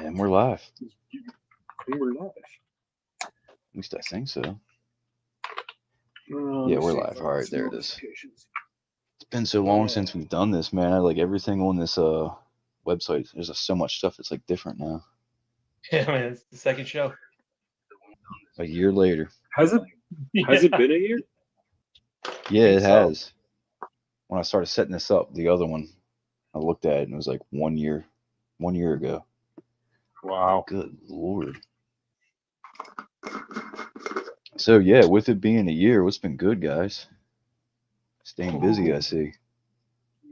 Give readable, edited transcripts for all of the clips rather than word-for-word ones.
And we're live. We're live. At least I think so. Let Yeah, me we're see if live. I All got right, some there it is. notifications. It's been so long since we've done this, man. I like everything on this website. There's just so much stuff that's like different now. Yeah, man, it's the second show. A year later. Has it been a year? Yeah, it so. has. When I started setting this up, the other one, I looked at it and it was like 1 year ago. Wow. Good Lord. So yeah, with it being a year, what's been good, guys? Staying busy, I see.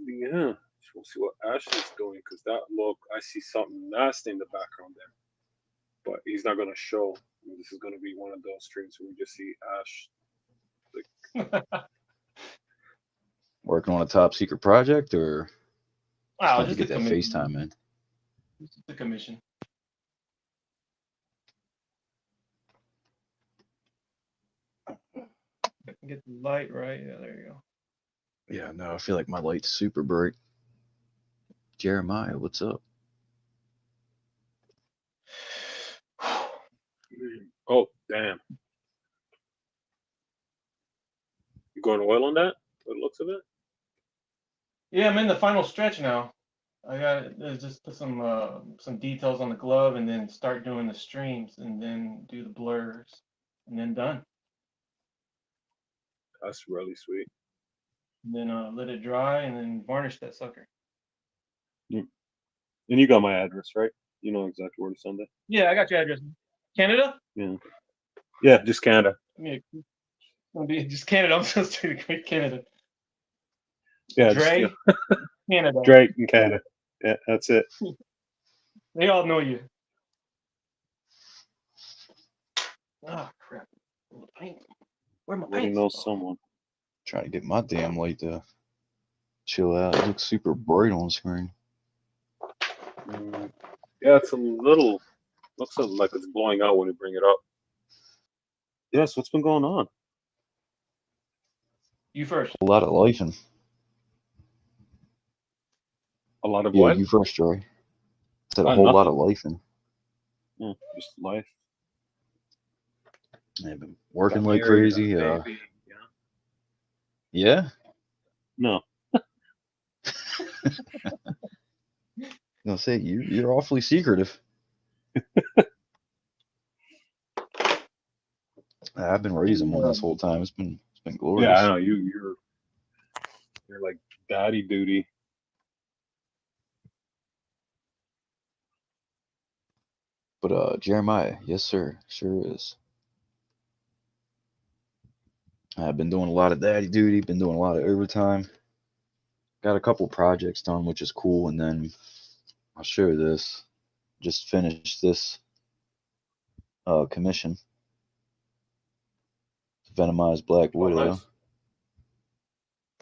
Yeah. We'll see what Ash is doing because that look, I see something nasty in the background there. But he's not going to show. This is going to be one of those streams where we just see Ash. Working on a top secret project or just Wow, wanted to just get a that commission. FaceTime in? Just a commission. Get the light right. Yeah, there you go. Yeah, no, I feel like my light's super bright. Jeremiah, what's up? Oh, damn. You going oil on that? What it looks of it? Yeah, I'm in the final stretch now. I got just put some details on the glove and then start doing the streams and then do the blurs and then done. That's really sweet. And then let it dry and then varnish that sucker. And you got my address, right? You know exactly where to send it. Yeah, I got your address. Canada? Yeah. Yeah, just Canada. Yeah, it's gonna be just Canada. I'm supposed to be Canada. Yeah, Dre, Canada. Drake in Canada. Yeah, that's it. They all know you. Oh crap! Where my Everybody paint? knows someone. Trying to get my damn light to chill out. It looks super bright on screen. Yeah, it's a little. Looks like it's blowing out when you bring it up. Yes, what's been going on? You first. A lot of life and A lot of yeah, what? you first, Joey. Said a whole Nothing. lot of life and Just life. I've been working Got like married, crazy. got a baby, Yeah. No. I'll say you're awfully secretive. I've been raising one this whole time. It's been glorious. Yeah, I know you're like daddy duty. But Jeremiah, yes sir, sure is. I've been doing a lot of daddy duty, been doing a lot of overtime. Got a couple projects done, which is cool, and then I'll show you this. Just finished this commission. Venomized Black Widow. Nice.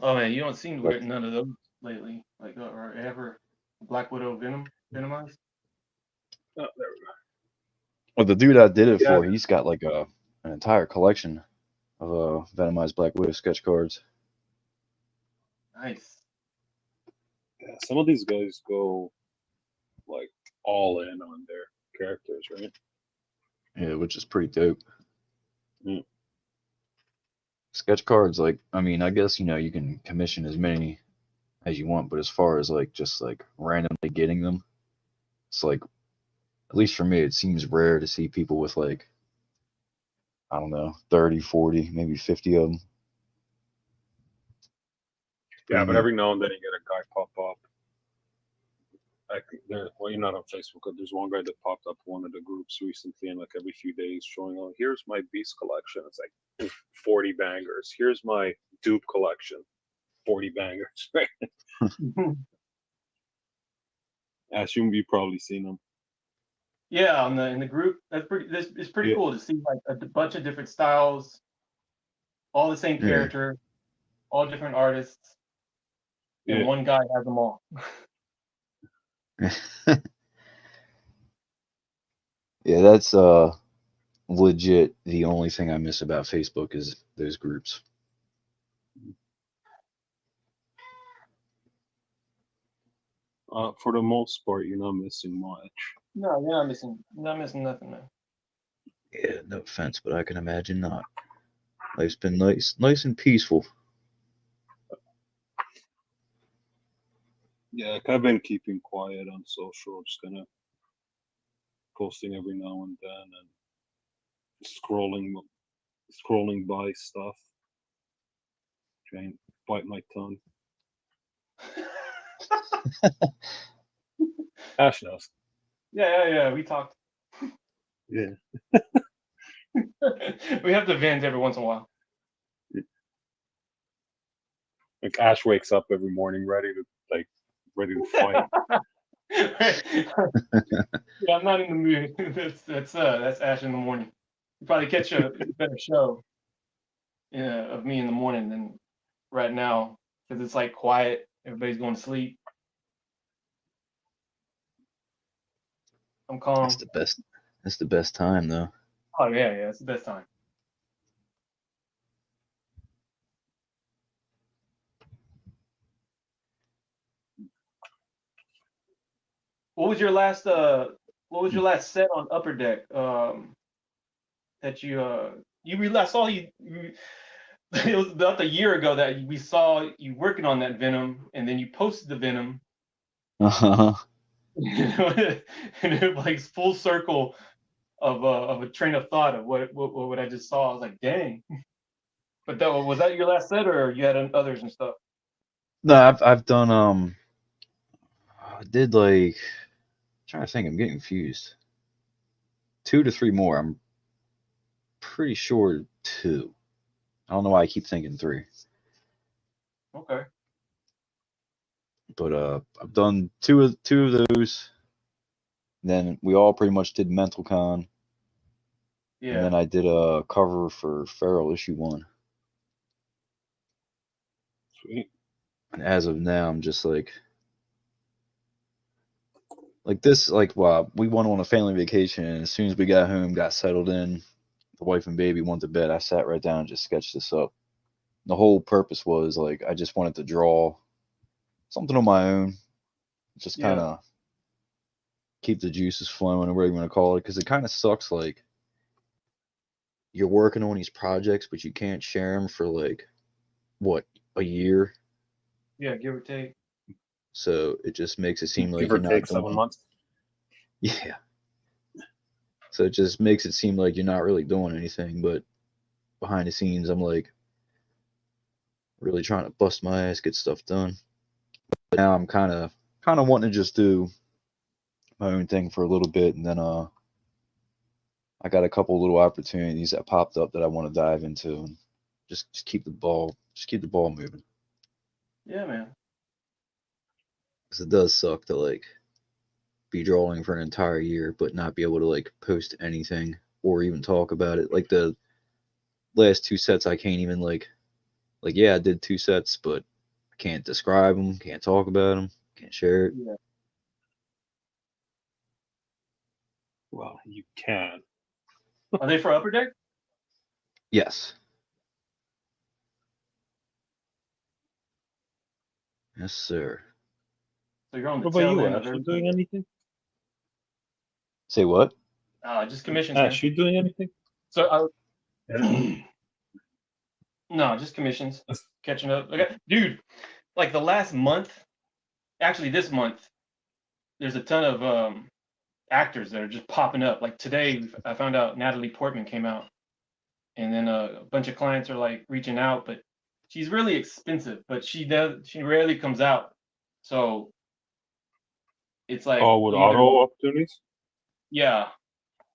Oh man, you don't seem to wear none of those lately, like or ever. Black Widow venomized. Oh, there we go. Well, the dude I did it for, he's got like an entire collection of Venomized Black Widow sketch cards. Nice. Yeah, some of these guys go like all in on their characters, right? Yeah, which is pretty dope. Mm. Sketch cards, like, I mean, I guess, you can commission as many as you want, but as far as like just like randomly getting them, it's like, at least for me, it seems rare to see people with like, I don't know, 30, 40, maybe 50 of them. Yeah, but every now and then you get a guy pop up. Well, you're not on Facebook, but there's one guy that popped up one of the groups recently, and like every few days showing, oh, here's my Beast collection. It's like 40 bangers. Here's my dupe collection, 40 bangers. Right? I assume you've probably seen them. Yeah, in the group, it's pretty cool to see like a bunch of different styles, all the same character, all different artists, and one guy has them all. Yeah, that's legit the only thing I miss about Facebook is those groups. For the most part, you're not missing much. No, you're not missing nothing, man. Yeah, no offense, but I can imagine not. Life's been nice and peaceful. Yeah, I've been keeping quiet on social, just kind of posting every now and then and scrolling by stuff, trying to bite my tongue. Ash knows. Yeah. We talked. Yeah. We have to vent every once in a while. Like Ash wakes up every morning ready to fight. Yeah, I'm not in the mood. That's Ash in the morning. You probably catch a better show, of me in the morning than right now because it's like quiet. Everybody's going to sleep. I'm calm. That's the best. That's the best time, though. Oh yeah, it's the best time. What was your last set on Upper Deck? That I saw you it was about a year ago that we saw you working on that Venom, and then you posted the Venom, Uh-huh. and it like full circle of a train of thought of what I just saw. I was like, dang. But was that your last set, or you had others and stuff? No, I've done I did like trying to think. I'm getting confused. 2 to 3 more. I'm pretty sure 2. I don't know why I keep thinking 3. Okay. But I've done two of those. Then we all pretty much did Mental Con, and then Yeah. I did a cover for Feral issue 1. Sweet. And as of now, I'm just like this. Wow, we went on a family vacation, and as soon as we got home, got settled in, the wife and baby went to bed. I sat right down and just sketched this up. The whole purpose was like I just wanted to draw something on my own, just kind Yeah. of keep the juices flowing, or whatever you want to call it, because it kind of sucks. Like you're working on these projects, but you can't share them for like what, a year. Yeah, give or take. So it just makes it seem like Give or you're not take 7 doing. months. Yeah. So it just makes it seem like you're not really doing anything, but behind the scenes, I'm like really trying to bust my ass, get stuff done. But now I'm kind of wanting to just do my own thing for a little bit, and then I got a couple little opportunities that popped up that I want to dive into, and just keep the ball moving. Yeah, man. Because it does suck to like be drawing for an entire year but not be able to like post anything or even talk about it. Like the last 2 sets, I can't even like yeah, I did 2 sets, but I can't describe them, can't talk about them, can't share it. Yeah. Well, you can. Are they for Upper Deck? Yes. Yes, sir. So you're on the What about tail you, end of Ash? You everything. doing anything? Say what? Just commissions, man. Ash, you doing anything? So no, just commissions. Catching up. Dude, like the last month, actually this month, there's a ton of actors that are just popping up. Like today, I found out Natalie Portman came out, and then a bunch of clients are like reaching out, but she's really expensive. But she rarely comes out, so it's like Oh, with auto opportunities? yeah,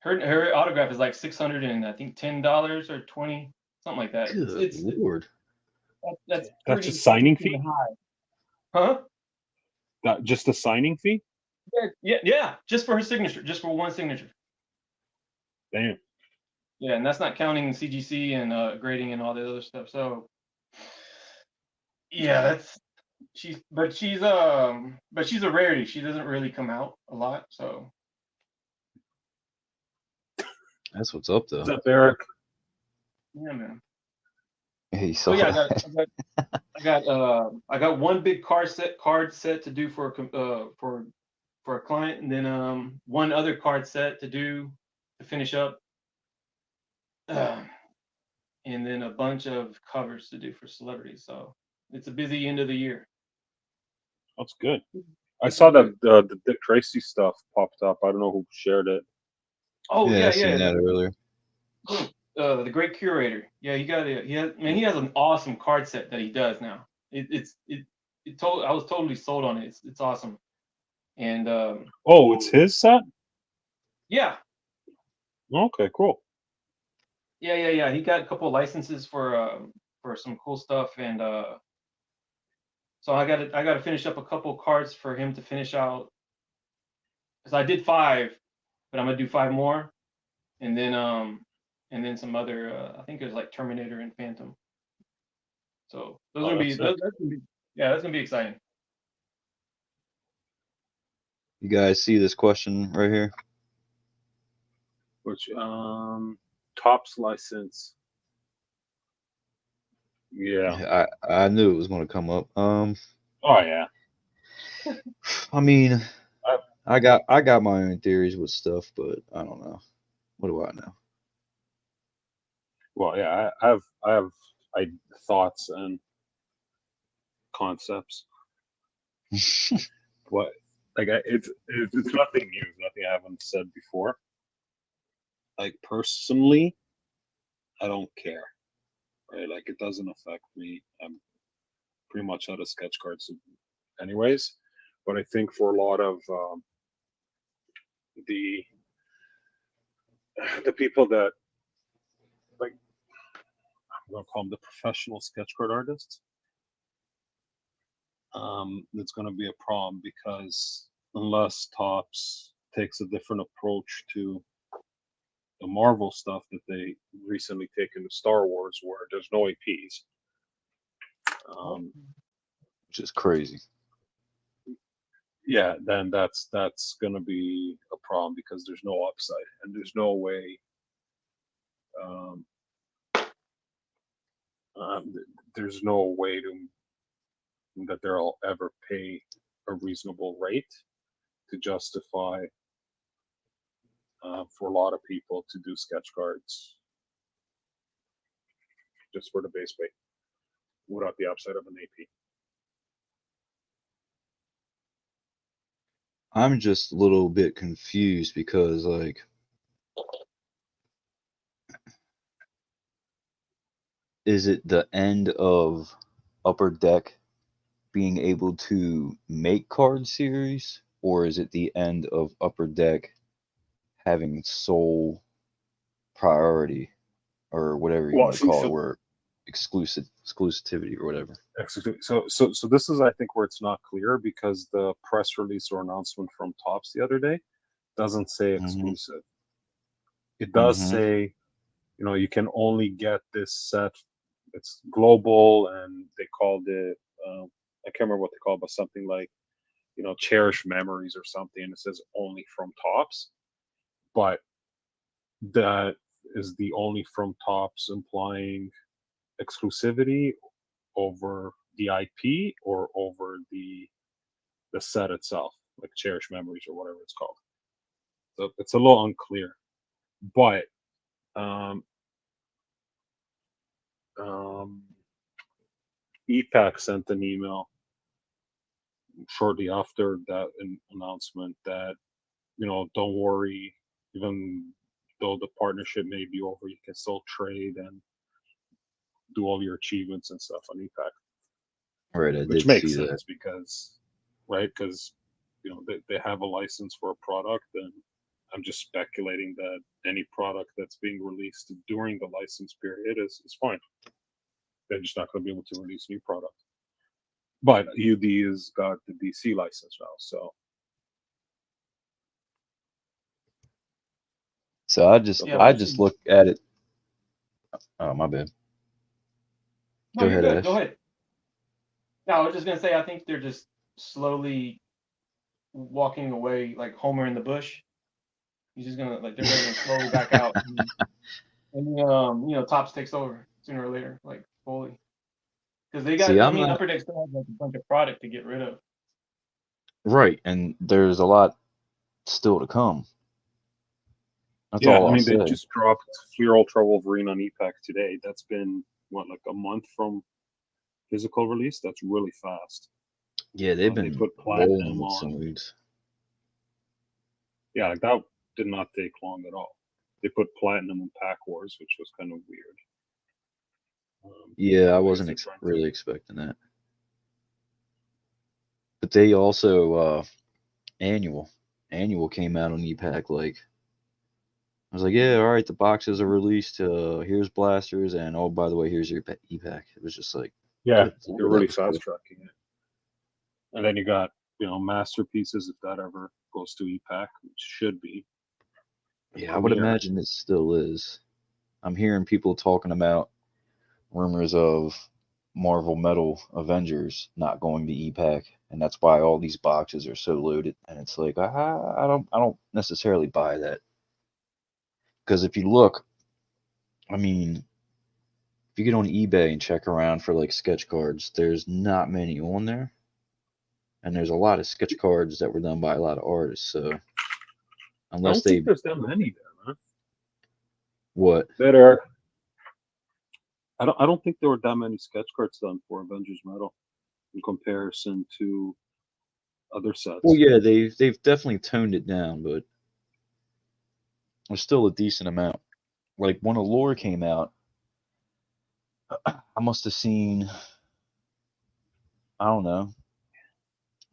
her autograph is like $600 and I think $10 or 20, something like that. Good It's Lord. that's That's pretty a signing freaking fee? high, huh? That just a signing fee? Yeah, just for her signature, just for one signature. Damn. Yeah, and that's not counting CGC and grading and all the other stuff. So yeah, she's a rarity. She doesn't really come out a lot, so That's what's up, though. What's up, Eric? yeah, man. Hey, So so yeah, I got one big card set to do for a client, and then one other card set to do to finish up, and then a bunch of covers to do for celebrities. So it's a busy end of the year. That's good. I saw that the Dick Tracy stuff popped up. I don't know who shared it. Oh I yeah, seen that earlier. The Great Curator. Yeah, he has an awesome card set that he does now. I was totally sold on it. It's awesome. And Oh, it's his set? yeah, Okay, cool. yeah. He got a couple of licenses for some cool stuff, and so I got to finish up a couple cards for him to finish out. Because I did 5, but I'm gonna do 5 more, and then some other. I think it was like Terminator and Phantom. So those are gonna be that's that's gonna be exciting. You guys see this question right here? Which Topps license. Yeah. I knew it was going to come up. Oh yeah. I mean, I got my own theories with stuff, but I don't know. What do I know? Well, yeah, I have thoughts and concepts. What like it's nothing new, nothing I haven't said before. Like personally, I don't care. Right? Like it doesn't affect me. I'm pretty much out of sketch cards anyways. But I think for a lot of the people that like I'm gonna call them the professional sketch card artists, it's gonna be a problem because unless Topps takes a different approach to the Marvel stuff that they recently taken to Star Wars, where there's no APs. Which is crazy. Yeah, then that's gonna be a problem because there's no upside and there's no way. There's no way that they'll ever pay a reasonable rate to justify for a lot of people to do sketch cards just for the base pay without the upside of an AP. I'm just a little bit confused because, like, is it the end of Upper Deck being able to make card series, or is it the end of Upper Deck having sole priority, or whatever you want to call it, where exclusivity or whatever? So this is, I think, where it's not clear because the press release or announcement from Topps the other day doesn't say exclusive. It does say, you can only get this set. It's global, and they called it. I can't remember what they call it, but something like, cherished memories or something. And it says only from Topps, but that is the only from Topps implying exclusivity over the IP or over the set itself, like cherished memories or whatever it's called. So it's a little unclear, but EPAC sent an email shortly after that announcement that, don't worry, even though the partnership may be over, you can still trade and do all your achievements and stuff on EPAC. Right, which makes sense because they have a license for a product, and I'm just speculating that any product that's being released during the license period is fine. They're just not going to be able to release new product. But UD has got the DC license now, so I just look at it. Oh, my bad. No, you're good. Go ahead. No, I was just gonna say I think they're just slowly walking away, like Homer in the bush. He's just gonna they're gonna slowly back out, and Topps takes over sooner or later, like fully, because they got. Upper Deck still has like a bunch of product to get rid of. Right, and there's a lot still to come. That's Yeah, all I I'll mean, they say. just dropped Fleer Ultra Wolverine on EPAC today. That's been, what, like a month from physical release? That's really fast. Yeah, they've They been put rolling Platinum with some on. leads. Yeah, like that did not take long at all. They put Platinum in Pack Wars, which was kind of weird. Yeah, I guess wasn't they're trying to- really expecting that. But they also annual came out on EPAC. Like I was like, yeah, all right, the boxes are released. Here's blasters, and oh, by the way, here's your EPAC. It was just like, Yeah, good they're lord, that really was cool. fast tracking it. And then you got, masterpieces, if that ever goes to EPAC, which should be. Yeah, I would Premiere. imagine it still is. I'm hearing people talking about rumors of Marvel Metal Avengers not going to EPAC, and that's why all these boxes are so loaded. And it's like I don't necessarily buy that, because if you look, I mean, if you get on eBay and check around for like sketch cards, there's not many on there, and there's a lot of sketch cards that were done by a lot of artists. So I unless don't they think there's that many there, man. what That are. I don't think there were that many sketch cards done for Avengers Metal in comparison to other sets. well, yeah, they've definitely toned it down, but there's still a decent amount. Like when Allure came out, I must have seen, I don't know,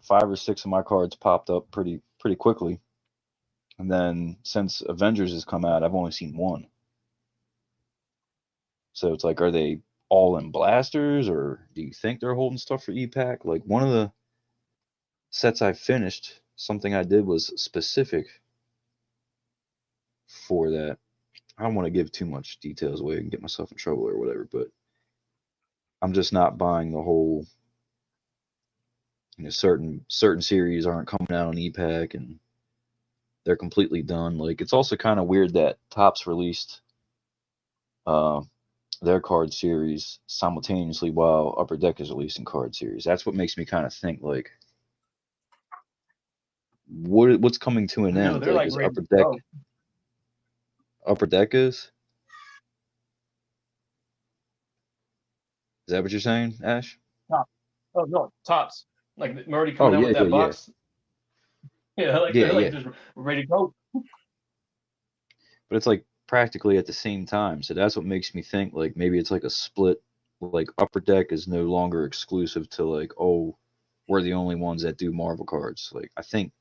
5 or 6 of my cards popped up pretty quickly. And then since Avengers has come out, I've only seen one. So it's like, are they all in blasters, or do you think they're holding stuff for EPAC? Like one of the sets I finished, something I did was specific for that. I don't want to give too much details away and get myself in trouble or whatever, but I'm just not buying the whole, certain series aren't coming out on EPAC and they're completely done. Like it's also kind of weird that Topps released their card series simultaneously while Upper Deck is releasing card series. That's what makes me kind of think like, what's coming to an No, end? they're Like like is ready to go. Upper Deck is that what you're saying, Ash? Oh no, Tops. Like they're already Oh coming out yeah, with that yeah, box. Yeah, like yeah, they're like yeah. just ready to go. But it's like practically at the same time. So that's what makes me think like maybe it's like a split. Like Upper Deck is no longer exclusive to like, oh, we're the only ones that do Marvel cards. Like I think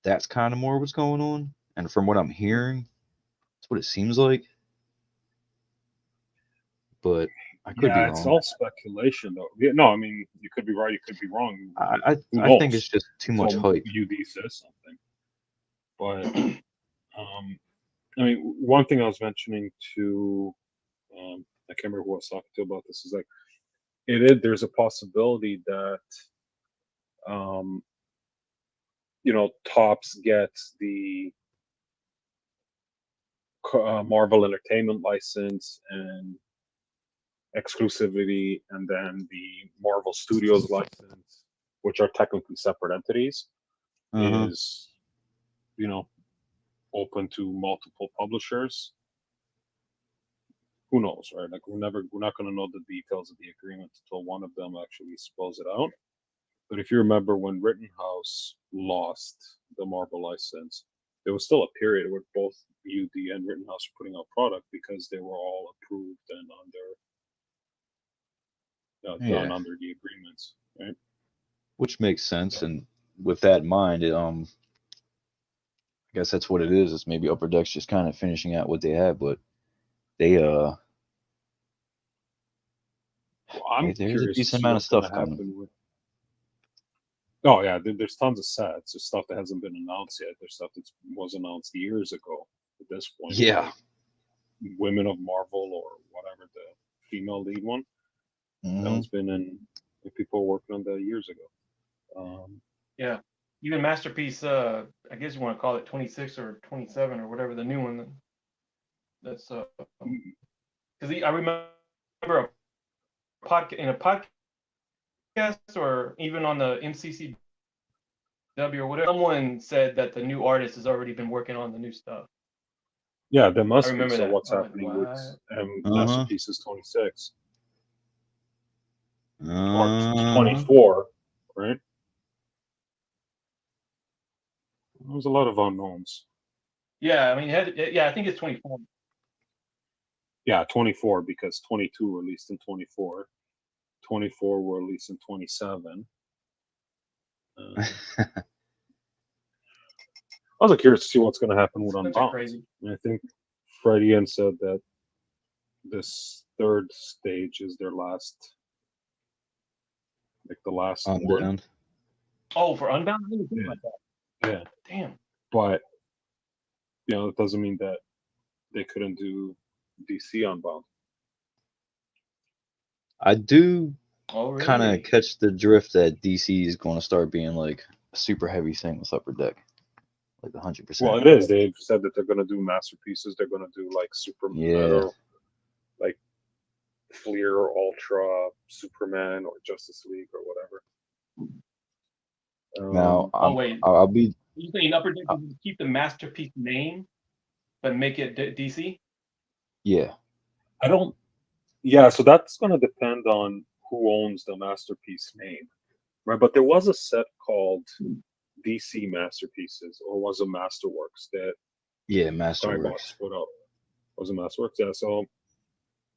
that's kind of more what's going on. And from what I'm hearing, that's what it seems like. But I could be Yeah, it's wrong. all speculation, though. Yeah, no, I mean, you could be right, you could be wrong. Who I think knows? it's just too much Until hype. UD says something. But I mean, one thing I was mentioning to, I can't remember who I was talking to about this, is like, there's a possibility that, Topps gets the Marvel Entertainment license and exclusivity, and then the Marvel Studios license, which are technically separate entities, Uh-huh. is, open to multiple publishers. Who knows, right? Like we're not going to know the details of the agreement until one of them actually spells it out. But if you remember when Rittenhouse lost the Marvel license, there was still a period where both UD and Rittenhouse were putting out product because they were all approved and done Yeah. under the agreements, right? Which makes sense. And with that in mind, I guess that's what it is. It's maybe Upper Deck's just kind of finishing out what they have, but they Well, I'm there's a curious to decent see amount of what's going to stuff coming. happen with. Oh yeah, there's tons of sets. There's stuff that hasn't been announced yet. There's stuff that was announced years ago. At this point, Yeah. like Women of Marvel or whatever, the female lead one, that Mm-hmm. one's been in. People were working on that years ago. Yeah, even Masterpiece. I guess you want to call it 26 or 27 or whatever the new one. That's because I remember a podcast or even on the MCC W or whatever. Someone said that the new artist has already been working on the new stuff. Yeah, there must be. remember So that. what's I'm like, happening with Uh-huh. Masterpieces 26 or Uh, 24, right? There's a lot of unknowns. Yeah, I mean, I think it's 24. Yeah, 24 because 22 were released in 24. 24 were released in 27. I was curious to see what's going to happen with Such a Unbound. crazy. And I think Freddie Ian said that this third stage is their last, like the last one. Unbound. Oh, for Unbound, I didn't think Yeah. about that. Yeah, Damn. but it doesn't mean that they couldn't do DC Unbound. I do Oh, really? kind of catch the drift that DC is going to start being like a super heavy thing with Upper Deck, like 100%. Well, it is. They've said that they're going to do masterpieces. They're going to do like Super Yeah. Metal, like Fleer, Ultra, Superman, or Justice League, or whatever. Now, Oh, wait. I'll be. You saying Upper Deck is keep the masterpiece name, but make it DC? Yeah. I don't. Yeah, so that's going to depend on who owns the masterpiece name, right? But there was a set called DC Masterpieces, or was it Masterworks that Yeah, Skybox Masterworks. put up? Was it Masterworks? Yeah. So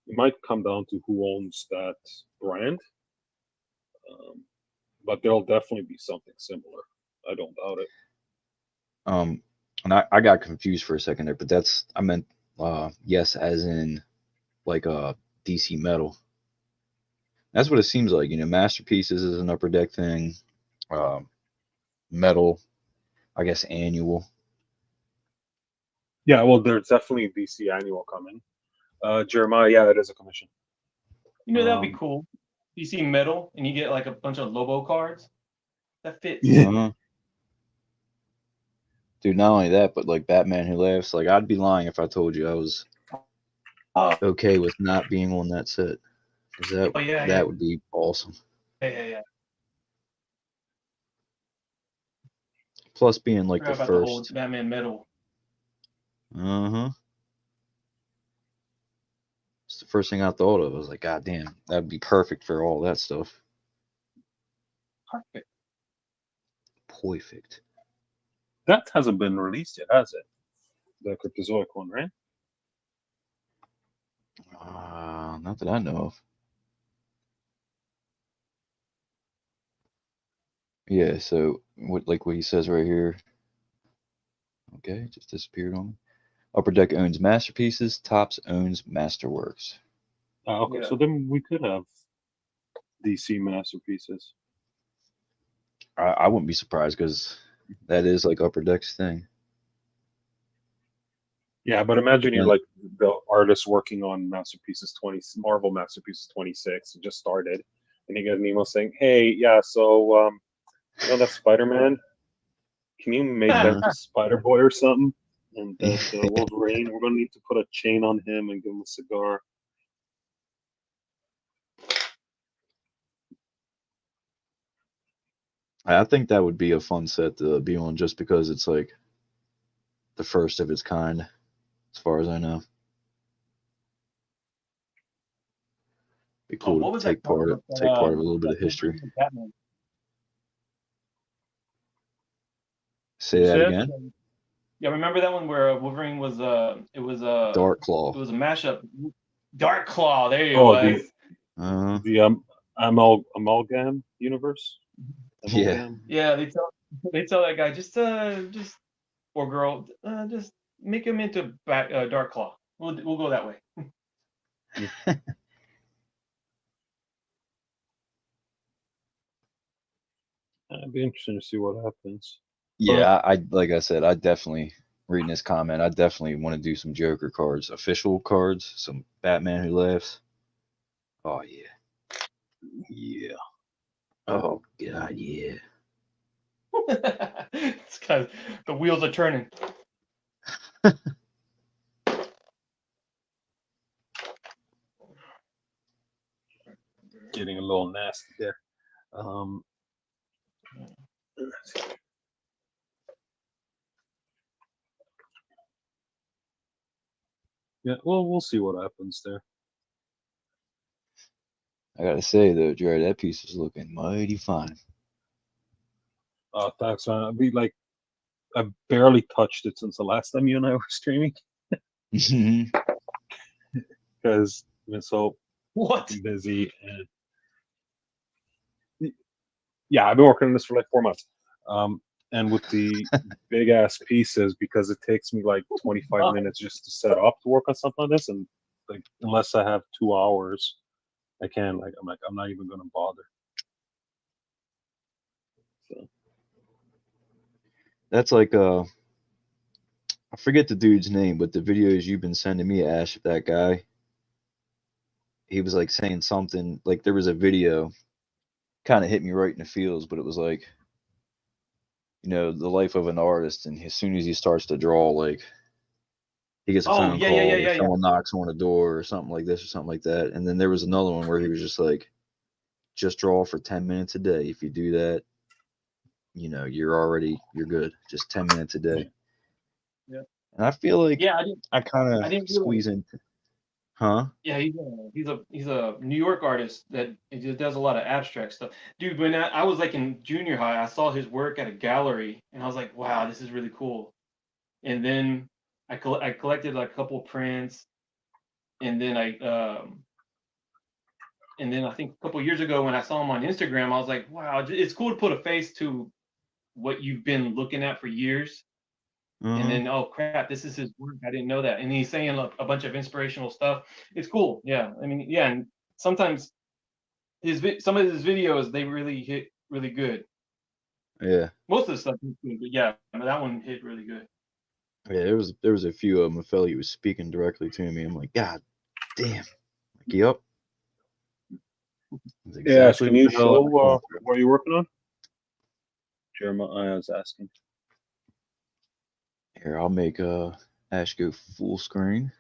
it might come down to who owns that brand, but there'll definitely be something similar. I don't doubt it. And I got confused for a second there, but I meant yes, as in like DC Metal. That's what it seems like. Masterpieces is an Upper Deck thing. Metal, I guess annual. Yeah, well, there's definitely a DC annual coming. Jeremiah, yeah, it is a commission. That'd be cool. DC Metal, and you get like a bunch of Lobo cards. That fits. Uh-huh. Dude, not only that, but like Batman Who Laughs. Like I'd be lying if I told you I was okay with not being on that set, because that would be awesome. Yeah. Plus being like the Forgot about first. the old Batman Metal. Uh-huh. It's the first thing I thought of. I was like, God damn, that'd be perfect for all that stuff. Perfect. Perfect. That hasn't been released yet, has it? The Cryptozoic one, right? Not that I know of. Yeah, so what he says right here. Okay, just disappeared on me. Upper Deck owns Masterpieces, Tops owns Masterworks. Okay, Yeah. so then we could have DC Masterpieces. I wouldn't be surprised because that is like Upper Deck's thing. Yeah, but imagine you're Yeah. like the artist working on Marvel Masterpieces 26, just started, and you get an email saying, "Hey, yeah, so that Spider-Man, can you make that to Spider-Boy or something?" And that Wolverine, we're gonna need to put a chain on him and give him a cigar. I think that would be a fun set to be on just because it's like the first of its kind, as far as I know. Be cool What to was take that comic part book of that, a little bit of history. Wolverine and Batman? Say that said? again. Yeah, remember that one where Wolverine was it was Dark Claw. it was a mashup. Dark Claw, there you Oh, was. the Amalgam universe. Yeah. Amalgam. Yeah, they tell that guy just or girl just make him into Dark Claw. We'll go that way. It'd be interesting to see what happens. Yeah, I like I said, I definitely reading this comment. I definitely want to do some Joker cards, official cards, some Batman Who Laughs. Oh yeah, yeah. Oh god, yeah. It's because the wheels are turning. Getting a little nasty there. Yeah, well, we'll see what happens there. I gotta say though, Jared, that piece is looking mighty fine. Thanks, man. I barely touched it since the last time you and I were streaming because I've been so What? busy. And yeah, I've been working on this for like 4 months. And with the big ass pieces, because it takes me like 25 minutes just to set up to work on something like this, and like unless I have 2 hours, I can't. I'm not even gonna bother. So That's like I forget the dude's name, but the videos you've been sending me, Ash, of that guy, he was like saying something like there was a video kind of hit me right in the feels, but it was like, the life of an artist, and as soon as he starts to draw, like he gets a Oh, phone yeah, call or yeah. someone knocks on a door or something like this or something like that. And then there was another one where he was just like, just draw for 10 minutes a day. If you do that, you're good. Just 10 minutes a day. Yeah. And I feel like Yeah, I kind I of didn't realize. squeeze in, huh? Yeah, he's a New York artist that he just does a lot of abstract stuff. Dude, when I was like in junior high, I saw his work at a gallery, and I was like, wow, this is really cool. And then I collected like a couple prints, and then I think a couple years ago when I saw him on Instagram, I was like, wow, it's cool to put a face to what you've been looking at for years. And Uh-huh. then, oh crap, this is his work. I didn't know that. And he's saying a bunch of inspirational stuff. It's cool. Yeah. I mean, yeah. And sometimes some of his videos, they really hit really good. Yeah. Most of the stuff is good, but yeah, that one hit really good. Yeah, there was a few of them. I felt he was speaking directly to me. I'm like, God damn. Like, yep. That's yeah, exactly can what you the hell I show was going through. what are you working on? Jeremiah was asking. Here, I'll make Ash go full screen.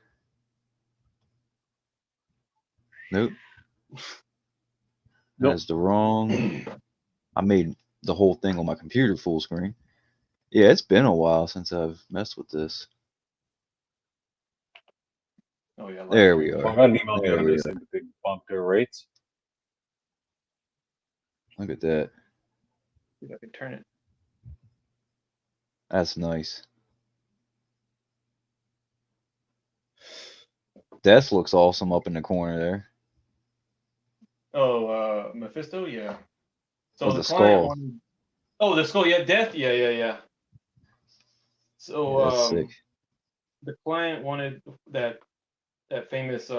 Nope. Nope. That's the wrong. I made the whole thing on my computer full screen. Yeah, it's been a while since I've messed with this. Oh yeah, live There we stream. I are. got an email the There other we day are. saying that they bumped their rates. Look at that. See if I can turn it. That's nice. Death looks awesome up in the corner there. Oh, Mephisto, yeah. So Oh, the the client skull. wanted. Oh, the skull, yeah, death, yeah. So Yeah, that's sick. the client wanted that famous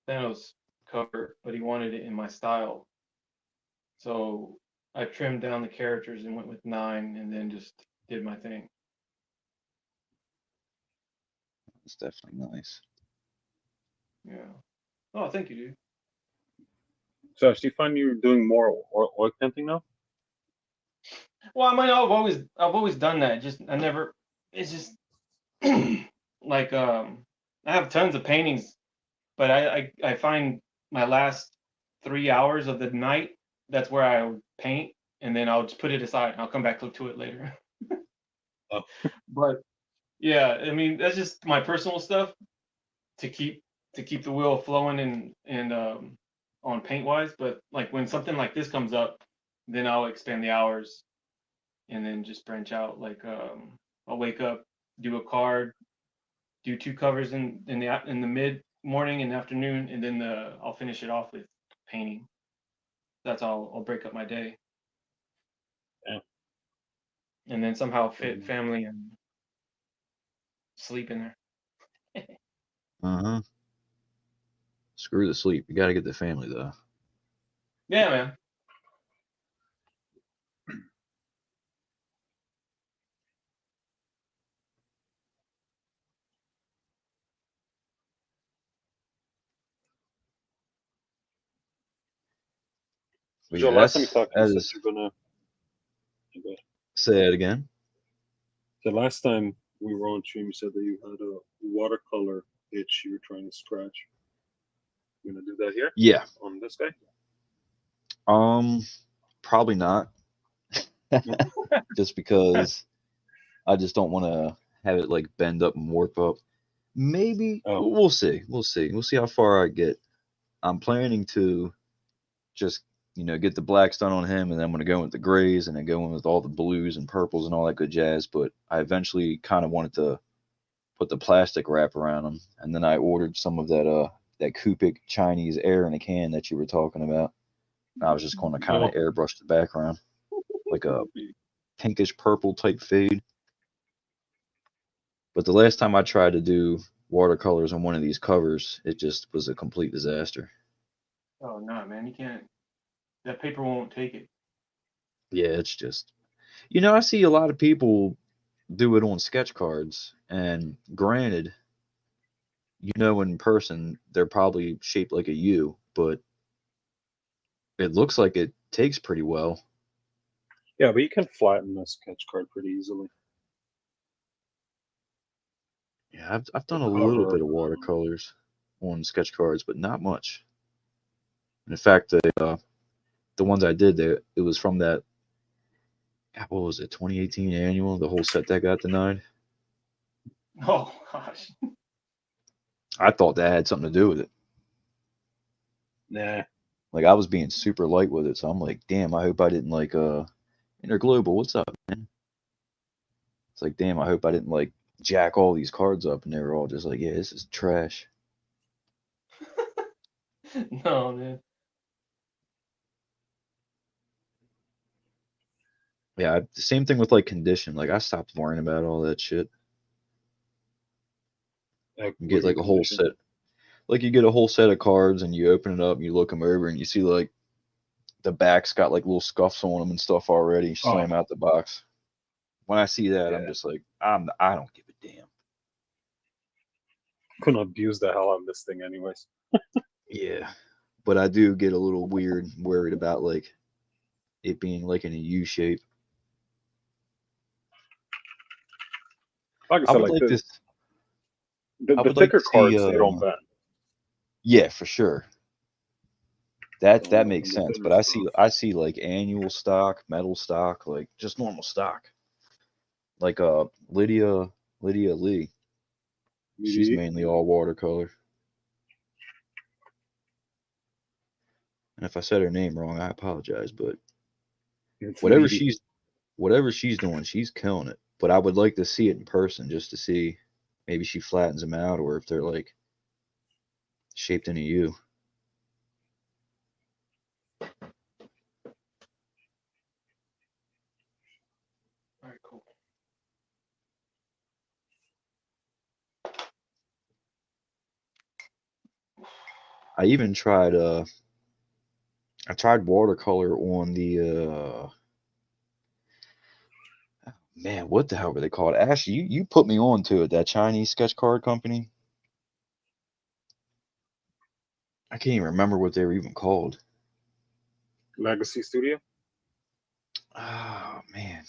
Thanos cover, but he wanted it in my style. So I trimmed down the characters and went with 9, and then just did my thing. It's definitely nice. Yeah. Oh, thank you, dude. So, do you find you're doing more oil painting now? Well, I mean, I've always done that. Just I never. It's just like I have tons of paintings, but I find my last 3 hours of the night. That's where I would paint, and then I'll just put it aside. And I'll come back to it later. Oh. But yeah, I mean that's just my personal stuff to keep the wheel flowing and on paint wise. But like when something like this comes up, then I'll expand the hours and then just branch out. Like I'll wake up, do a card, do 2 covers in the mid morning and afternoon, and then I'll finish it off with painting. That's how I'll break up my day. Yeah. And then somehow fit family and sleep in there. Uh-huh. Screw the sleep. You gotta get the family though. Yeah, man. But Joe, yeah, last time you talked, you that said is. you're gonna. Okay. Say it again. The last time we were on stream, you said that you had a watercolor itch you were trying to scratch. You gonna do that here? Yeah. On this guy? Probably not. Just because I just don't want to have it like bend up and warp up. maybe Oh. we'll see. We'll see how far I get. I'm planning to just get the blacks done on him, and then I'm going to go with the grays, and then go in with all the blues and purples and all that good jazz. But I eventually kind of wanted to put the plastic wrap around them, and then I ordered some of that Copic Chinese air in a can that you were talking about. I was just going to kind of airbrush the background, like a pinkish purple type fade. But the last time I tried to do watercolors on one of these covers, it just was a complete disaster. Oh no, man, you can't. That paper won't take it. Yeah, it's just, I see a lot of people do it on sketch cards, and granted, in person, they're probably shaped like a U, but it looks like it takes pretty well. Yeah, but you can flatten a sketch card pretty easily. Yeah, I've done a little bit of watercolors on sketch cards, but not much. In fact, the ones I did there, it was from that, what was it, 2018 annual, the whole set that got denied. Oh gosh. I thought that had something to do with it. Nah. Like, I was being super light with it, so I'm like, damn, I hope I didn't Interglobal, what's up, man? It's like, damn, I hope I didn't jack all these cards up, and they were all just like, yeah, this is trash. No, man. Yeah, the same thing with condition. Like, I stopped worrying about all that shit. You get a whole set. Like, you get a whole set of cards, and you open it up, and you look them over, and you see the back's got little scuffs on them and stuff already. Slam out the box. When I see that, I'm just like, I don't give a damn. I'm gonna abuse the hell out of this thing, anyways. Yeah, but I do get a little worried about it being in a U shape. Like I said, the thicker cards, they don't bend. Yeah, for sure. That makes sense. But I see annual stock, metal stock, just normal stock. Like Lydia Lee. She's mainly all watercolor. And if I said her name wrong, I apologize. But whatever she's doing, she's killing it. But I would like to see it in person just to see maybe she flattens them out, or if they're shaped in a U. All right, cool. I even tried watercolor on the man, what the hell were they called? Ashley, you put me on to it, that Chinese sketch card company. I can't even remember what they were even called. Legacy Studio? Oh man.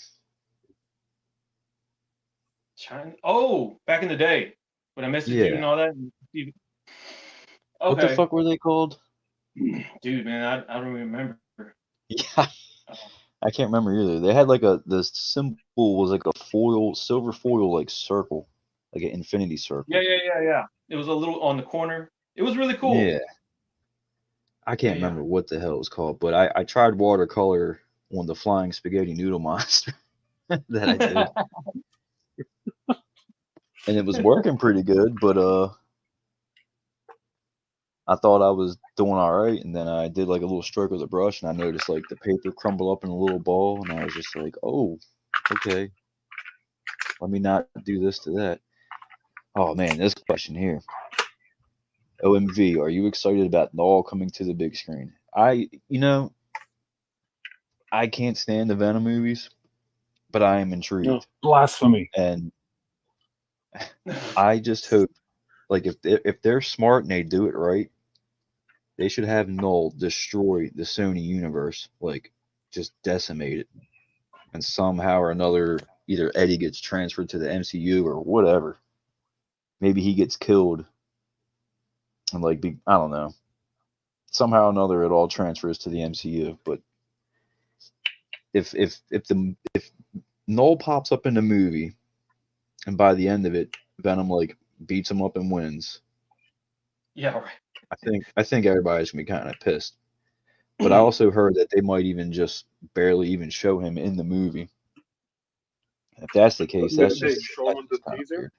China. Oh, back in the day when I messaged you and all that. Okay. What the fuck were they called? Dude, man, I don't remember. Yeah. I can't remember either. They had the symbol was a silver foil circle, like an infinity circle. Yeah. It was a little on the corner. It was really cool. Yeah. I can't remember what the hell it was called, but I tried watercolor on the flying spaghetti noodle monster that I did. And it was working pretty good, but I thought I was doing all right, and then I did a little stroke with the brush, and I noticed the paper crumble up in a little ball, and I was just like, oh, okay. Let me not do this to that. Oh man, this question here. OMV, are you excited about Null coming to the big screen? I can't stand the Venom movies, but I am intrigued. No, blasphemy. And I just hope, if they're smart and they do it right, they should have Null destroy the Sony universe, just decimate it, and somehow or another, either Eddie gets transferred to the MCU or whatever. Maybe he gets killed, and I don't know. Somehow or another, it all transfers to the MCU. But if Null pops up in the movie, and by the end of it, Venom beats him up and wins. Yeah, right. I think everybody's gonna be kind of pissed. But I also heard that they might even just barely even show him in the movie. If that's the case, They that's just show him the kind of teaser weird.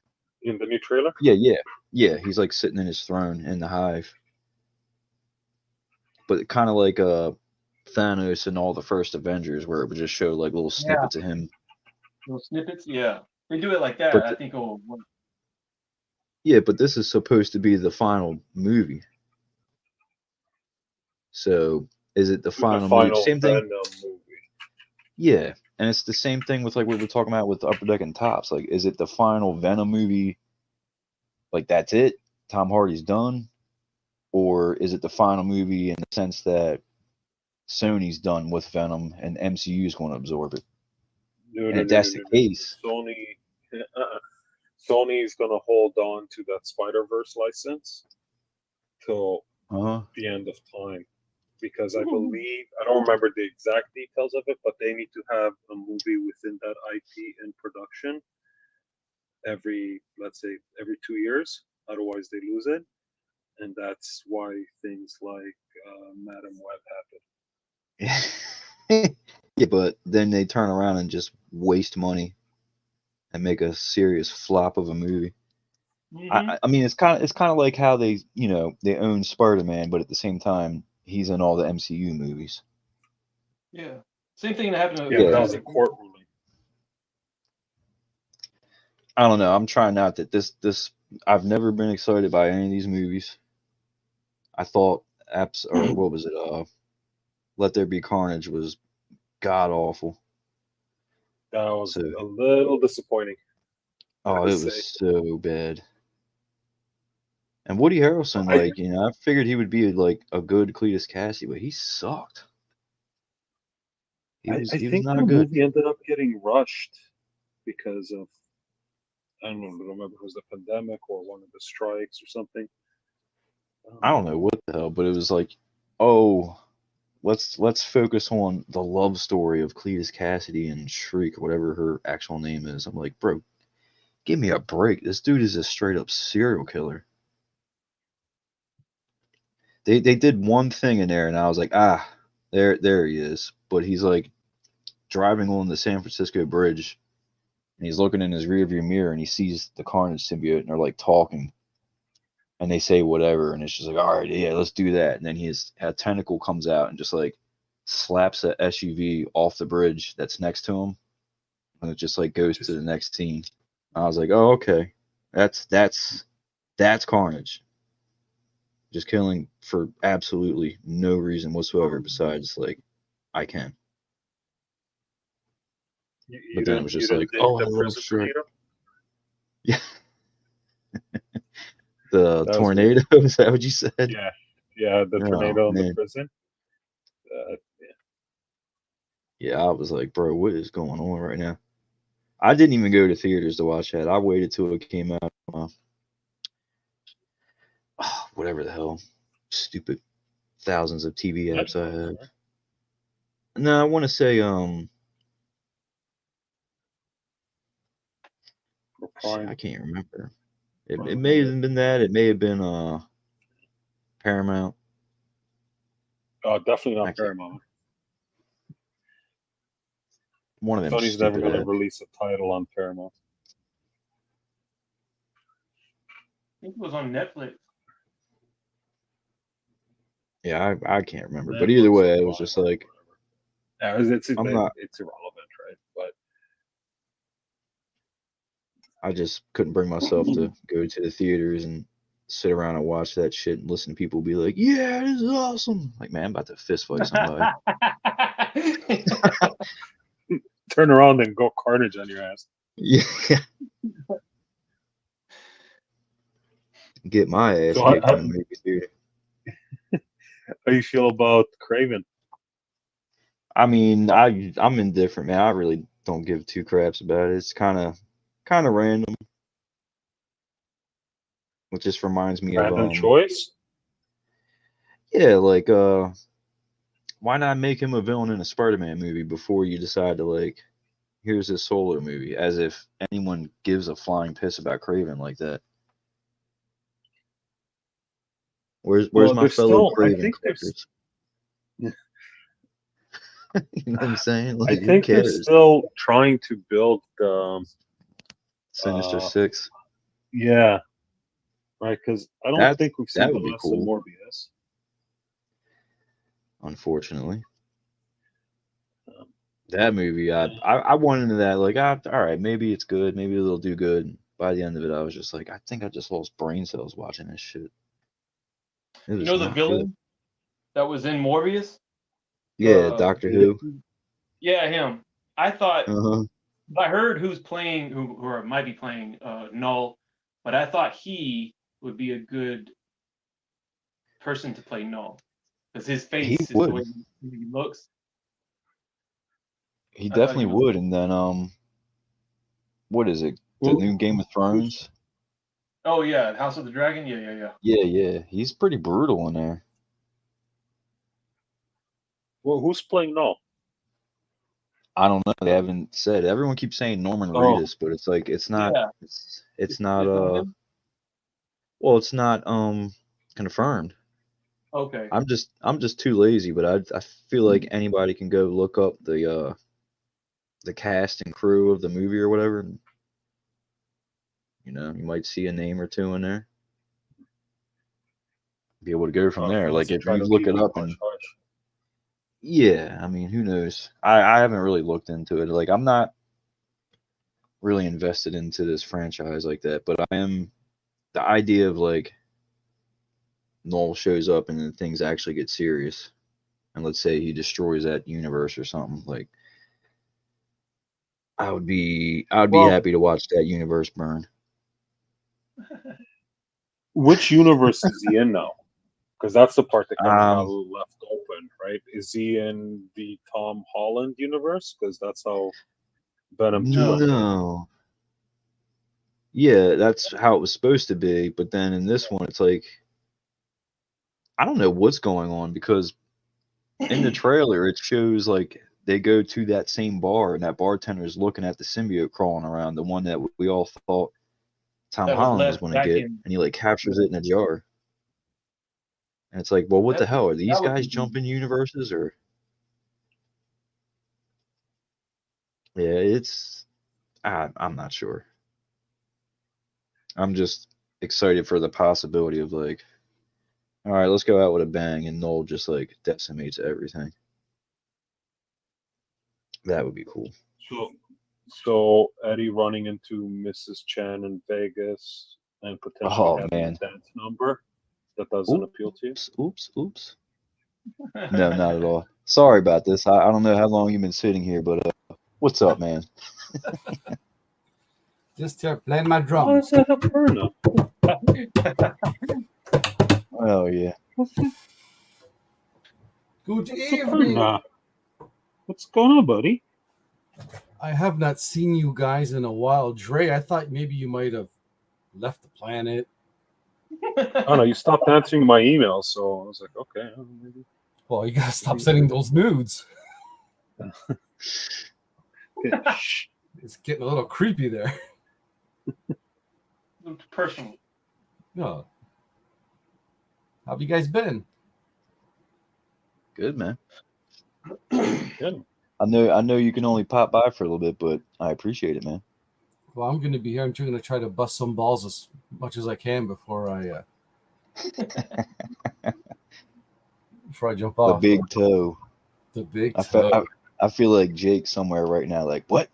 in the new trailer. Yeah. He's like sitting in his throne in the hive, but kind of like Thanos and all the first Avengers, where it would just show like little Yeah, snippets of him. little snippets. Yeah, they do it like that. But I think it'll work. yeah, but this is supposed to be the final movie. So is it the The final movie? final Same thing. Venom movie. Yeah, and it's the same thing with like what we're talking about with Upper Deck and Tops. Like, is it the final Venom movie? Like that's it? Tom Hardy's done, or is it the final movie in the sense that Sony's done with Venom and MCU is going to absorb it? No, And no, if no, that's no, the no, no. case, Sony, Sony's gonna hold on to that Spider-Verse license till the end of time, because I believe, I don't remember the exact details of it, but they need to have a movie within that IP in production let's say every 2 years, otherwise they lose it, and that's why things like Madam Web happen. yeah, but then they turn around and just waste money and make a serious flop of a movie. I mean, it's kind of like how they they own Spider-Man, but at the same time, he's in all the MCU movies. Yeah, same thing that happened with Yeah, but that was a Fantastic court Four. ruling. I don't know. I'm trying not that this. I've never been excited by any of these movies. I thought or what was it? Let There Be Carnage was god awful. That was So, a little disappointing. oh, it was so bad. And Woody Harrelson, like, I figured he would be like a good Cletus Cassidy, but he sucked. He was think not the good. movie ended up getting rushed because of, I don't remember if it was the pandemic or one of the strikes or something. I don't know what the hell, but it was like, oh, let's focus on the love story of Cletus Cassidy and Shriek, whatever her actual name is. I'm like, bro, give me a break. This dude is a straight up serial killer. They did one thing in there, and I was like, there he is. But he's like driving on the San Francisco Bridge, and he's looking in his rearview mirror, and he sees the Carnage symbiote, and they're like talking, and they say whatever, and it's just like, all right, yeah, let's do that. And then a tentacle comes out and just like slaps a SUV off the bridge that's next to him, and it just like goes to the next scene. I was like, oh, okay, that's Carnage. Just killing for absolutely no reason whatsoever besides like I can. But then it was just like, oh, I love Shrek. Yeah. The tornado, is that what you said? Yeah, the tornado in the prison. Yeah, I was like, bro, what is going on right now? I didn't even go to theaters to watch that. I waited till it came out. Whatever the hell, stupid thousands of TV apps I have. No, I want to say I can't remember. It may have been that. It may have been Paramount. Definitely not Paramount. One of them. Sony's never going to release a title on Paramount. I think it was on Netflix. Yeah, I can't remember. But either way, it was just like, it's irrelevant, right? But I just couldn't bring myself to go to the theaters and sit around and watch that shit and listen to people be like, yeah, this is awesome. Like, man, I'm about to fist fight somebody. Turn around and go Carnage on your ass. Yeah. Get my ass kicked in the movie theater. How you feel about Kraven? I mean, I'm indifferent, man. I really don't give two craps about it. It's kind of random. It just reminds me random of choice. Yeah, like why not make him a villain in a Spider-Man movie before you decide to like, here's this solo movie? As if anyone gives a flying piss about Kraven like that. Where's Well, my there's fellow still, I Craven think there's, collectors? You know what I'm saying? I Like, who think they're cares? still trying to build the, Sinister uh, Six. yeah, right, because I don't That think we've that seen the would be last of cool. Morbius. Unfortunately, Um, that movie, I went into that like, all right, maybe it's good, maybe it'll do good. By the end of it, I was just like, I think I just lost brain cells watching this shit. It You was know the not good. villain that was in Morbius? Yeah, Doctor yeah. Who. Yeah, him. I thought Uh-huh. I heard who's playing who or might be playing Null, but I thought he would be a good person to play Null because his He face is the way would. he looks. He I thought he definitely would. would. And then what is it? The Who- new Game of Thrones? Oh yeah, House of the Dragon. Yeah, yeah, yeah. Yeah, yeah. He's pretty brutal in there. Well, who's playing Null? I don't know. They haven't said. Everyone keeps saying Norman Oh. Reedus, but it's like it's not. Yeah. It's not. him? Well, it's not confirmed. Okay. I'm just too lazy. But I feel like anybody can go look up the cast and crew of the movie or whatever. And, you know, you might see a name or two in there. Be able to go from there. Unless Like they if try you to look keep it up and hush hush. yeah, I mean, who knows? I haven't really looked into it. Like I'm not really invested into this franchise like that, but I am. The idea of like Null shows up and then things actually get serious, and let's say he destroys that universe or something, like I would be Well, happy to watch that universe burn. which universe is he in now? Because that's the part that kind of got Um, left open, right? Is he in the Tom Holland universe? Because that's how Venom 2 No. ended. no, yeah, that's how it was supposed to be, but then in this one, it's like I don't know what's going on because in the trailer it shows like they go to that same bar and that bartender is looking at the symbiote crawling around, the one that we all thought Tom That was Holland was left going to back get, in. and he like captures it in a jar. And it's like, well, what the That, hell? Are these that would guys be jumping universes or? Yeah, I'm not sure. I'm just excited for the possibility of like, all right, let's go out with a bang, and Null just like decimates everything. That would be cool. So Eddie running into Mrs. Chen in Vegas and potentially Oh having man. a dance number that doesn't appeal to you? Oops. No, not at all. Sorry about this. I don't know how long you've been sitting here, but what's up, man? Just here playing my Oh, drums. it's a Haperna. Oh yeah. Good It's a evening. Haperna. What's going on, buddy? I have not seen you guys in a while. Dre, I thought maybe you might have left the planet. I don't know. You stopped answering my emails, so I was like, okay. Maybe. Well, you gotta stop sending those nudes. Shh. It's getting a little creepy there. personal. No. How have you guys been? Good, man. Good. I know you can only pop by for a little bit, but I appreciate it, man. Well, I'm gonna be here. I'm going to try to bust some balls as much as I can before I jump The off. big toe. The big I toe. feel like Jake somewhere right now. Like what?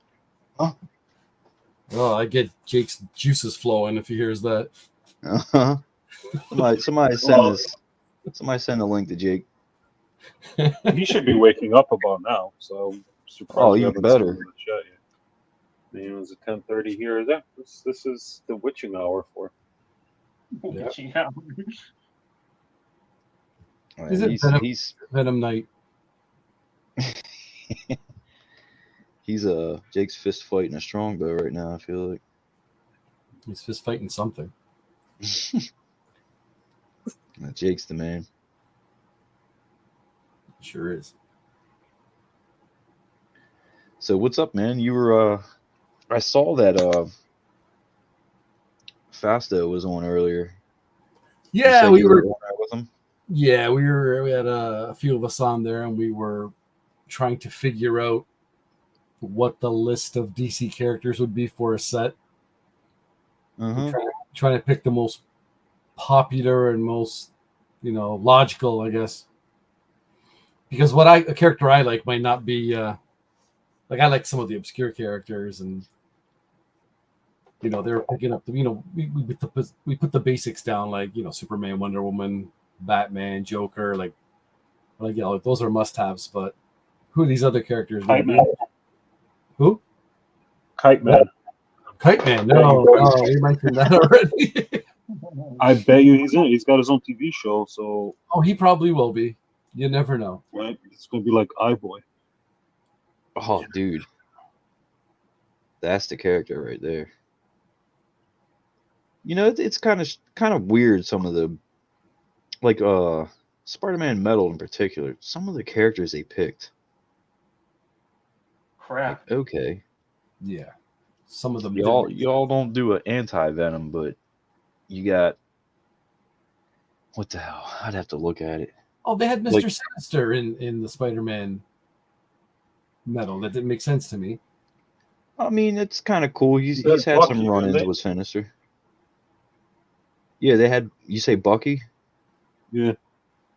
Oh, I get Jake's juices flowing if he hears that. Uh-huh. Somebody send this. Somebody send a link to Jake. He should be waking up about now, so I'm surprised Oh, we even haven't better. seen him in the chat yet. I mean, it was at 10:30 here. Yeah, this is the witching hour for. Yeah. Yeah. Man, Is it he's Venom Night? he's Jake's fist fighting a strongbow right now. I feel like. He's fist fighting something. Jake's the man. Sure is. So what's up, man? You were I saw that Fasto was on earlier. You Yeah, said we you were. on there with him. Yeah, we had a few of us on there, and we were trying to figure out what the list of DC characters would be for a set. Uh-huh. Trying to pick the most popular and most, logical, I guess. Because a character I like might not be like I like some of the obscure characters, and they're picking up we put the basics down, like Superman, Wonder Woman, Batman, Joker, like those are must-haves. But who are these other characters? Kite Man. Who? Kite Man. Kite Man. No, we mentioned that already. I bet you he's got his own TV show, so Oh, he probably will be. You never know. right, it's gonna be like iBoy. Oh, dude. That's the character right there. It's kind of weird, some of the, like, Spider-Man Metal in particular, some of the characters they picked. Crap. Like, okay. Yeah, some of them. Y'all don't do an anti-Venom, but you got, what the hell? I'd have to look at it. Oh, they had Mr. Like- Sinister in the Spider-Man Metal. That didn't make sense to me. I mean, it's kind of cool. He's That's had Bucky, some run-ins didn't they? with Sinister. Yeah, they had. You say Bucky? Yeah.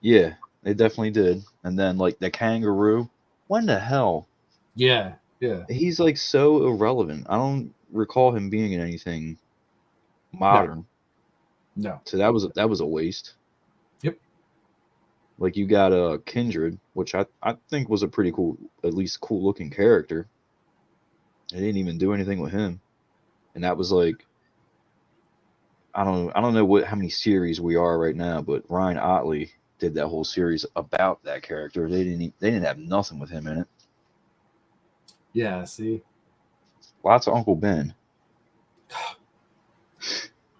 Yeah, they definitely did. And then, like, the Kangaroo. When the hell? Yeah. He's, like, so irrelevant. I don't recall him being in anything modern. No. So that was a waste. Yep. Like, you got Kindred, which I think was a pretty cool, at least cool looking character. They didn't even do anything with him, and that was like, I don't know how many series we are right now, but Ryan Otley did that whole series about that character. They didn't have nothing with him in it. Yeah. See, Lots of Uncle Ben.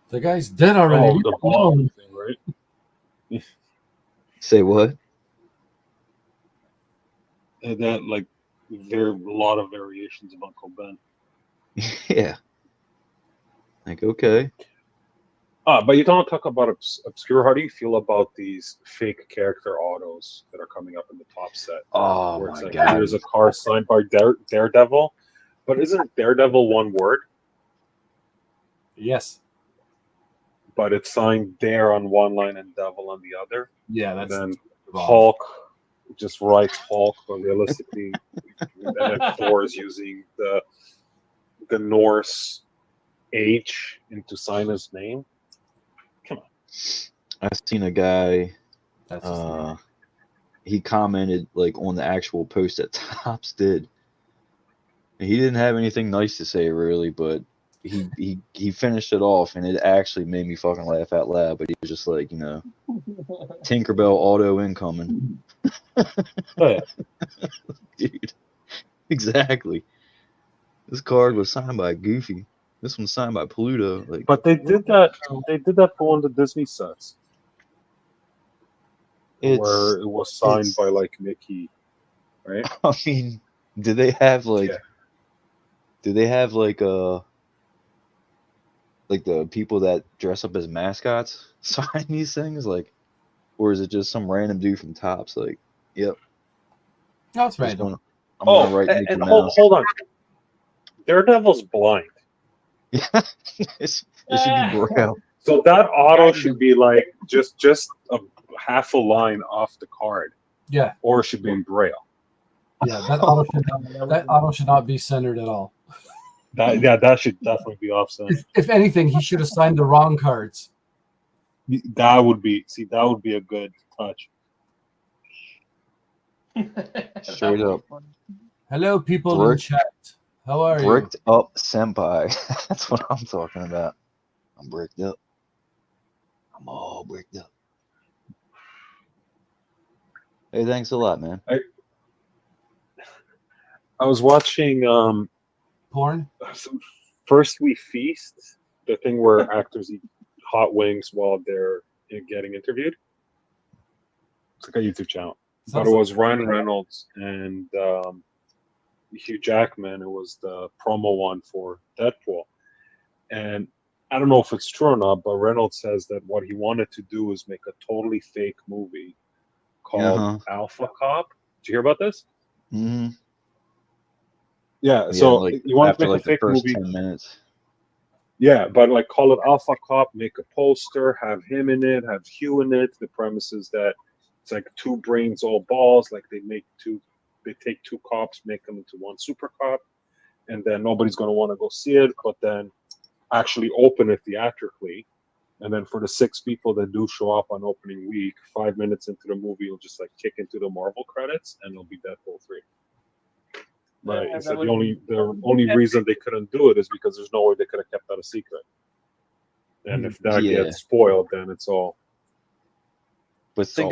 the guy's dead already. Oh, We the don't ball know. thing, right? Say what? And that like there are a lot of variations of Uncle Ben. Yeah. Like, okay. But you don't talk about obscure. How do you feel about these fake character autos that are coming up in the top set? Oh Where it's my like, God. here's a car signed by Daredevil, but isn't Daredevil one word? Yes. But it's signed Dare on one line and Devil on the other. Yeah, And that's then wrong. Hulk just writes Hulk, but realistically, and then Thor is using the Norse H into sign his name. I've seen a guy. That's just weird. He commented like on the actual post that Topps did. And he didn't have anything nice to say really, but he finished it off, and it actually made me fucking laugh out loud. But he was just like, Tinkerbell auto incoming. Oh, yeah. Dude, exactly. This card was signed by Goofy. This one's signed by Pluto. Like, But they did that. They did that for one of the Disney sets, where it was signed by like Mickey, right? I mean, do they have like? Yeah. Do they have like the people that dress up as mascots sign these things, like, or is it just some random dude from Topps? Like, yep. No, it's Just random. I'm gonna write and Mickey hold, Mouse. hold on. Daredevil's blind, Yeah, it should be Braille. so that auto should be like just a half a line off the card, Yeah. or it should be in Braille. Yeah, that auto should not be centered at all. That should definitely be offset. If anything, he should have signed the wrong cards. That would be a good touch. Straight up. Hello, people in Brick- chat. How are Bricked up senpai. That's what I'm talking about. I'm bricked up. I'm all bricked up. Hey, thanks a lot, man. I was watching you? Porn? First We Feast, the thing where actors eat hot wings while they're getting interviewed. It's like a YouTube channel. But it was Ryan Reynolds and Hugh Jackman. It was the promo one for Deadpool. And I don't know if it's true or not, but Reynolds says that what he wanted to do is make a totally fake movie called Uh-huh. Alpha Cop. Did you hear about this? Mm-hmm. Yeah. Yeah, So like you want to after make a like the fake first movie? 10 minutes. Yeah, but like call it Alpha Cop, make a poster, have him in it, have Hugh in it. The premise is that it's like two brains, all balls. Like they take two cops, make them into one super cop, and then nobody's gonna want to go see it, but then actually open it theatrically. And then for the 6 people that do show up on opening week, 5 minutes into the movie, you'll just like kick into the Marvel credits, and it'll be Deadpool 3. Right. Yeah, He that said would the only reason they couldn't do it is because there's no way they could have kept that a secret. And if that Yeah. gets spoiled, then it's all. But It's all over.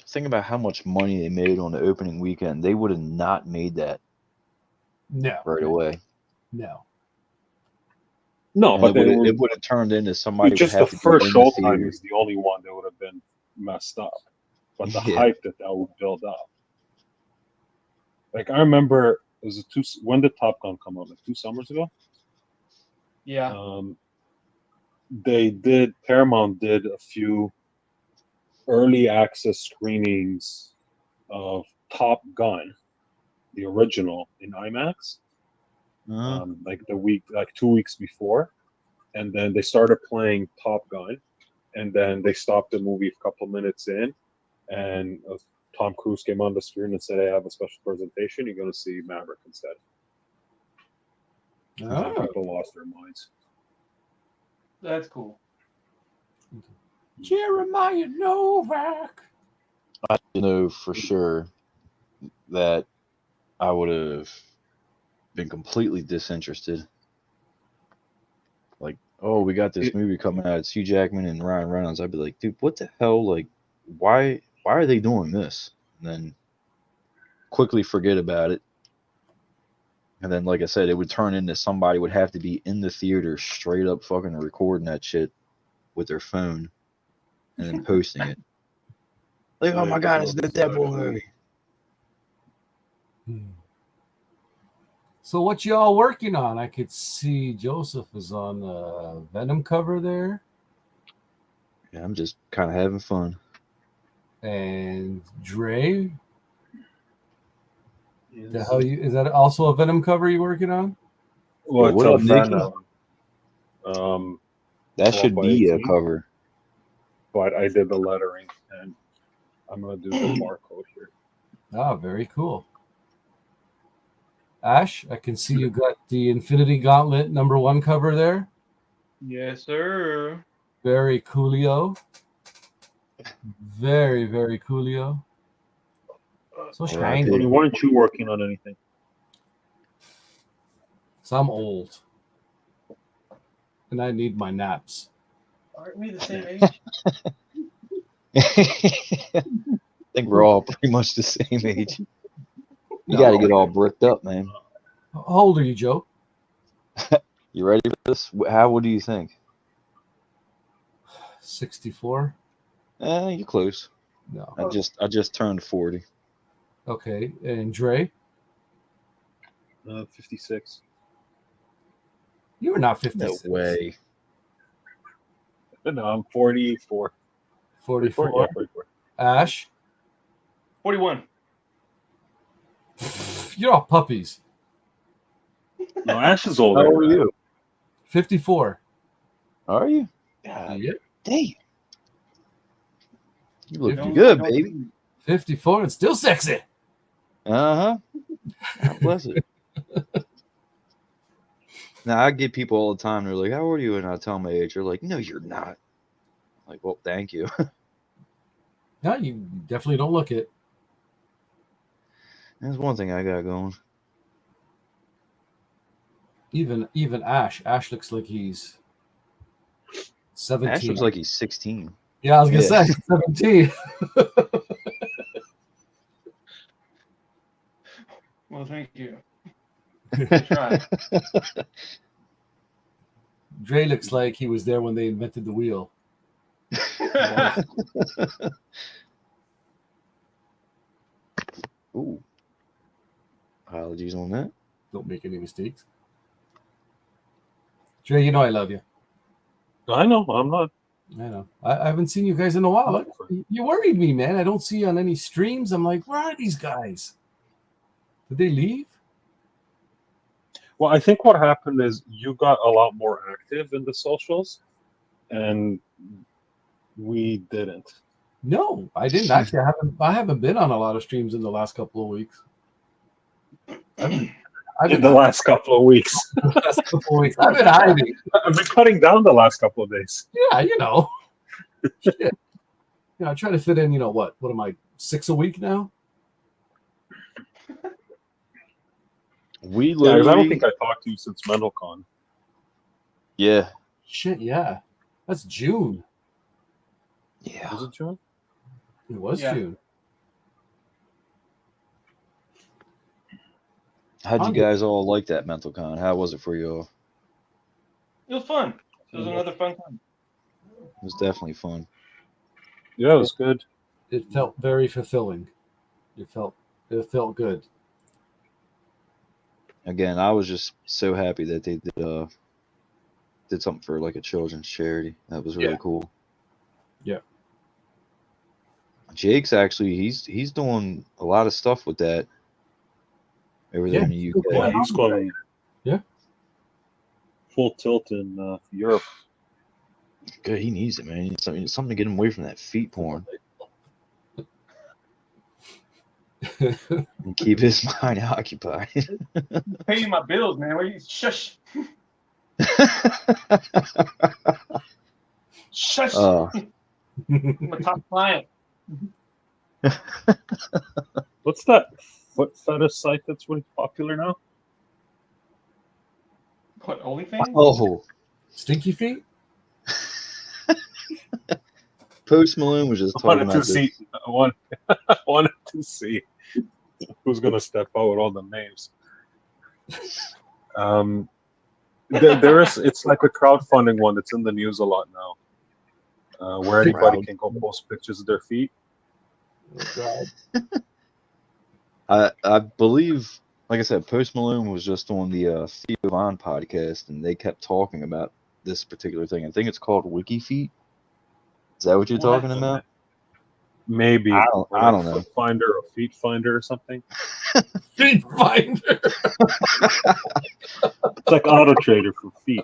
think about how much money they made on the opening weekend. They would have not made that No. right away. No. No, And but then it would have turned into somebody would just the have to first be in the showtime theater. is the only one that would have been messed up. But the Yeah. hype that would build up. Like I remember, it was when did Top Gun come out? Like 2 summers ago. Yeah. Paramount did a few early access screenings of Top Gun, the original, in IMAX. Uh-huh. Like 2 weeks before, and then they started playing Top Gun, and then they stopped the movie a couple minutes in, and Tom Cruise came on the screen and said, "Hey, I have a special presentation. You're going to see Maverick instead." And then Oh. people lost their minds. That's cool. Jeremiah Novak. I know for sure that I would have been completely disinterested. Like, oh, we got this movie coming out. It's Hugh Jackman and Ryan Reynolds. I'd be like, dude, what the hell? Like, why are they doing this? And then quickly forget about it. And then, like I said, it would turn into somebody would have to be in the theater straight up fucking recording that shit with their phone and then posting it. Like, oh my god, it's the Deadpool movie. So what y'all working on? I could see Joseph is on the Venom cover there, Yeah, I'm just kind of having fun. and Dre. Yes. The hell is that also a Venom cover you working on? Well, Wait, it's what a up, Nikki? Venom. That 12 should by be a 18. cover. But I did the lettering, and I'm going to do the barcode here. Ah, very cool. Ash, I can see you got the Infinity Gauntlet #1 cover there. Yes, sir. Very coolio. Very, very coolio. So Yeah, shiny. Tony, weren't you working on anything? So I'm old. And I need my naps. Aren't we the same age? I think we're all pretty much the same age. You No. got to get all bricked up, man. How old are you, Joe? You ready for this? How old do you think? 64? You're close. No. I just turned 40. Okay. And Dre? 56. You were not No 56. way. No, I'm 44. 44. Yeah, 44. Ash? 41. You're all puppies. No, Ash is older. How old are you? 54. Are you? God Yep. damn. You look Don't- good, don't- baby. 54 and still sexy. Uh-huh. God bless it. Now, I get people all the time, they're like, how old are you? And I tell them my age. They're like, no, you're not. I'm like, well, thank you. No, you definitely don't look it. That's one thing I got going. Even Ash. Ash looks like he's 17. Ash looks like he's 16. Yeah, I was gonna Yeah. say 17. Well, thank you. Try. Dre looks like he was there when they invented the wheel. Ooh. Apologies on that. Don't make any mistakes. Dre, you know I love you. I know, I'm not. I know. I haven't seen you guys in a while. You worried me, man. I don't see you on any streams. I'm like, where are these guys? Did they leave? Well, I think what happened is you got a lot more active in the socials, and we didn't. No, I didn't. Actually, I haven't been on a lot of streams in the last couple of weeks. I've been In the last couple of weeks, last couple of weeks. I've been hiding. I've been cutting down the last couple of days. Yeah, you know. Shit. You know, I try to fit in, what am I, 6 a week now? We Yeah, 'cause literally, I don't think I talked to you since MentalCon. yeah, Shit, yeah. That's June. yeah. Was it June? It was Yeah. June. How'd you guys all like that Mental Con? How was it for you all? It was fun. It was another fun time. It was definitely fun. Yeah, it was good. It felt very fulfilling. It felt good. Again, I was just so happy that they did something for like a children's charity. That was really cool. Yeah. Jake's actually he's doing a lot of stuff with that over there in the UK. Yeah, he's going. Yeah. Full tilt in Europe. Good, he needs it, man. He needs something to get him away from that feet porn and keep his mind occupied. Paying my bills, man. Where you shush? Shush. I'm a top client. What's that foot fetish site that's really popular now? What, OnlyFans? Oh, Stinky feet? Post Malone was just talking about this. I wanted to see who's gonna step out with all the names. There is. It's like a crowdfunding one that's in the news a lot now, where anybody can go post pictures of their feet. Oh, God. I believe, like I said, Post Malone was just on the Theo Von podcast, and they kept talking about this particular thing. I think it's called WikiFeet. Is that what you're talking about? Maybe. I don't know. Foot finder or feet finder or something. Feet finder. It's like Auto Trader for feet.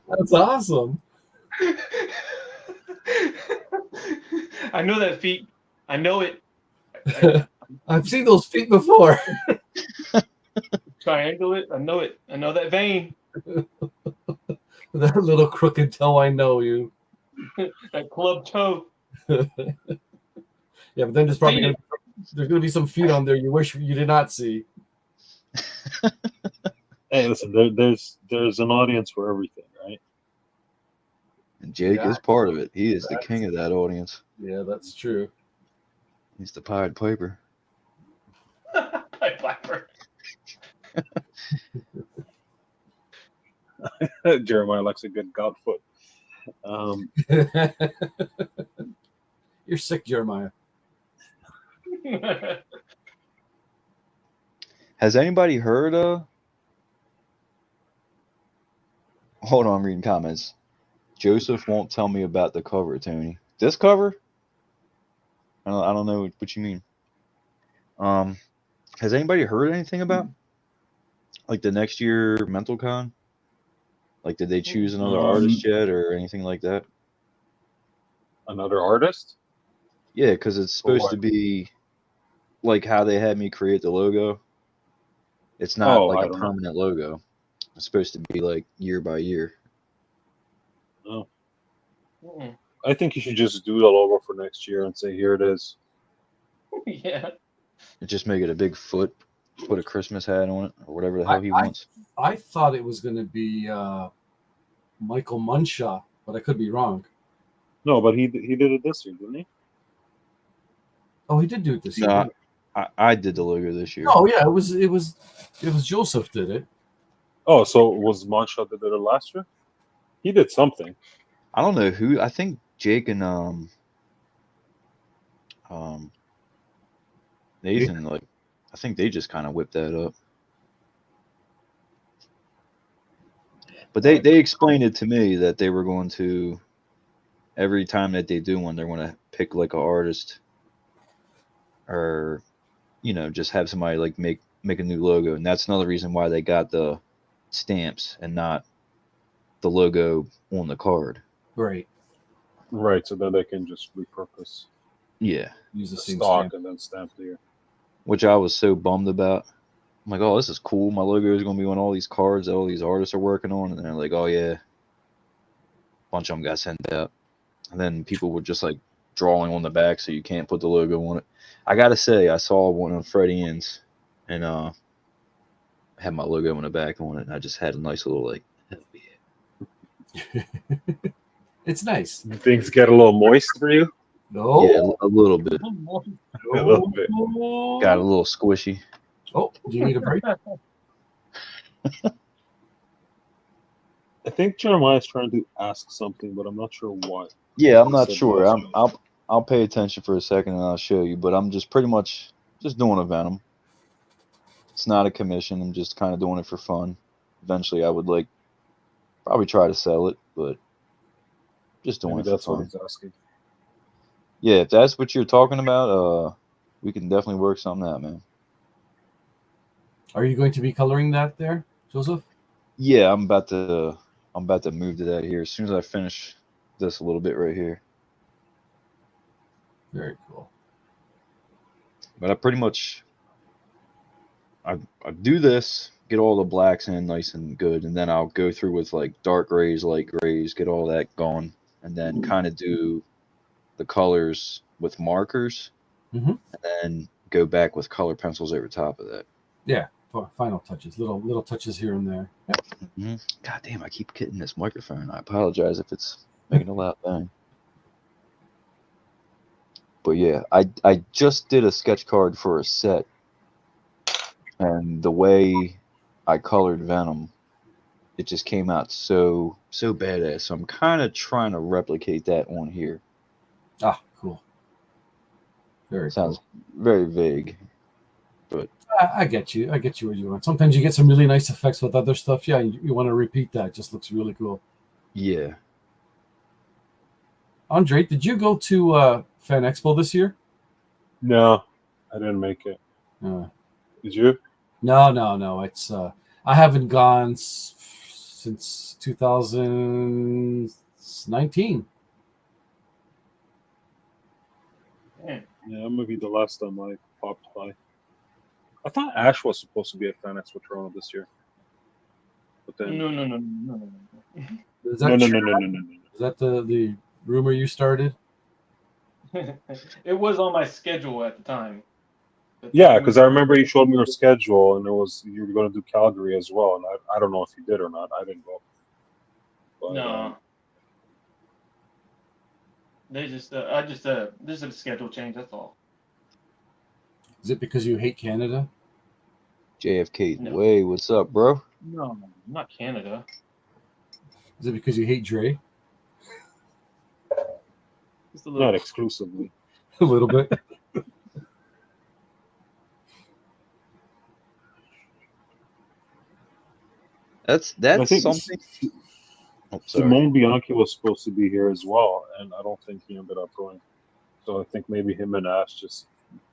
That's awesome. I know that feet. I know it. I've seen those feet before. Triangle it. I know it. I know that vein. That little crooked toe, I know you. That club toe. Yeah, but then there's probably gonna be some feet on there you wish you did not see. Hey, listen, there's an audience for everything, right? And Jake is part of it. He is the king of that audience. Yeah, that's true. He's the Pied Piper. Pied Piper. Jeremiah likes a good gout foot. You're sick, Jeremiah. Has anybody heard hold on, I'm reading comments. Joseph won't tell me about the cover, Tony. This cover? I don't know what you mean. Has anybody heard anything about like the next year MentalCon? Like, did they choose another artist yet or anything like that? Another artist? Yeah, because it's supposed to be like how they had me create the logo. It's not like a permanent logo. It's supposed to be like year by year. Oh. I think you should just do the logo for next year and say, here it is. Yeah. Just make it a big foot, put a Christmas hat on it, or whatever the hell he wants. I thought it was going to be Michael Munshaw, but I could be wrong. No, but he did it this year, didn't he? Oh, he did do it this year. No, I did the logo this year. Oh yeah, it was Joseph did it. Oh, so was Munshaw that did it last year? He did something. I don't know who. I think Jake and Nathan, like, I think they just kind of whipped that up. But they explained it to me that they were going to, every time that they do one, they're going to pick like an artist, or just have somebody like make a new logo, and that's another reason why they got the stamps and not the logo on the card. Right. Right, so then they can just repurpose Yeah, Use the the same stock stamp. and then stamp there. which I was so bummed about. I'm like, oh, this is cool. My logo is going to be on all these cards that all these artists are working on, and they're like, oh yeah, a bunch of them got sent out, and then people were just like drawing on the back, so you can't put the logo on it. I gotta say, I saw one on Freddie Ann's, and had my logo on the back on it, and I just had a nice little like, hell yeah. It's nice. Things get a little moist for you. No. Yeah, a little bit. A little bit. Got a little squishy. Oh, do you need a break? I think Jeremiah's trying to ask something, but I'm not sure what. Yeah, I'm He not said sure. last show. I'll pay attention for a second and I'll show you. But I'm just pretty much just doing a Venom. It's not a commission. I'm just kind of doing it for fun. Eventually, I would like probably try to sell it, but just doing Maybe it that's for what fun. he's asking. Yeah, if that's what you're talking about, we can definitely work something out, man. Are you going to be coloring that there, Joseph? Yeah, I'm about to move to that here as soon as I finish this a little bit right here. Very cool. But I pretty much I do this, get all the blacks in nice and good, and then I'll go through with like dark grays, light grays, get all that going, and then kind of do the colors with markers, Mhm. and then go back with color pencils over top of that. Yeah. Final touches, little touches here and there. Yep. God damn, I keep hitting this microphone. I apologize if it's making a loud bang. But yeah, I just did a sketch card for a set, and the way I colored Venom, it just came out so badass. So I'm kind of trying to replicate that on here. Ah, cool. Very Sounds cool. very vague, but I get you. I get you where you want. Sometimes you get some really nice effects with other stuff. Yeah, you want to repeat that. It just looks really cool. yeah. Andre, did you go to Fan Expo this year? No, I didn't make it. Did you? No. It's I haven't gone since 2019. Yeah, that might be the last time I popped by. I thought Ash was supposed to be at Fan Expo Toronto this year. But then No. Is that no. Is that the rumor you started? It was on my schedule at the time. But Yeah, because I remember you showed me your schedule, and you were going to do Calgary as well, and I don't know if you did or not. I didn't go. But, No. They just there's a schedule change, that's all. Is it because you hate Canada? JFK No. way, what's up, bro? No, not Canada. Is it because you hate Dre? Just a not little. exclusively. A little bit. That's I think something. Oh, sorry. Simone Bianchi was supposed to be here as well, and I don't think he ended up going. So I think maybe him and Ash just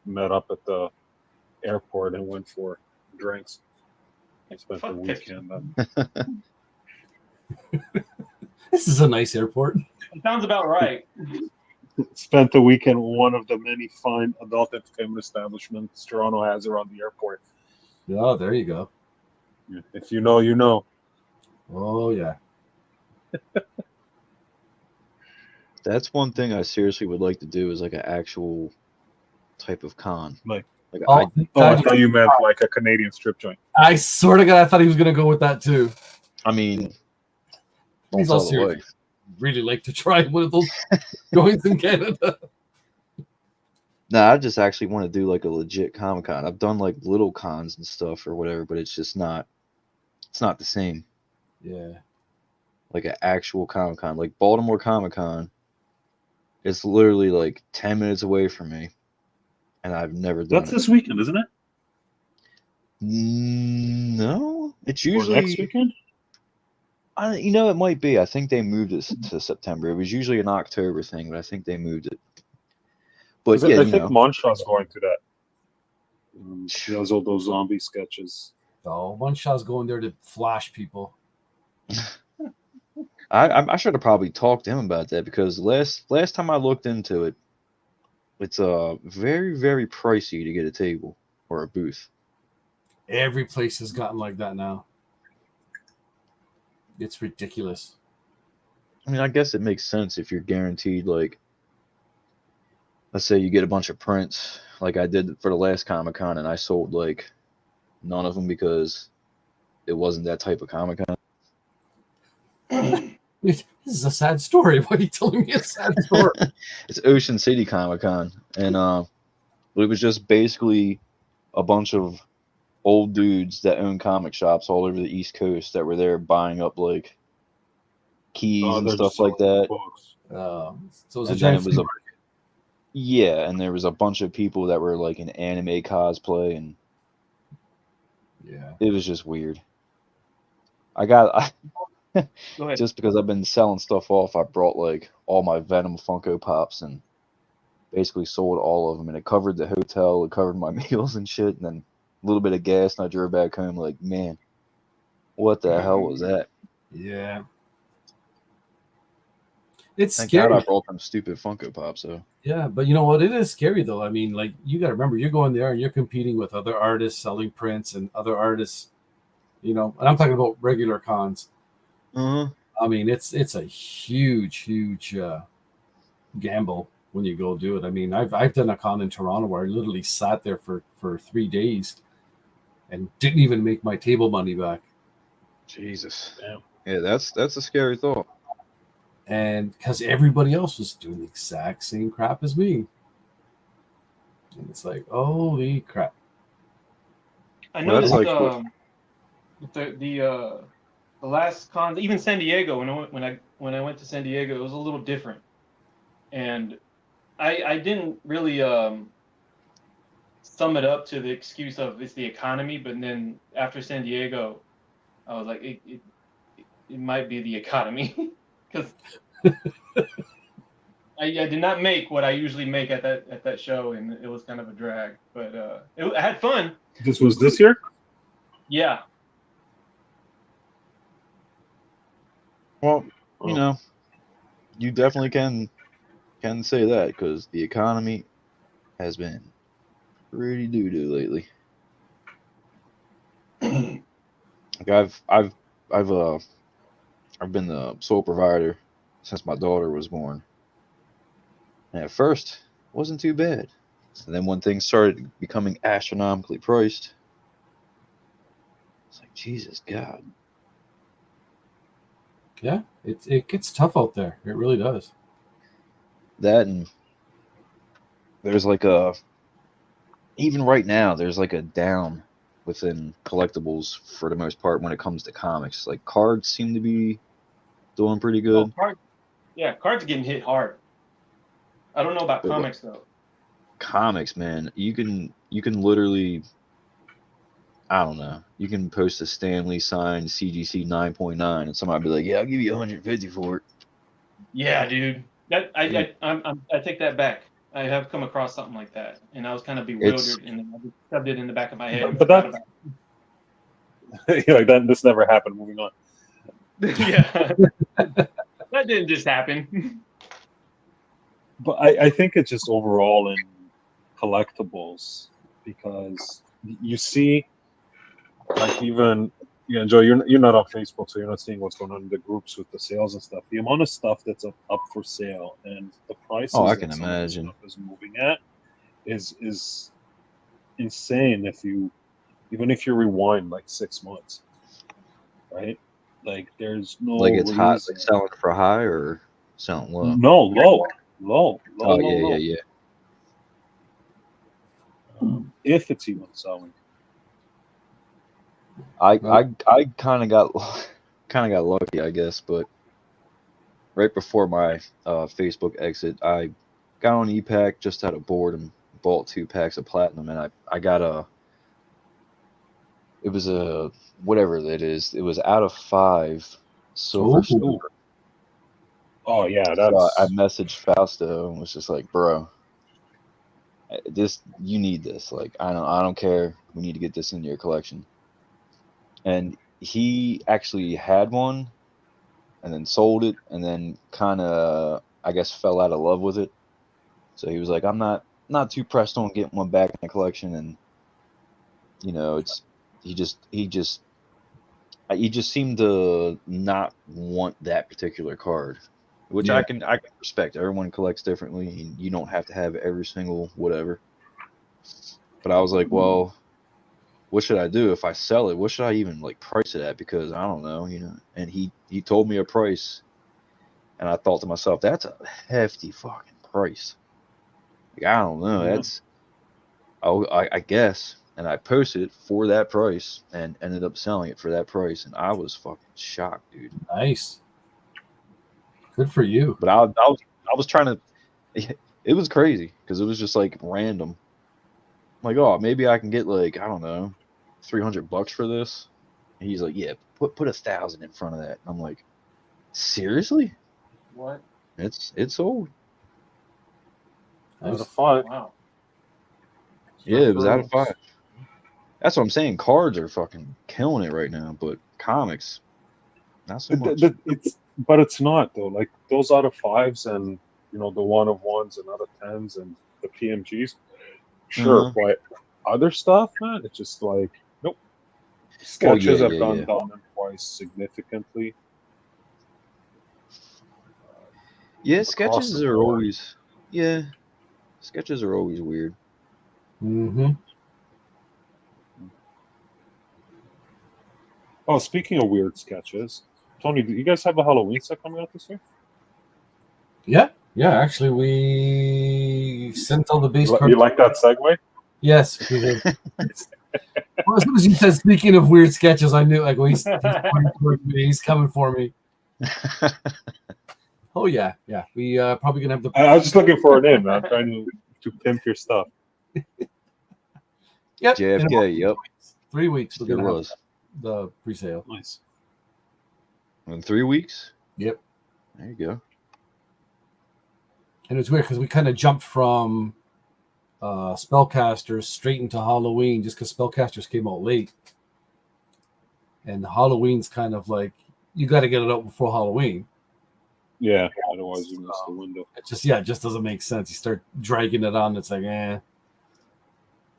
met up at the airport and went for drinks. They spent the Fuck weekend. This is a nice airport. Sounds about right. Spent the weekend at one of the many fine adult entertainment establishments Toronto has around the airport. Oh, there you go. If you know, you know. Oh yeah. That's one thing I seriously would like to do is like an actual type of con. Like Oh, I thought you meant like a Canadian strip joint. I swear to God, I thought he was gonna go with that too. I mean, He's don't all tell the serious. wife. Really like to try one of those joints in Canada. Nah, I just actually want to do like a legit Comic Con. I've done like little cons and stuff or whatever, but it's just not. It's not the same. Yeah. Like an actual Comic Con, like Baltimore Comic Con. It's literally like 10 minutes away from me, and I've never done That's it. this weekend, isn't it? No, it's Or usually next weekend? It might be. I think they moved it to September. It was usually an October thing, but I think they moved it. But 'Cause yeah, I think Monshaw's going to that. He does all those zombie sketches. So one shot's going there to flash people. I should have probably talked to him about that because last time I looked into it, it's very very pricey to get a table or a booth. Every place has gotten like that now. It's ridiculous. I mean, I guess it makes sense if you're guaranteed, like, let's say you get a bunch of prints, like I did for the last Comic-Con, and I sold like none of them because it wasn't that type of Comic-Con. This is a sad story. Why are you telling me a sad story? It's Ocean City Comic-Con, and it was just basically a bunch of old dudes that own comic shops all over the East Coast that were there buying up like keys and they're stuff just like selling that. books. So it was a And then giant it was flea a yeah, and there was a bunch of people that were like in anime cosplay, and yeah. it was just weird. I Go ahead. just because I've been selling stuff off, I brought like all my Venom Funko Pops and basically sold all of them, and it covered the hotel, it covered my meals and shit, and then a little bit of gas, and I drove back home like, man, what the hell was that? Yeah. It's Thank scary. God I brought them stupid Funko Pops, though. Yeah, but you know what? It is scary though. I mean, like you got to remember, you're going there and you're competing with other artists selling prints and other artists. And I'm talking about regular cons. Uh-huh. I mean, it's a huge gamble when you go do it. I mean, I've done a con in Toronto where I literally sat there for 3 days and didn't even make my table money back. Jesus. Damn. Yeah, that's a scary thought. And because everybody else was doing the exact same crap as me. And it's like, holy crap. I Well, that's noticed like the last con, even San Diego, when I went to San Diego, it was a little different, and I didn't really sum it up to the excuse of it's the economy, but then after San Diego, I was like it might be the economy because I did not make what I usually make at that show, and it was kind of a drag, but I had fun. This was this year? Yeah. Well, Oh. you definitely can say that because the economy has been pretty doo-doo lately. Like I've been the sole provider since my daughter was born. And at first, it wasn't too bad. And then when things started becoming astronomically priced, it's like, Jesus God. Yeah, it gets tough out there. It really does. That, and there's like even right now, there's like a down within collectibles for the most part when it comes to comics. Like cards seem to be doing pretty good. Cards are getting hit hard. I don't know about But, comics though. Comics, man, you can literally, I don't know, you can post a Stan Lee signed CGC 9.9 and somebody be like, yeah, I'll give you 150 for it. Yeah, dude. That I take that back. I have come across something like that, and I was kind of bewildered, and then I just shoved it in the back of my head. and But forgot that- about You're like that. This never happened. Moving on. it. Yeah, that didn't just happen. But I think it's just overall in collectibles because you see, like even Joe, you're not on Facebook, so you're not seeing what's going on in the groups with the sales and stuff. The amount of stuff that's up for sale and the prices Oh, I that can some of this imagine. stuff is moving at is insane. Even if you rewind like 6 months, right? Like there's no Like it's hot, reason. like selling for high or selling low. No, low. Oh yeah. If it's even selling. I kind of got lucky, I guess, but right before my Facebook exit, I got on ePack just out of boredom, bought 2 packs of platinum, and I got it was a whatever that is. It was out of 5 Silver Ooh. Surfer. Oh yeah, So that's I messaged Fausto and was just like, bro, you need this. Like, I don't care. We need to get this into your collection. And he actually had one and then sold it and then kind of, I guess, fell out of love with it. So he was like, I'm not too pressed on getting one back in the collection. And it's he just seemed to not want that particular card, which Yeah. I can respect. Everyone collects differently, and you don't have to have every single whatever. But I was like, well, what should I do if I sell it? What should I even like price it at? Because I don't know, And he told me a price, and I thought to myself, that's a hefty fucking price. Like, I don't know. Yeah. That's I guess. And I posted it for that price and ended up selling it for that price, and I was fucking shocked, dude. Nice. Good for you. But I was trying to. It was crazy because it was just like random. I'm like, oh, maybe I can get like, I don't know, $300 for this. And he's like, yeah, put 1,000 in front of that. And I'm like, seriously? What? It's sold. out Nice. of 5. Wow. Yeah, it was out of Reference. 5. That's what I'm saying. Cards are fucking killing it right now, but comics, not so much. But it's not though. Like those out of 5s and the 1 of 1s and out of 10s and the PMGs, sure. Mhm. But other stuff, man, it's just like nope. Well, Sketches yeah, have yeah, gone yeah. down in price significantly. Yeah, Across sketches the are board. always. Yeah, sketches are always weird. Mm-hmm. Oh, speaking of weird sketches, Tony, do you guys have a Halloween set coming out this year? Yeah. Actually, we sent all the base cards. You like that segue? Yes, because well, as soon as you said speaking of weird sketches, I knew like he's coming towards me. He's coming for me. Oh yeah. We probably gonna have the. I was just looking for an in, man. I'm trying to pimp your stuff. Yep. in about JFK, yep. 3 weeks we're There gonna have was. the pre-sale. Nice. In 3 weeks? Yep. There you go. And it's weird because we kind of jumped from Spellcasters straight into Halloween just because Spellcasters came out late. And Halloween's kind of like, you got to get it out before Halloween. Yeah, otherwise you miss the window. It just doesn't make sense. You start dragging it on, it's like, eh.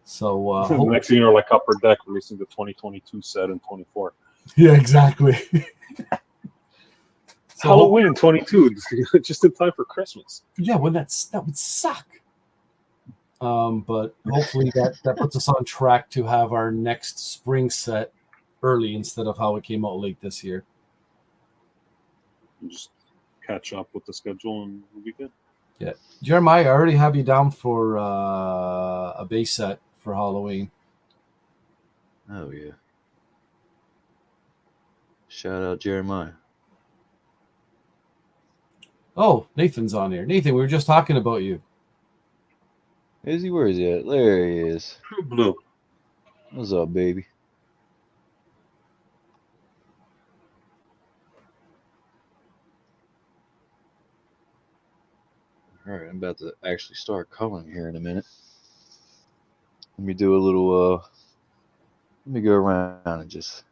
So, Next thing you know, like Upper Deck releasing the 2022 set in 24. yeah, exactly. So Halloween 22, just in time for Christmas. yeah, when that would suck. But hopefully that puts us on track to have our next spring set early instead of how it came out late this year. You just catch up with the schedule and we'll be good. Yeah, Jeremiah, I already have you down for a base set for Halloween. Oh, yeah. Shout out Jeremiah. Oh, Nathan's on here. Nathan, we were just talking about you. Is he? Where is he at? There he is. True Blue. What's up, baby? All right, I'm about to actually start coloring here in a minute. Let me do a little, let me go around and just.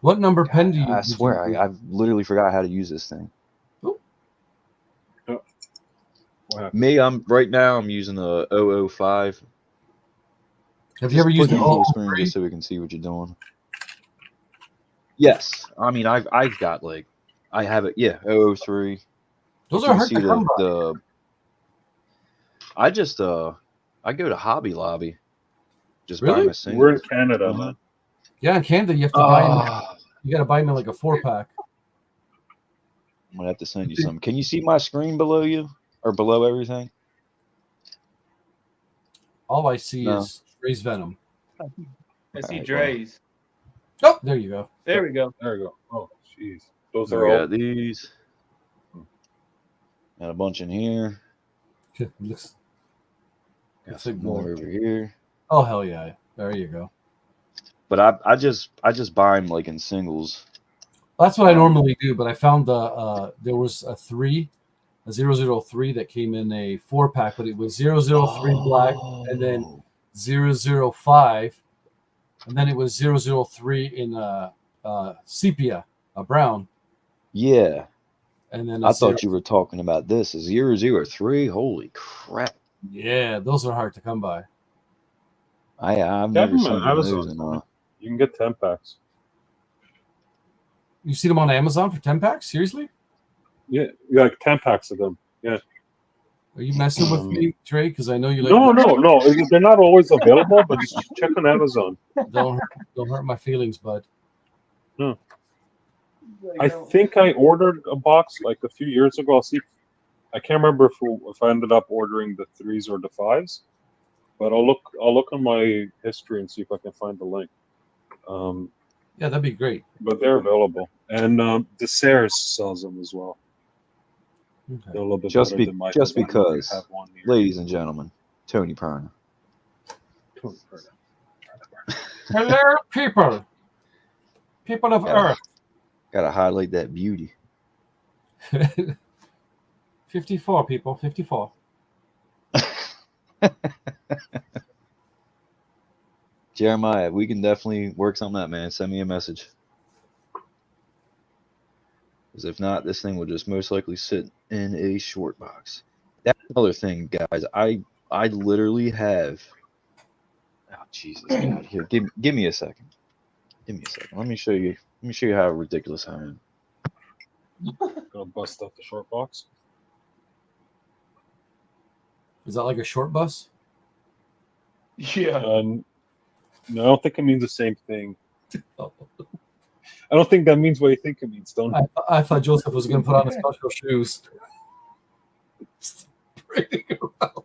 What number pen do you I use? swear, I've literally forgot how to use this thing. Me, right now I'm using a 005. Have you ever used the the full screen 003? just so we can see what you're doing? Yes, I mean I've got like I have it. Yeah, 003. Those You are can hard see to come by. I just I go to Hobby Lobby. Just buy Really? my singles. We're in Canada, Mhm. man. Yeah, in Canada, you have to buy them. Ah, You got to buy them in like a 4-pack. I'm gonna have to send you some. Can you see my screen below you or below everything? All I see No. is Ray's Venom. I see Alright, Dre's. Oh, there you go. There we go. There you go. Oh, jeez. Those We are all. got these. Got a bunch in here. It looks. Got Looks like some more more. over here. Oh hell yeah! There you go. But I just buy them like in singles. That's what I normally do, but I found there was a 003 that came in a 4-pack, but it was 003 black and then Oh. 005, and then it was 003 in sepia, a brown, Yeah, and then I thought you were talking about this. 003. Holy crap! Yeah, those are hard to come by. I've They have never them seen on those. Amazon. And Tony. You can get 10 packs. You see them on Amazon for 10 packs? Seriously? Yeah, like 10 packs of them. Yeah. Are you messing with me, Trey? Because I know you like. No. They're not always available, but just check on Amazon. Don't hurt my feelings, bud. No. I think I ordered a box like a few years ago. I'll see. I can't remember if I ended up ordering the 3s or the 5s, but I'll look on my history and see if I can find the link. Yeah, that'd be great. But they're available, and DeSerres sells them as well. Okay. They're a little bit Just better be- than my. just I don't know if you because, have one near ladies and gentlemen, Tony Perna. you. Hello, people of Yeah. Earth. Gotta highlight that beauty. 54 people, 54. Jeremiah, we can definitely work something out, man. Send me a message. Because if not, this thing will just most likely sit in a short box. That's another thing, guys. I literally have. Oh Jesus! God, here, give me a second. Give me a second. Let me show you. Let me show you how ridiculous I am. Gonna bust out the short box. Is that like a short bus? Yeah. No, I don't think it means the same thing. Oh, I don't think that means what you think it means. Don't. I thought Joseph was going to put on his special shoes. Parading around.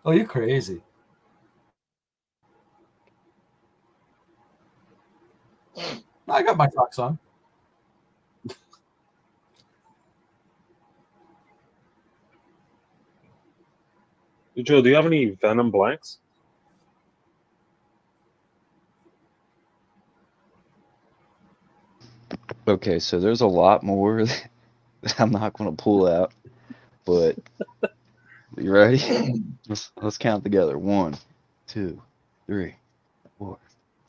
Oh, you're crazy. I got my socks on. Joe, do you have any Venom blanks? Okay, so there's a lot more that I'm not going to pull out, but you ready? Let's count together. 1, 2, 3, 4,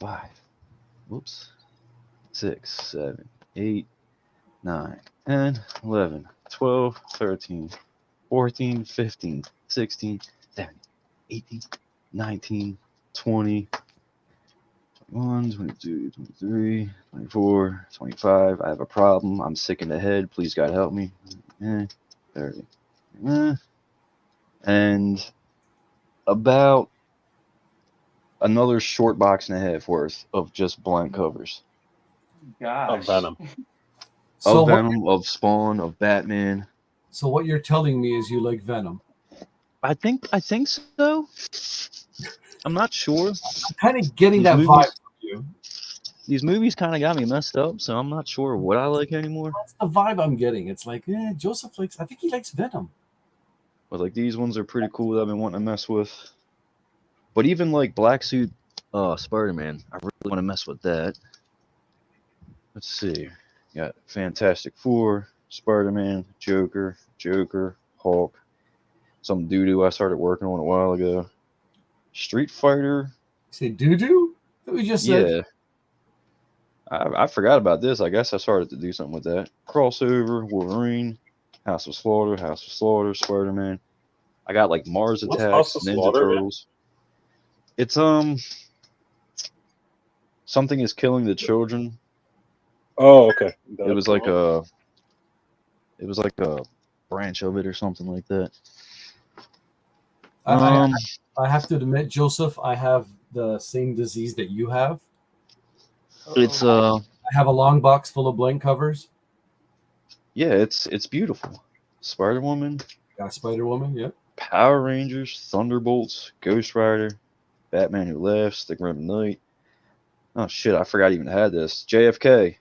5. Whoops. 6, 7, 8, 9, 10, 11, 12, 13, 14, 15, 16, 17, 18, 19, 20, 21, 22, 23, 24, 25. I have a problem. I'm sick in the head. Please, God, help me. 30. And about another short box and a half worth of just blank covers. Gosh. Of Venom. So Of what, Venom, of Spawn, of Batman. so what you're telling me is you like Venom. I think so. I'm not sure. I'm kind of getting These that movies- vibe from you. These movies kind of got me messed up, so I'm not sure what I like anymore. That's the vibe I'm getting. It's like, Joseph likes, I think he likes Venom. But like these ones are pretty cool that I've been wanting to mess with. But even like Black Suit Spider-Man, I really want to mess with that. Let's see. Got Fantastic Four, Spider-Man, Joker, Hulk, some doo-doo I started working on a while ago. Street Fighter. You say doo-doo? That we just said. Yeah. I forgot about this. I guess I started to do something with that. Crossover, Wolverine, House of Slaughter, Spider-Man. I got like Mars What's Attacks, House of Ninja Slaughter again? Turtles. It's something is killing the children. Oh, okay. It was like a branch of it or something like that. I have to admit, Joseph, I have the same disease that you have. It's I have a long box full of blank covers. yeah, it's beautiful. Spider-Woman, Got Spider-Woman, yeah. Power Rangers, Thunderbolts, Ghost Rider, Batman Who Laughs, The Grim Knight. Oh shit, I forgot I even had this. JFK,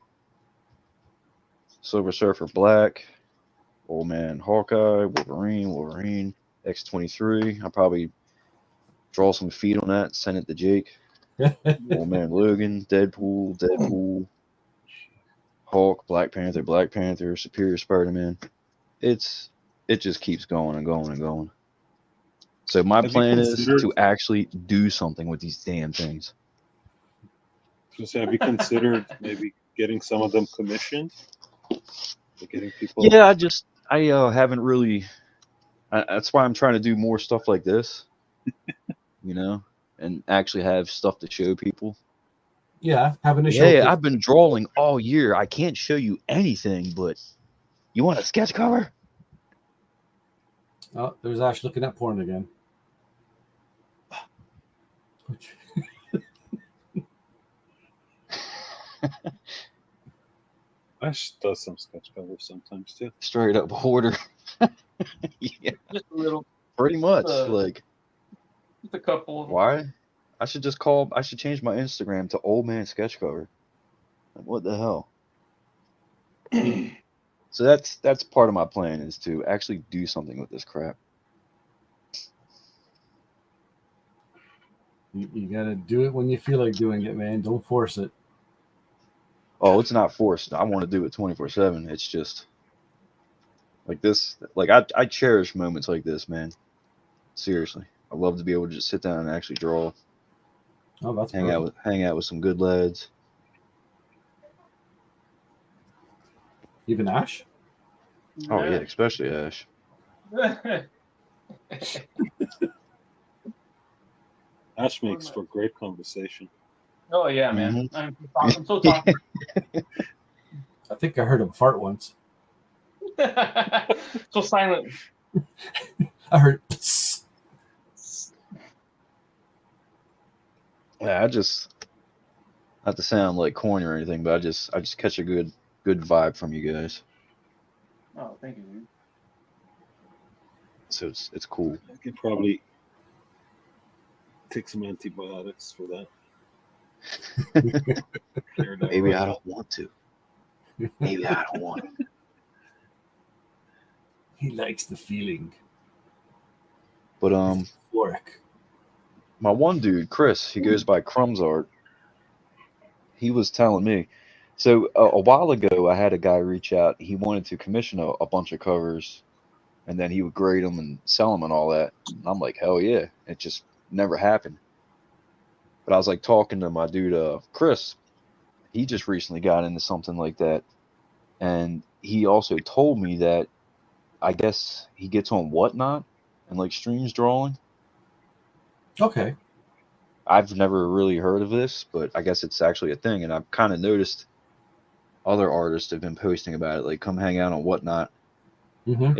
Silver Surfer Black, Old Man Hawkeye, Wolverine, X-23. I'll probably draw some feet on that, send it to Jake. Old Man Logan, Deadpool, Hulk, Black Panther, Superior Spider-Man. It just keeps going and going and going. So my Have you plan is considered- to actually do something with these damn things. So have you considered maybe getting some of them commissioned? Like getting people. Yeah, I haven't really. That's why I'm trying to do more stuff like this, you know, and actually have stuff to show people. Yeah, having a Hey, showcase. I've been drawing all year. I can't show you anything, but you want a sketch cover? Oh, there's Ash looking at porn again. Ash does some sketch covers sometimes too. Straight up hoarder. Yeah, Just a little, pretty much. just a couple. Why? I should change my Instagram to Old Man Sketch Cover. Like, what the hell? So that's part of my plan is to actually do something with this crap. You gotta do it when you feel like doing it, man. Don't force it. Oh, it's not forced. I want to do it 24/7. It's just like this. Like I cherish moments like this, man. Seriously, I love to be able to just sit down and actually draw, Oh, that's hang perfect. out with some good lads. Even Ash? Oh yeah, especially Ash. Ash makes for great conversation. Oh yeah, man. Mm-hmm. I'm so talkative. I think I heard him fart once. So silent. I heard. Psst. Yeah, not to sound like corny or anything, but I just catch a good vibe from you guys. Oh, thank you, dude. So it's cool. I could probably take some antibiotics for that. Clear that Maybe right I up. don't want to. Maybe I don't want to. He likes the feeling. But Euphoric. my one dude, Chris, he goes by Crumbs Art. He was telling me. So a while ago, I had a guy reach out. He wanted to commission a bunch of covers, and then he would grade them and sell them and all that. And I'm like, hell yeah! It just never happened. But I was like talking to my dude, Chris. He just recently got into something like that, and he also told me that I guess he gets on Whatnot and like streams drawing. Okay. I've never really heard of this, but I guess it's actually a thing, and I've kind of noticed other artists have been posting about it, like come hang out on Whatnot. Mm-hmm.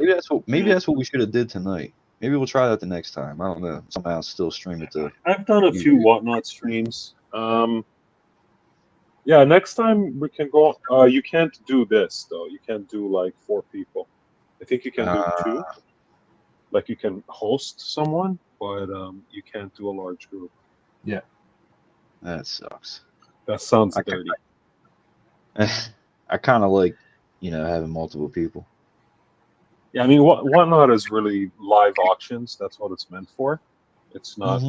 Maybe that's what we should have did tonight. Maybe we'll try that the next time. I don't know. Somehow still stream it to. I've done a few Whatnot streams. Yeah, next time we can go. You can't do this though. You can't do like 4 people. I think you can do 2. Like you can host someone, but you can't do a large group. That sucks. That sounds I dirty. I kind of like, having multiple people. Yeah, I mean, Whatnot is really live auctions. That's what it's meant for. It's not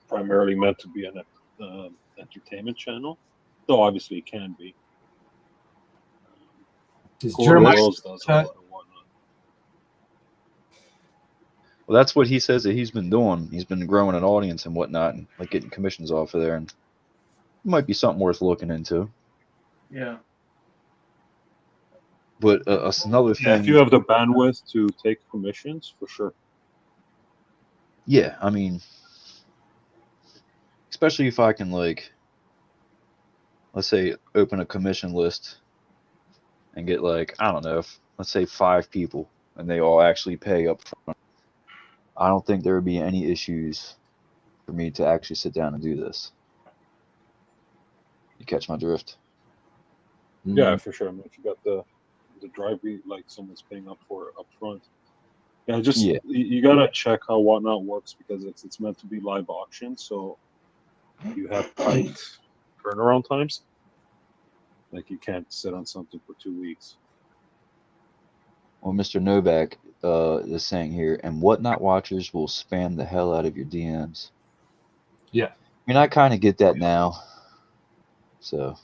primarily meant to be an entertainment channel, though obviously it can be. Is Core Jeremiah? Worlds does a lot of Whatnot. Well, that's what he says that he's been doing. He's been growing an audience and whatnot, and like getting commissions off of there, and it might be something worth looking into. Yeah. But another thing. Yeah, if you have the bandwidth to take commissions, for sure. Yeah, I mean, especially if I can, like, let's say, open a commission list and get, like, I don't know, let's say 5 people, and they all actually pay up front. I don't think there would be any issues for me to actually sit down and do this. You catch my drift? Yeah, for sure. I mean, if you got the drive beat, like someone's paying up for it up front. Yeah, just you gotta check how Whatnot works because it's meant to be live auction, so you have tight turnaround times. Like you can't sit on something for 2 weeks. Well, Mr. Novak, this saying here, and whatnot watchers will spam the hell out of your DMs. Yeah. I mean, I kind of get that now. So,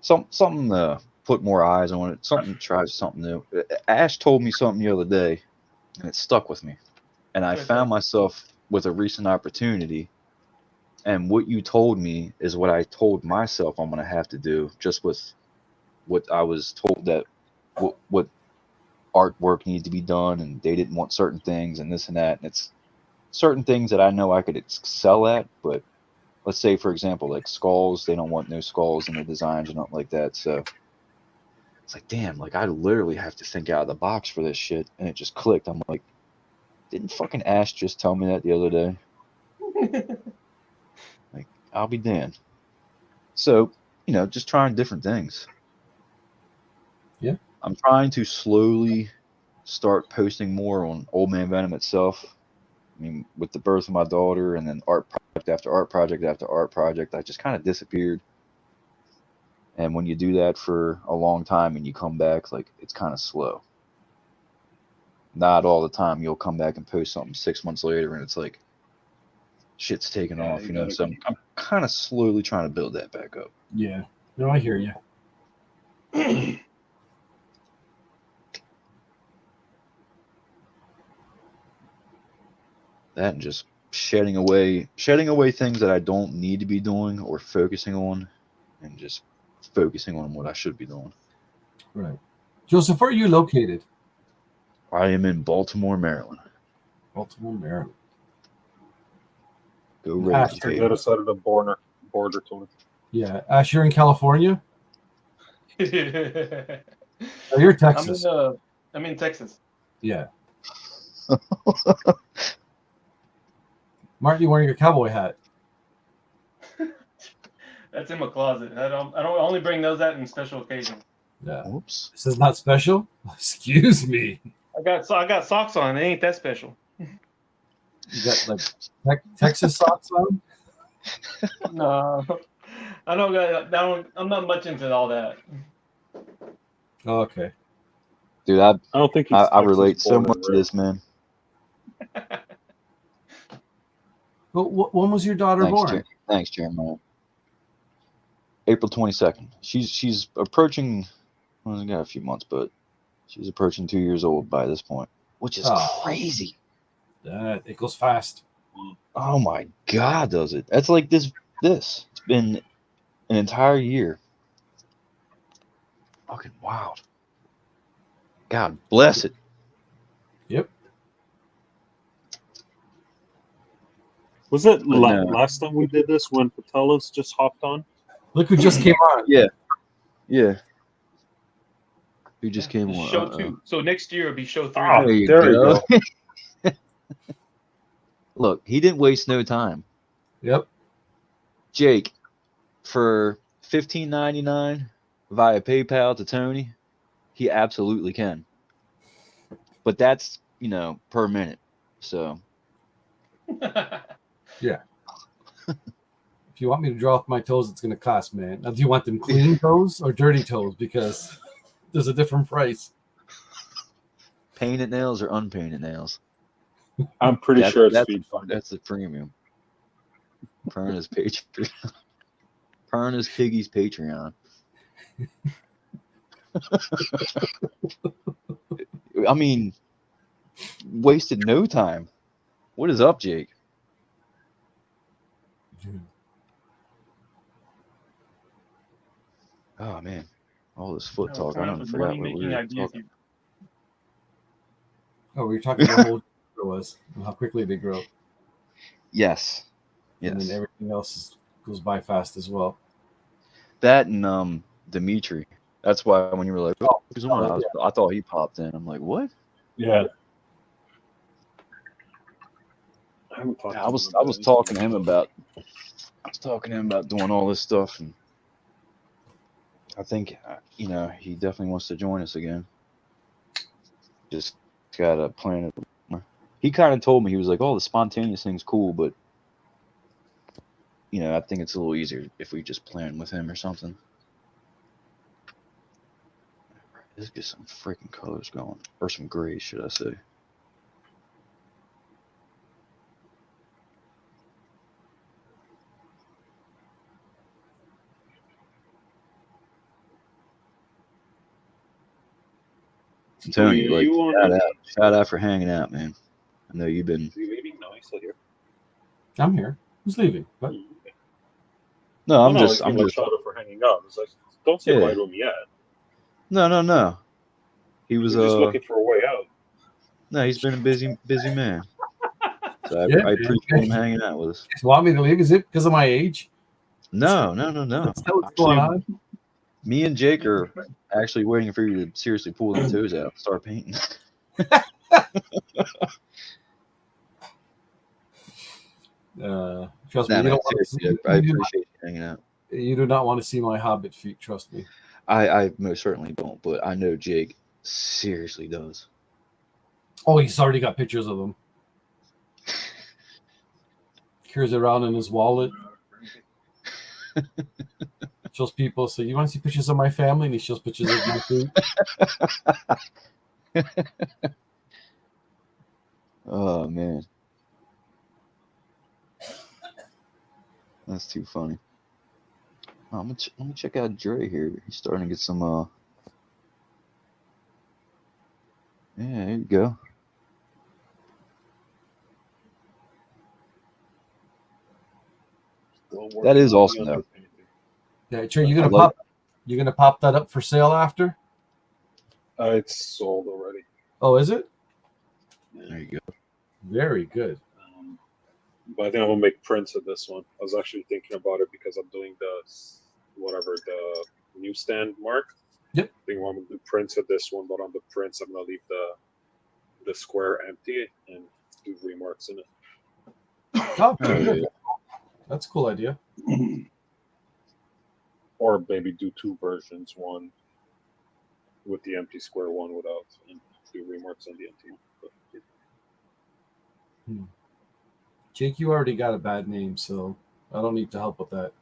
something to put more eyes on it. Something to try something new. Ash told me something the other day, and it stuck with me. And I Good, found good. myself with a recent opportunity. And what you told me is what I told myself I'm gonna have to do, just with what I was told that what artwork needed to be done, and they didn't want certain things and this and that. And it's certain things that I know I could excel at, but let's say, for example, like skulls, they don't want no skulls in the designs or nothing like that. So it's like, damn, like I literally have to think out of the box for this shit. And it just clicked. I'm like, didn't fucking Ash just tell me that the other day? Like, I'll be damned. So, just trying different things. Yeah. I'm trying to slowly start posting more on Old Man Venom itself. I mean, with the birth of my daughter and then art project after art project after art project, I just kind of disappeared. And when you do that for a long time and you come back, like, it's kind of slow. Not all the time. You'll come back and post something 6 months later and it's like, shit's taking Yeah, off, you you know? gotta So I'm kind of slowly trying to build that back up. Yeah. No, I hear you. That and just shedding away things that I don't need to be doing or focusing on, and just focusing on what I should be doing. Right. Joseph, where are you located? I am in Baltimore, Maryland. Baltimore, Maryland. Go Ash, Raiders, It's the baby. other side of the border, Tony. Yeah. Ash, you're in California? I'm Oh, you're in Texas. I'm in Texas. Yeah. Martin, you wearing your cowboy hat? That's in my closet. I don't only bring those out in special occasions. Yeah. Whoops. This is not special? Excuse me. I got socks on. It ain't that special. You got like Texas socks on? No, I'm not much into all that. Oh, okay. Dude, I I don't think he's I Texas relate so born much and to raised. this, man. Well, when was your daughter born? Thanks, Jeremiah. April 22nd. She's approaching. Well, we got a few months, but she's approaching 2 years old by this point, which is Oh. crazy. It goes fast. Oh my God, does it? That's like this. It's been an entire year. Fucking wild. God bless it. Yep. Was it no. last time we did this when Patelis just hopped on? Look who just came on. Yeah. Who just came It's on? show 2. So next year it'll be show 3. Ah, There you there you go. Look, he didn't waste no time. Yep. Jake, for $15.99 via PayPal to Tony, he absolutely can. But that's, per minute. So Yeah. If you want me to draw with my toes, it's going to cost, man. Now, do you want them clean toes or dirty toes? Because there's a different price. painted nails or unpainted nails? I'm pretty sure it's Feed Finder. That's the premium. Perna's Patreon. Perna's Piggy's Patreon. I mean, wasted no time. What is up, Jake? Oh man, all this foot talk. I don't forgot what we were talking. Oh, we were talking about how old it was and how quickly they grow. Yes. And then everything else goes by fast as well. That and Dimitri. That's why when you were like, I thought he popped in. I'm like, what? Yeah. I was talking to him about doing all this stuff, and I think he definitely wants to join us again. Just gotta plan it more. He kind of told me, he was like, "Oh, the spontaneous thing's cool, but I think it's a little easier if we just plan with him or something." Let's get some freaking colors going, or some grays, should I say? I'm telling you, like, shout out for hanging out, man. I know you've been. You leaving? No, he's still here. I'm here. Who's leaving? What? No, I'm no, just. it's I'm been like just. shout out for hanging out. It's like, don't say Yeah. bye to him yet. No. He was He's just looking for a way out. No, he's been a busy man. So I Yeah, appreciate him hanging out with us. You want me to leave? Is it because of my age? No. That's what's going on. Me and Jake are actually waiting for you to seriously pull them toes out and start painting. Trust me, Nah, you man, don't want to seriously, see, I appreciate you hanging out. you do not want to see my hobbit feet. Trust me. I most certainly don't, but I know Jake seriously does. Oh, he's already got pictures of them. Carries it around in his wallet. Shows people. So you want to see pictures of my family? And he shows pictures of my feet. Oh man, that's too funny. Oh, let me check out Dre here. He's starting to get some. Yeah, there you go. That is awesome, though. Yeah, Trey, you're gonna pop that up for sale after? It's sold already. Oh, is it? There you go. Very good. But I think I'm gonna make prints of this one. I was actually thinking about it because I'm doing the newsstand mark. Yep. I think I'm gonna do prints of this one, but on the prints I'm gonna leave the square empty and do remarks in it. Oh, good. That's a cool idea. Or maybe do two versions, one with the empty square, one without, and do remarks on the empty one. But, yeah. Jake, you already got a bad name, so I don't need to help with that.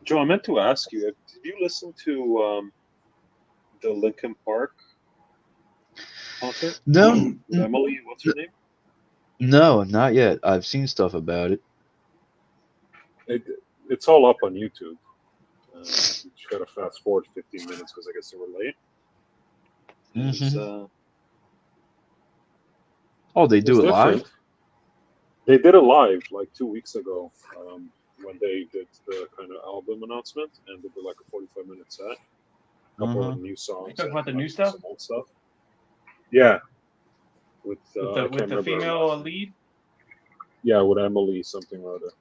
Joe, I meant to ask you, did you listen to the Linkin Park concert? No, With Emily, what's her name? no, not yet. I've seen stuff about it. It's all up on YouTube. You just gotta fast forward 15 minutes because I guess they were late. Oh, they do it live? Different. They did it live like 2 weeks ago when they did the kind of album announcement, and they did like a 45-minute set. A couple of new songs. You talking about the new like stuff? Some old stuff. Yeah. With I With can't the remember her female last name. lead? Yeah, with Emily something or other.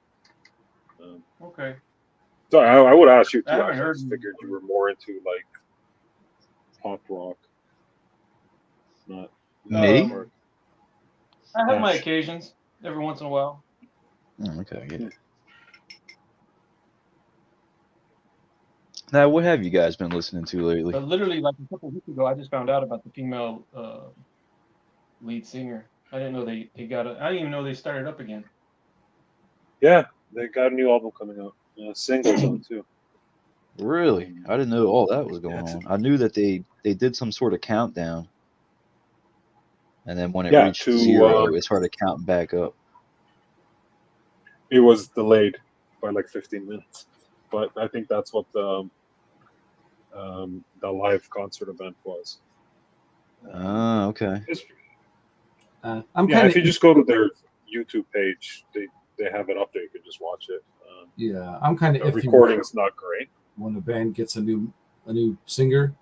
Okay. So I would ask you too. I haven't I heard just figured you were more into like pop rock. Not Me? I have my Ash. occasions every once in a while. Oh, okay, yeah. Now, what have you guys been listening to lately? But literally, like a couple of weeks ago, I just found out about the female lead singer. I didn't know they got it. I didn't even know they started up again. Yeah, they got a new album coming out. Singles on too. Really? I didn't know all that was going on. I knew that they did some sort of countdown. And then when it reached to, 0, it started counting back up. It was delayed by like 15 minutes, but I think that's what the live concert event was. Ah, okay. I'm Yeah, kind if you of just go to their YouTube page, they have it up there. You can just watch it. I'm kind of The iffy recording's not great. when a band gets a new singer.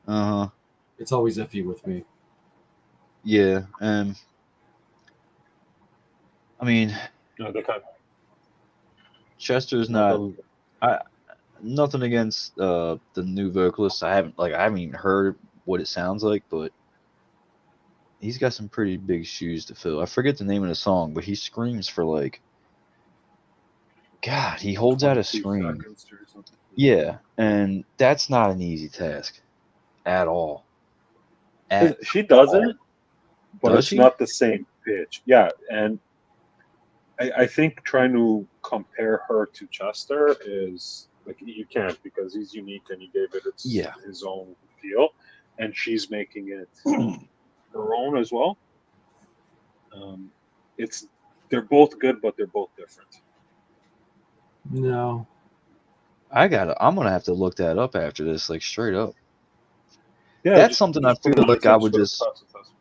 Uh-huh. It's always iffy with me. Yeah, I mean, No, they kind Chester's not. Nothing against the new vocalist. I haven't even heard what it sounds like, but he's got some pretty big shoes to fill. I forget the name of the song, but he screams for like, God, he holds out a 22 scream. seconds or something. Yeah, and that's not an easy task at all. She does it, but Does it's she? not the same bitch. Yeah, and I think trying to compare her to Chester is like you can't because he's unique and he gave it his own feel, and she's making it her own as well. They're both good, but they're both different. No. I'm gonna have to look that up after this, like straight up. Yeah, That's something I feel like I would just. Press with us.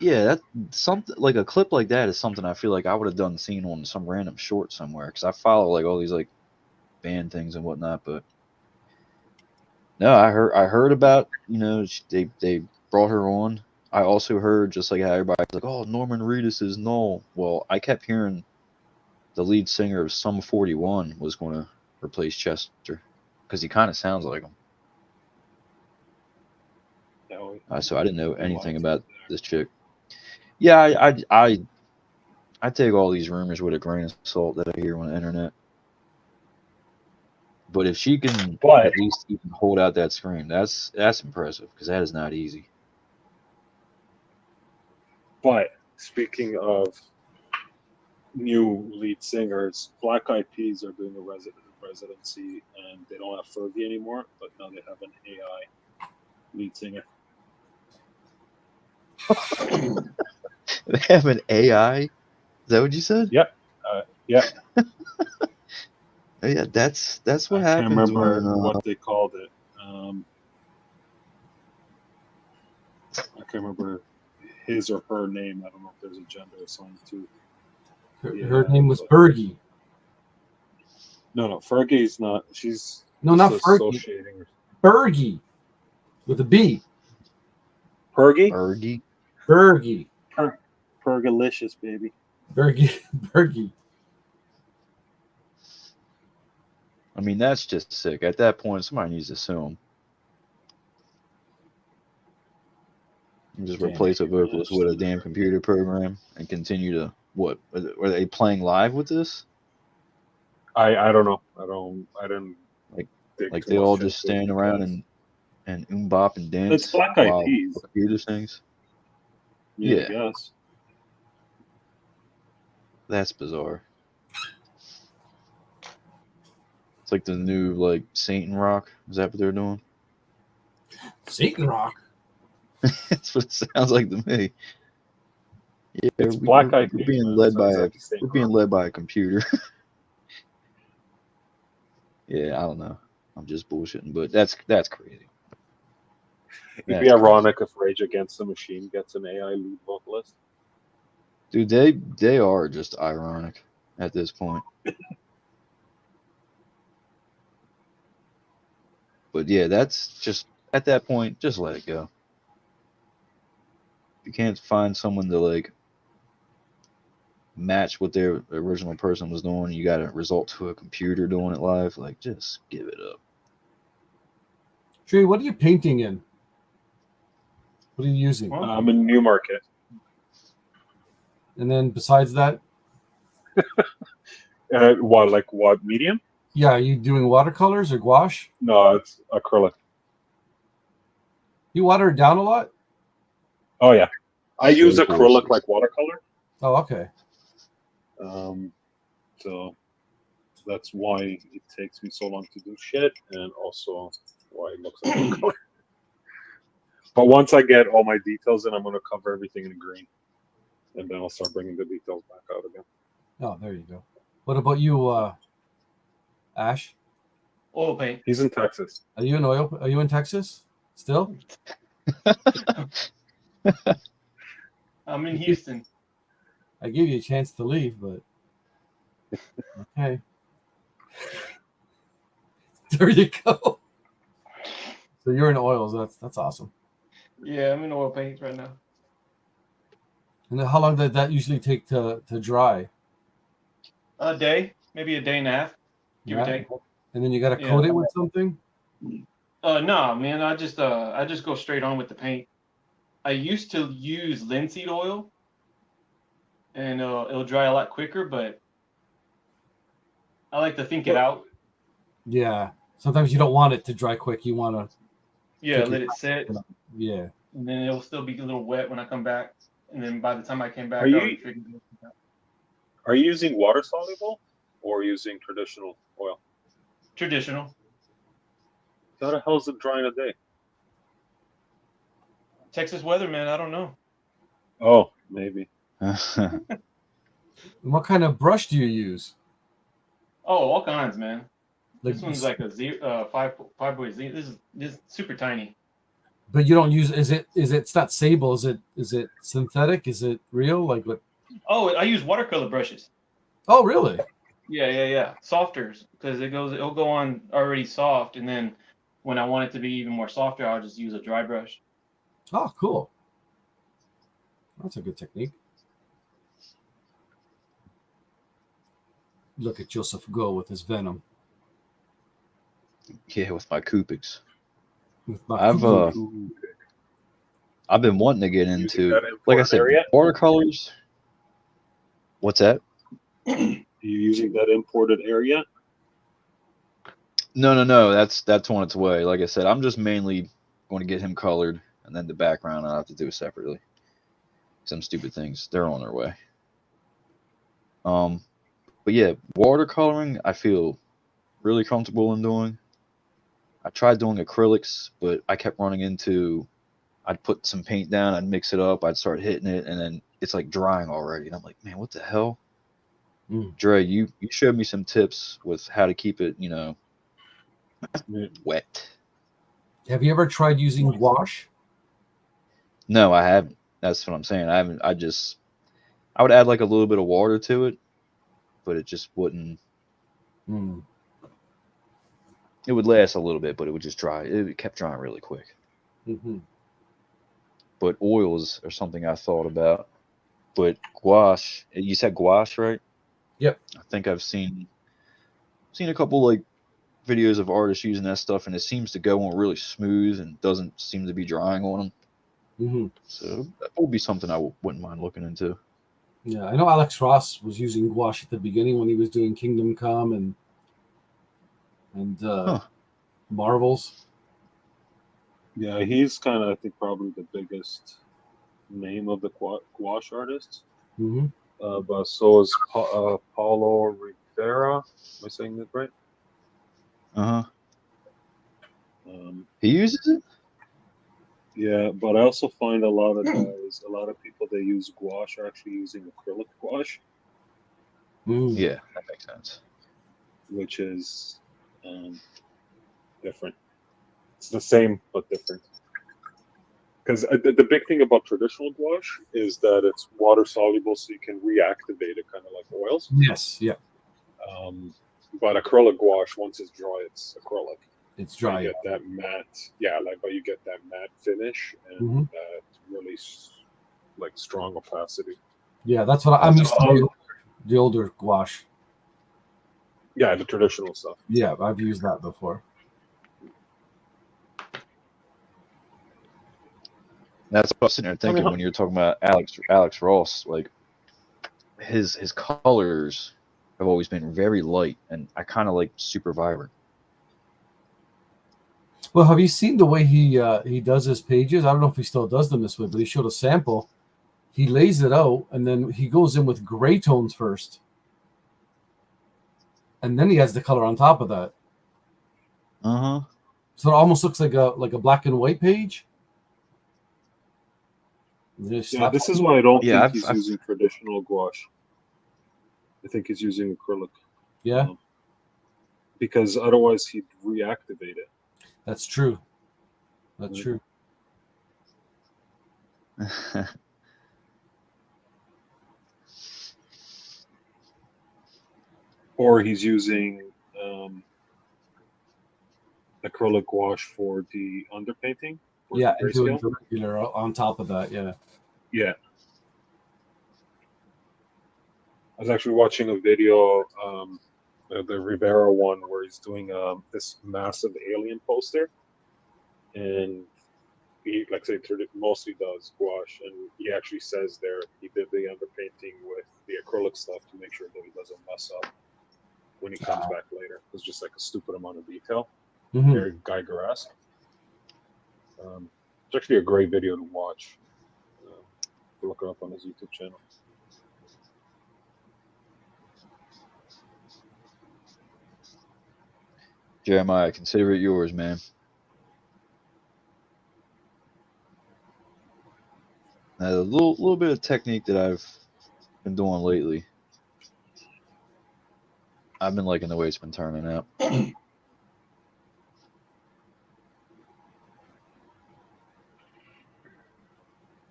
Yeah, that something like a clip like that is something I feel like I would have done seen on some random short somewhere because I follow like all these like band things and whatnot. But no, I heard about they brought her on. I also heard just like how everybody's like, oh, Norman Reedus is null. Well, I kept hearing the lead singer of Sum 41 was going to replace Chester because he kind of sounds like him. So I didn't know anything about this chick. Yeah, I take all these rumors with a grain of salt that I hear on the internet. But if she can at least even hold out that scream, that's impressive because that is not easy. But speaking of new lead singers, Black Eyed Peas are doing a residency, and they don't have Fergie anymore, but now they have an AI lead singer. They have an AI? Is that what you said? Yep. Yeah. Yeah, that's what I happens. can't remember when, what they called it. I can't remember his or her name. I don't know if there's a gender assigned to. Her name was Bergie. No, Fergie's not. She's not Fergie. Bergie with a B. Fergie. Bergie. Fergalicious, baby. Bergie. I mean, that's just sick. At that point, somebody needs to sue him. And just replace a vocalist with a damn computer program and continue to what? Are they playing live with this? I don't know. I didn't like they all just stand around and bop and dance. It's Black Eyed Peas. Computer things. Yeah, I guess. That's bizarre. It's like the new like Satan Rock. Is that what they're doing? Satan Rock. That's what it sounds like to me. Yeah, it's Black Eyed Peas. We're being led by a computer. Yeah, I don't know. I'm just bullshitting, but that's crazy. It'd be ironic if Rage Against the Machine gets an AI lead vocalist. Dude, they are just ironic at this point. But yeah, that's just at that point, just let it go. If you can't find someone to like match what their original person was doing, you got to resort to a computer doing it live. Like, just give it up. Trey, what are you painting in? What are you using? I'm in Newmarket. And then besides that, what medium? Yeah, are you doing watercolors or gouache? No, it's acrylic. You water it down a lot? Oh yeah, I use acrylic like watercolor. Oh, okay. So that's why it takes me so long to do shit, and also why it looks like watercolor. But once I get all my details in, I'm going to cover everything in green, and then I'll start bringing the details back out again. Oh, there you go. What about you, Ash? Oil paint. He's in Texas. Are you in Texas still? I'm in Houston. I gave you a chance to leave, but okay. There you go. So you're in oils. That's awesome. Yeah, I'm in oil paint right now. And then how long did that usually take to dry? A day, maybe a day and a half, give or take. And then you got to coat it with something? No, man. I just go straight on with the paint. I used to use linseed oil, and it'll dry a lot quicker, but I like to think it out. Yeah. Sometimes you don't want it to dry quick. You want to let it sit. Yeah. And then it'll still be a little wet when I come back. and then by the time I came back, Are I you- already figured it out. Are you using water soluble or using traditional oil? Traditional. How the hell is it dry in a day? Texas weather, man. I don't know. Oh, maybe. What kind of brush do you use? Oh, all kinds, man. Like, This one's like a 5.0. This is super tiny. but you don't use. Is it? It's not sable. Is it synthetic? Is it real? Like what? Oh, I use watercolor brushes. Oh, really? Yeah. Softers, because it'll go on already soft, and then when I want it to be even more softer, I'll just use a dry brush. Oh, cool. That's a good technique. Look at Joseph go with his venom. Yeah, with my Coopix. With my I've cuckoo. I've been wanting to get Using into, that like I imported said, area? watercolors. What's that? Are you using that imported area? No. That's on its way. Like I said, I'm just mainly going to get him colored, and then the background I'll have to do separately. Some stupid things, they're on their way. But yeah, watercoloring I feel really comfortable in doing. I tried doing acrylics, but I kept running into, I'd put some paint down, I'd mix it up, I'd start hitting it, and then it's like drying already. And I'm like, man, what the hell? Dre, you showed me some tips with how to keep it, wet. Have you ever tried using gouache? No, I haven't. That's what I'm saying. I haven't. I would add like a little bit of water to it, but it just wouldn't. Mm. It would last a little bit, but it would just dry. It kept drying really quick. Mm-hmm. But oils are something I thought about. But gouache, you said gouache, right? Yep. I think I've seen a couple like videos of artists using that stuff, and it seems to go on really smooth and doesn't seem to be drying on them. Mm-hmm. So that would be something I wouldn't mind looking into. Yeah, I know Alex Ross was using gouache at the beginning when he was doing Kingdom Come and Marvels. Yeah, he's kind of, I think, probably the biggest name of the gouache artists. Mm-hmm. But so is Paulo Rivera. Am I saying that right? He uses it. Yeah, but I also find a lot of people that use gouache are actually using acrylic gouache, Mm. Yeah, that makes sense. which is different. It's the same but different. Because the big thing about traditional gouache is that it's water soluble, so you can reactivate it, kind of like oils. Yes, yeah, But acrylic gouache, once it's dry, it's acrylic. it's But dry. you get that matte, but you get that matte finish and Mhm. that really strong opacity. Yeah, that's what I'm used to. The older gouache. Yeah, the traditional stuff. Yeah, I've used that before. That's what I was sitting there thinking when you were talking about Alex Ross. Like his colors have always been very light, and I kind of like super vibrant. Well, have you seen the way he does his pages? I don't know if he still does them this way, but he showed a sample. He lays it out, and then he goes in with gray tones first, and then he adds the color on top of that. So it almost looks like a black and white page. Yeah, this is why I don't think he's using traditional gouache. I think he's using acrylic. Yeah. Because otherwise he'd reactivate it. That's true. That's true. Or he's using acrylic gouache for the underpainting. Yeah, and doing the regular on top of that. Yeah. Yeah. I was actually watching a video, the Rivera one, where he's doing this massive alien poster, and he, like I say, mostly does gouache, and he actually says there he did the underpainting with the acrylic stuff to make sure that he doesn't mess up when he comes back later. It's just like a stupid amount of detail. Very Geiger-esque. It's actually a great video to watch. to look it up on his YouTube channel. Jeremiah, consider it yours, man. Now, a little bit of technique that I've been doing lately. I've been liking the way it's been turning out.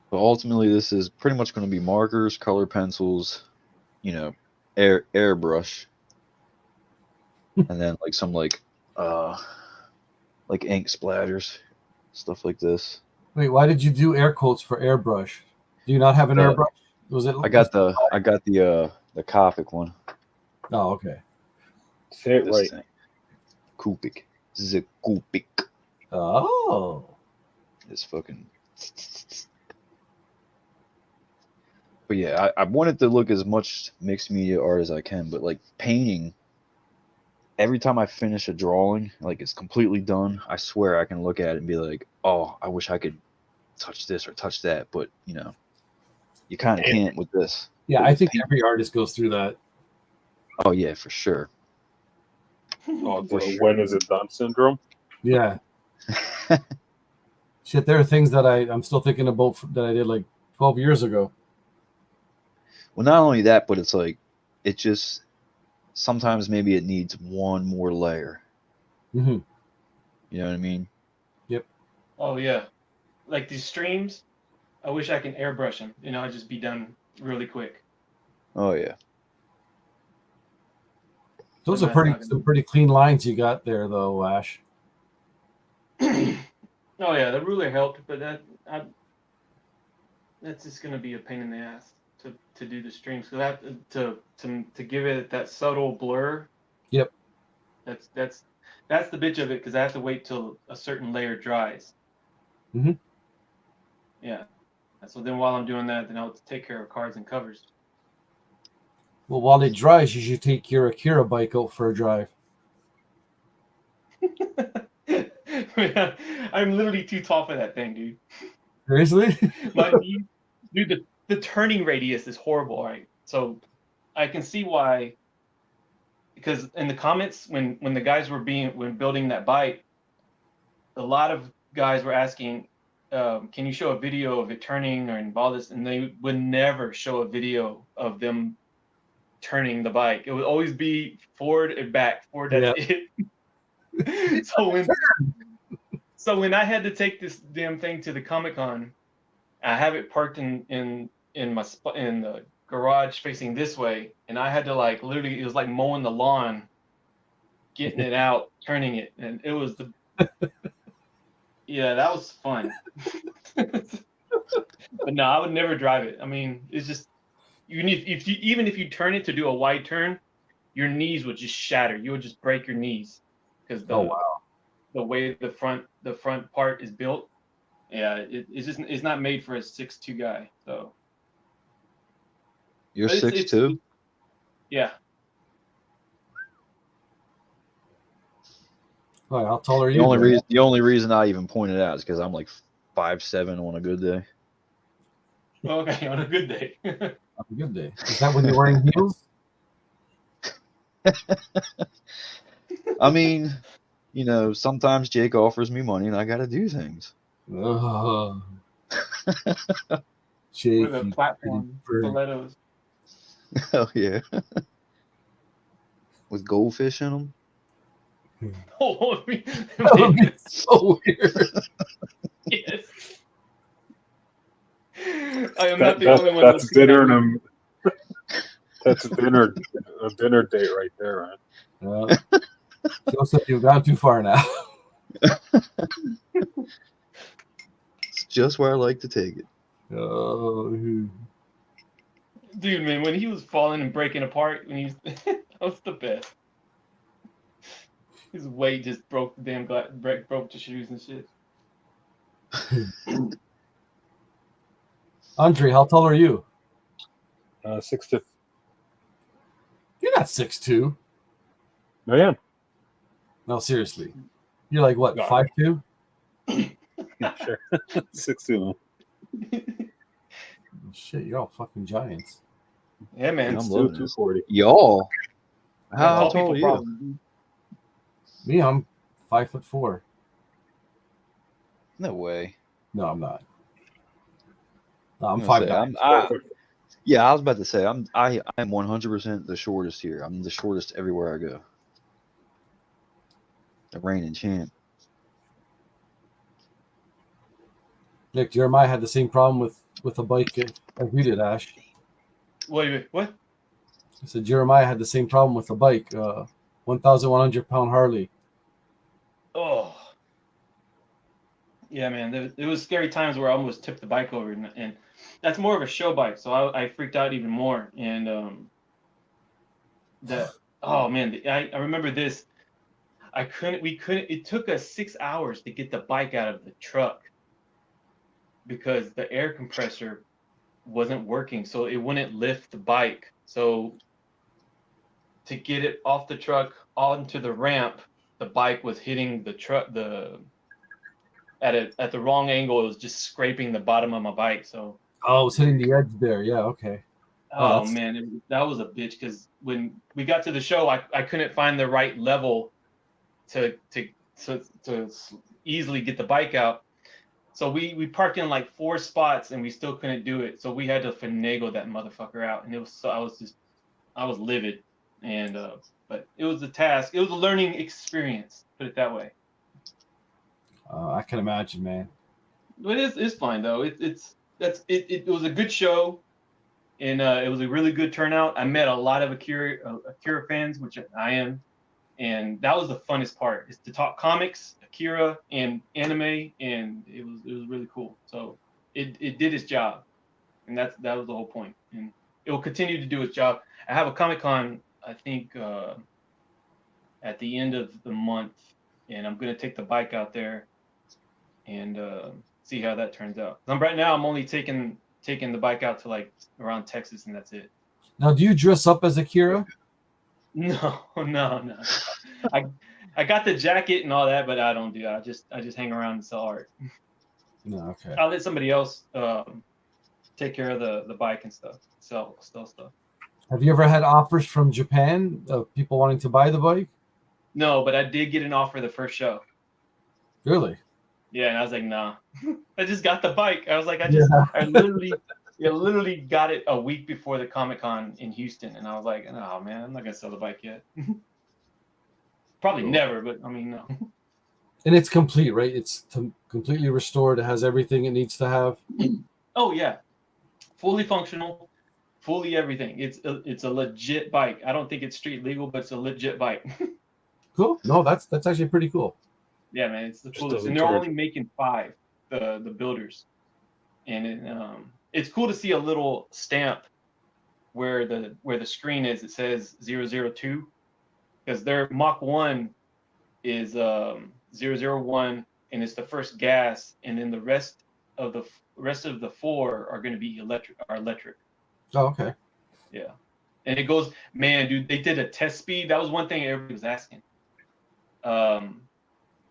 But ultimately, this is pretty much going to be markers, color pencils, you know, airbrush, and then like some like ink splatters, stuff like this. Wait, why did you do air quotes for airbrush? Do you not have an airbrush? Was it? I got the Copic one. Oh, okay. Say it This right. thing. Copic. This is a Copic. Oh. It's fucking. But yeah, I want it to look as much mixed media art as I can, but like painting, every time I finish a drawing, like it's completely done, I swear I can look at it and be like, oh, I wish I could touch this or touch that, but you know, you kind of can't with this. Yeah, With I this think paint. every artist goes through that. Oh yeah, for sure. Oh, For the sure. when is it done syndrome? Yeah. Shit, there are things that I'm still thinking about that I did like 12 years ago. Well, not only that, but it's like, it just, sometimes maybe it needs one more layer. Mm-hmm. You know what I mean? Oh yeah, like these streams. I wish I can airbrush them. You know, I'd just be done really quick. Oh yeah. Those But are that's not some pretty clean lines you got there, though, Ash. Oh yeah, the ruler helped, but that's just gonna be a pain in the ass to do the streams because I have to give it that subtle blur. Yep. That's the bitch of it because I have to wait till a certain layer dries. Mm-hmm. Yeah. So then while I'm doing that, then I'll take care of cards and covers. Well, while it dries, you should take your Akira bike out for a drive. I'm literally too tall for that thing, dude. Seriously? My knee, dude, the turning radius is horrible, right? So I can see why. Because in the comments, when the guys were building that bike, a lot of guys were asking, "Can you show a video of it turning or all this?" And they would never show a video of them turning the bike. It would always be forward and back. Forward, that's it. So when I had to take this damn thing to the Comic-Con, I have it parked in the garage facing this way, and I had to like literally, it was like mowing the lawn, getting it out, turning it, and it was yeah, that was fun. But no, I would never drive it. I mean, it's just even if you turn it to do a wide turn, your knees would just shatter. You would just break your knees because the way the front part is built. Yeah, it's not made for a 6'2" guy. So You're but 6'2"? Yeah. All right, how tall are you? The only reason I even pointed out is because I'm like 5'7" on a good day. Okay, on a good day. On a good day. Is that when you're wearing heels? I mean, you know, sometimes Jake offers me money and I got to do things. Jake, With a platform, stilettos. Hell yeah. With goldfish in them. Oh, That would be so weird. Yes. I am not the only one. That's dinner that's a dinner date right there, right? Joseph, you've gone too far now. It's just where I like to take it. Oh, dude, man, when he was falling and breaking apart, when that was the best. His weight just broke the damn broke the shoes and shit. Andre, how tall are you? 6'2". You're not 6'2". No, yeah. No, seriously. You're like what, No. 5'2"? Yeah, sure. 6'2". Shit, you're all fucking giants. Yeah, man. I'm It's loving still this. 240. Y'all, Yeah, how tall tall people are you? problem. Me, I'm 5'4". No way. No, I'm not. No, I'm I'm gonna say 5'9". yeah, I was about to say I'm 100% the shortest here. I'm the shortest everywhere I go. The reigning champ. Nick, Jeremiah had the same problem with a bike as you did, Ash. Wait, what? I said Jeremiah had the same problem with a bike, 1,100-pound Harley. Oh. Yeah, man. There was scary times where I almost tipped the bike over, and that's more of a show bike, so I freaked out even more. And that oh man, I remember this. We couldn't. It took us 6 hours to get the bike out of the truck because the air compressor wasn't working, so it wouldn't lift the bike. So to get it off the truck onto the ramp, the bike was hitting the truck at the wrong angle. It was just scraping the bottom of my bike. So Oh, it was hitting the edge there. Yeah, okay. oh man, that was a bitch because when we got to the show, I couldn't find the right level to easily get the bike out. So we parked in like 4 spots and we still couldn't do it. So we had to finagle that motherfucker out, and it was so I was livid, and but it was a task. It was a learning experience. Put it that way. I can imagine, man. But it's fine though. It was a good show, and it was a really good turnout. I met a lot of Akira fans, which I am, and that was the funnest part. Is to talk comics, Akira, and anime, and it was really cool. So it did its job, and that was the whole point, and it will continue to do its job. I have a Comic-Con, I think, at the end of the month, and I'm gonna take the bike out there and see how that turns out. Right now, I'm only taking the bike out to like around Texas, and that's it. Now, do you dress up as Akira? No. I got the jacket and all that, but I don't do that. I just hang around and sell art. No, okay. I'll let somebody else take care of the bike and stuff, sell stuff. Have you ever had offers from Japan of people wanting to buy the bike? No, but I did get an offer the first show. Really? Yeah, and I was like, nah. I just got the bike. I was like, I literally got it a week before the Comic-Con in Houston, and I was like, oh man, I'm not gonna sell the bike yet. Probably Cool. never, but I mean, no. And it's complete, right? It's completely restored. It has everything it needs to have. Oh yeah, fully functional, fully everything. It's a legit bike. I don't think it's street legal, but it's a legit bike. Cool. No, that's actually pretty cool. Yeah, man, it's the Just coolest. doesn't And they're charge. only making 5, the builders. And it's cool to see a little stamp where the screen is. It says 002, because their Mach 1 is 001, and it's the first gas, and then the rest of the 4 are going to be electric. Oh, okay. Yeah, and it goes, man, dude. They did a test speed. That was one thing everybody was asking.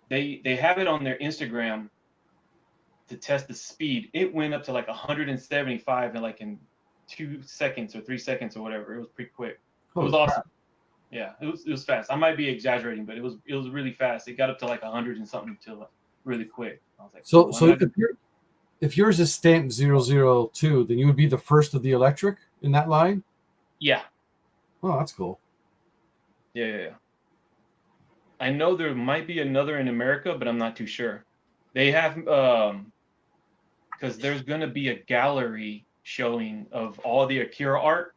They have it on their Instagram to test the speed. It went up to like 175 in 2 seconds or 3 seconds or whatever. It was pretty quick. It was awesome. Yeah, it was fast. I might be exaggerating, but it was really fast. It got up to like 100 and something to really quick. I was like, So if yours is stamped 002, then you would be the first of the electric in that line? yeah. Oh, that's cool. Yeah. I know there might be another in America, but I'm not too sure. They have because there's gonna be a gallery showing of all the Akira art.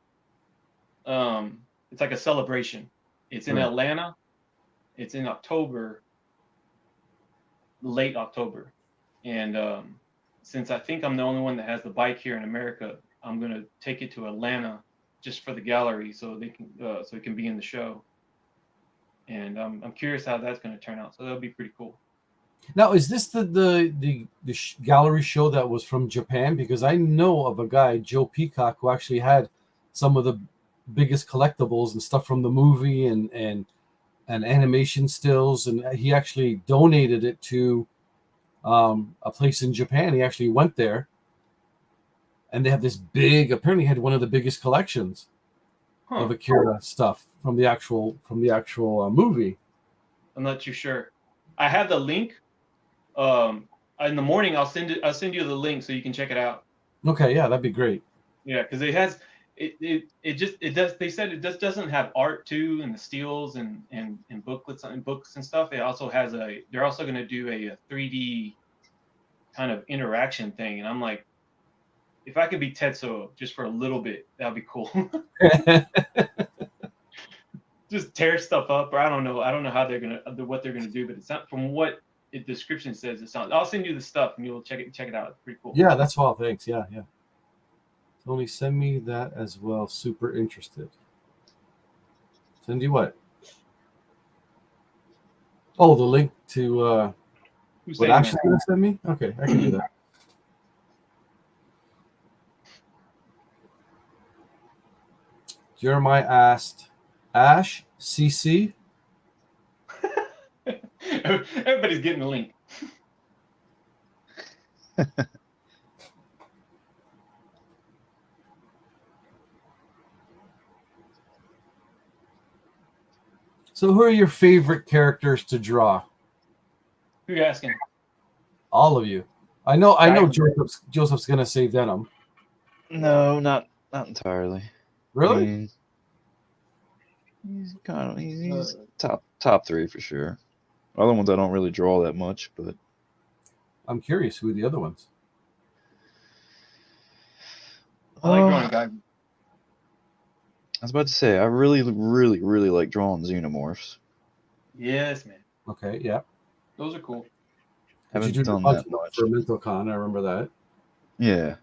It's like a celebration. It's in Right. Atlanta. It's in October, late October, and since I think I'm the only one that has the bike here in America, I'm gonna take it to Atlanta just for the gallery, so they can so it can be in the show. And I'm curious how that's going to turn out. So that'll be pretty cool. Now, is this the gallery show that was from Japan? Because I know of a guy, Joe Peacock, who actually had some of the biggest collectibles and stuff from the movie and animation stills, and he actually donated it to a place in Japan. He actually went there and they have this big. Apparently, had one of the biggest collections Huh. of Akira stuff from the actual movie. I'm not too sure. I have the link. In the morning, I'll send you the link so you can check it out. Okay, yeah, that'd be great. Yeah, because it has it does. They said it just doesn't have art too, and the steels and booklets and books and stuff. It also has a. They're also going to do a 3D kind of interaction thing, and I'm like, if I could be Tetsuo just for a little bit, that'd be cool. Just tear stuff up, or I don't know how what they're gonna do, but it's not from what the description says. It sounds. I'll send you the stuff and you'll check it out. It's pretty cool. Yeah, that's all. Thanks. Yeah. Tony, send me that as well. Super interested. Send you what? Oh, the link to Who's what saying Ash is that? going to send me? Okay, I can do that. Jeremiah asked, Ash, CC? Everybody's getting the link. So who are your favorite characters to draw? Who you asking? All of you. I know Right. Joseph's going to say Venom. No, not entirely. Really? I mean, he's kind of he's top three for sure. Other ones I don't really draw that much, but I'm curious who are the other ones. I like drawing guys. I was about to say I really like drawing xenomorphs. Yes, man. Okay, yeah. Those are cool. Haven't You done drew that much. for MentalCon, I remember that. Yeah,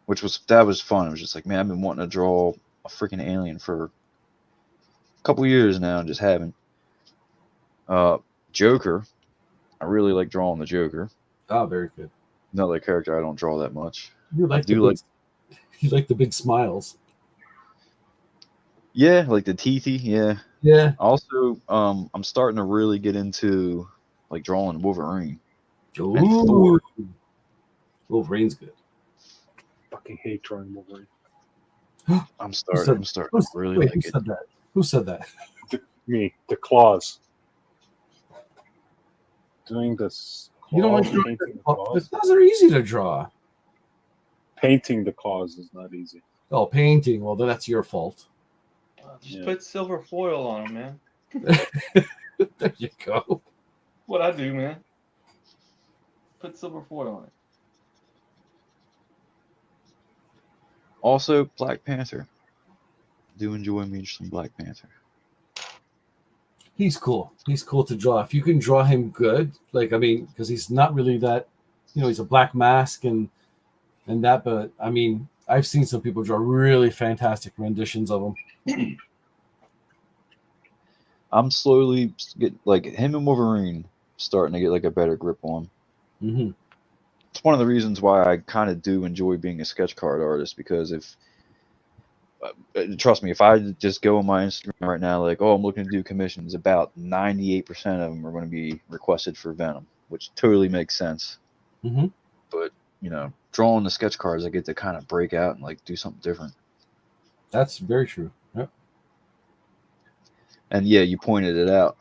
that was fun. It was just like, man, I've been wanting to draw a freaking alien for a couple years now and just haven't. Joker, I really like drawing the Joker. Oh, very good. Another character I don't draw that much. You like You like the big smiles. Yeah, like the teethy, yeah. Yeah. Also, I'm starting to really get into like drawing Wolverine. Ooh. Thor. Wolverine's good. Fucking hate drawing Wolverine. I'm starting to really wait, like who it. said that? Who said that? Me, the claws. Doing this. You don't like claws, drawing painting the the claws. claws are easy to draw. Painting the claws is not easy. Oh, painting. Well, then that's your fault. Just put silver foil on them, man. There you go. What I do, man. Put silver foil on it. Also, Black Panther. Do enjoy me some Black Panther. He's cool. He's cool to draw. If you can draw him good, like, I mean, because he's not really that, he's a black mask and that, but I mean, I've seen some people draw really fantastic renditions of him. I'm slowly like him and Wolverine starting to get like a better grip on. Mm-hmm. It's one of the reasons why I kind of do enjoy being a sketch card artist, because trust me, if I just go on my Instagram right now, like, oh, I'm looking to do commissions, about 98% of them are going to be requested for Venom, which totally makes sense. Mm-hmm. But, drawing the sketch cards, I get to kind of break out and like do something different. That's very true. Yep. And yeah, you pointed it out.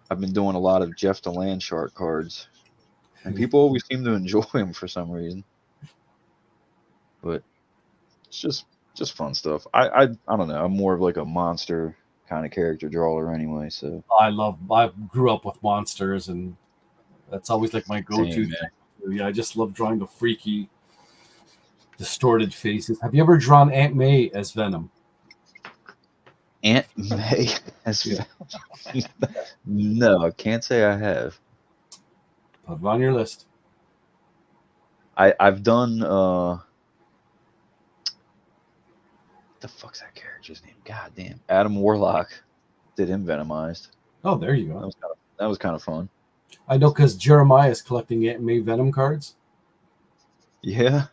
I've been doing a lot of Jeff the Landshark cards, and people always seem to enjoy them for some reason. But it's just fun stuff. I don't know. I'm more of like a monster kind of character drawer anyway. So I grew up with monsters, and that's always like my go-to Same, thing. Yeah, I just love drawing the freaky, distorted faces. Have you ever drawn Aunt May as Venom? Aunt May as Venom? No, I can't say I have. Put it on your list. I've done what the fuck's that character's name? God damn. Adam Warlock did him Venomized. Oh, there you go. That was kind of fun. I know, because Jeremiah is collecting Aunt May Venom cards. Yeah.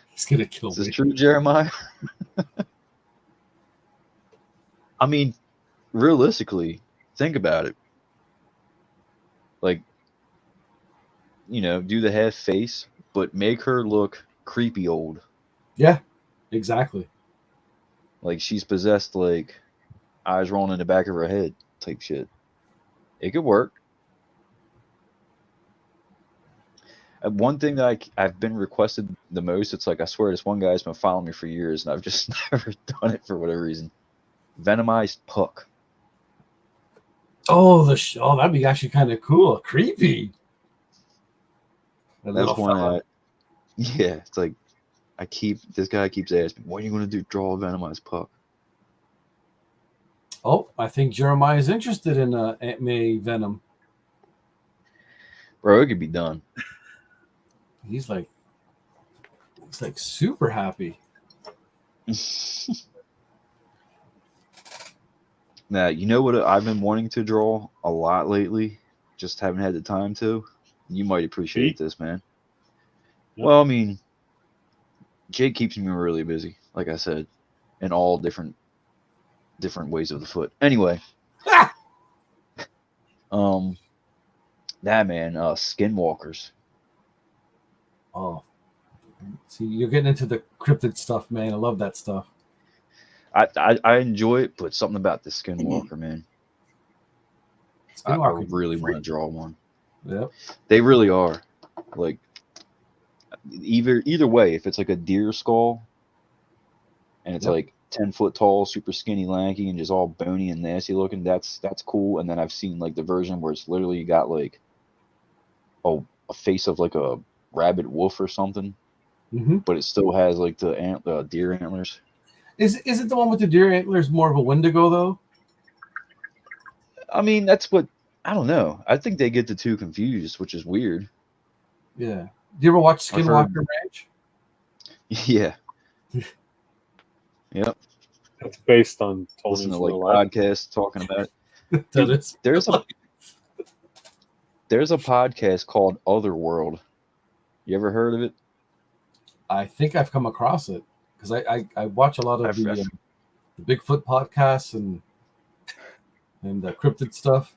He's gonna kill Is me. this true, Jeremiah? I mean, realistically, think about it. Like, do the half face, but make her look creepy old. Yeah, exactly. Like she's possessed, like eyes rolling in the back of her head type shit. It could work. One thing that I've been requested the most, it's like I swear this one guy's been following me for years, and I've just never done it for whatever reason. Venomized puck. Oh, oh, that'd be actually kind of cool. Creepy. A That's little one fella. that, yeah, it's like this guy keeps asking, "What are you gonna do? Draw a venomized puck?" Oh, I think Jeremiah is interested in Aunt May Venom. Bro, it could be done. He's like super happy. Now, you know what I've been wanting to draw a lot lately, just haven't had the time to. You might appreciate this, man. Yep. Well, I mean, Jake keeps me really busy, like I said, in all different ways of the foot. Anyway, that man, skinwalkers. Oh, see, you're getting into the cryptid stuff, man. I love that stuff. I enjoy it, but something about the skinwalker, man. I really want to draw one. Yep. They really are. Like either way, if it's like a deer skull and it's like 10 foot tall, super skinny, lanky, and just all bony and nasty looking, that's cool. And then I've seen like the version where it's literally got like a face of like a rabid wolf or something, but it still has like the deer antlers. Is it the one with the deer antlers more of a Wendigo though? I mean, that's what I don't know. I think they get the two confused, which is weird. Yeah. Do you ever watch Skinwalker Ranch? Yeah. Yep. It's based on Tony's Listen to like real life. podcasts talking about it. Dude, there's a podcast called Otherworld. You ever heard of it? I think I've come across it because I watch a lot of the Bigfoot podcasts and the cryptid stuff.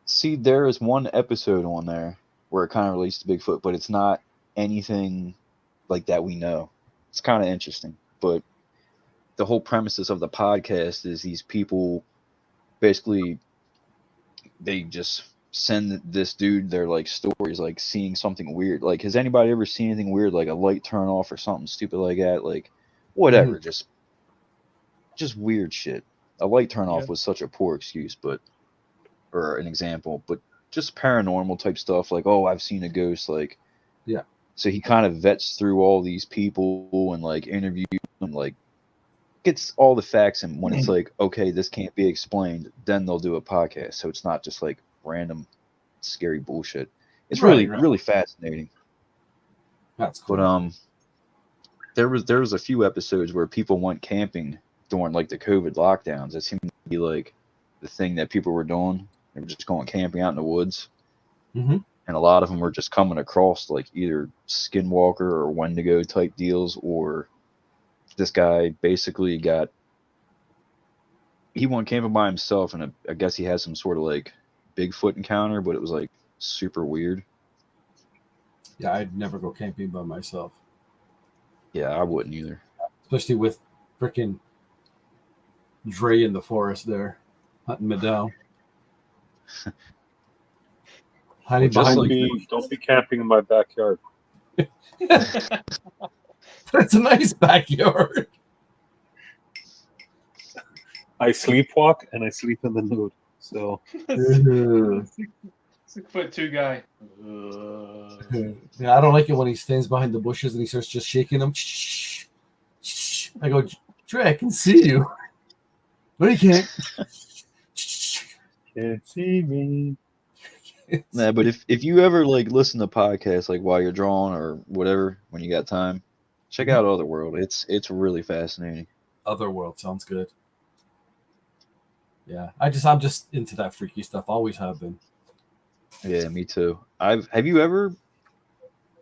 See, there is one episode on there where it kind of relates to Bigfoot, but it's not anything like that we know. It's kind of interesting, but the whole premises of the podcast is these people basically they just send this dude their like stories, like seeing something weird. Like, has anybody ever seen anything weird, like a light turn off or something stupid like that? Like, whatever, just weird shit. A light turn off was such a poor excuse, or an example, but just paranormal type stuff. Like, oh, I've seen a ghost. Like, yeah. So he kind of vets through all these people and like interviews and like gets all the facts. And when it's like, okay, this can't be explained, then they'll do a podcast. So it's not just like random scary bullshit. It's really fascinating. That's cool. But there was a few episodes where people went camping during like the COVID lockdowns. It seemed to be like the thing that people were doing. They were just going camping out in the woods. Mm-hmm. And a lot of them were just coming across like either skinwalker or Wendigo type deals, or this guy basically he went camping by himself, and I guess he had some sort of like Bigfoot encounter, but it was like super weird. Yeah, I'd never go camping by myself. Yeah, I wouldn't either. Especially with freaking Dre in the forest there, hunting me down. Don't be camping in my backyard. That's a nice backyard. I sleepwalk and I sleep in the nude. So 6'2" guy. Yeah, I don't like it when he stands behind the bushes and he starts just shaking them. I go, Dre, I can see you. No, you can't. Can't see me. Nah, but if you ever like listen to podcasts like while you're drawing or whatever when you got time, check out Otherworld. It's really fascinating. Otherworld sounds good. Yeah, I'm just into that freaky stuff. Always have been. Yeah, me too. Have you ever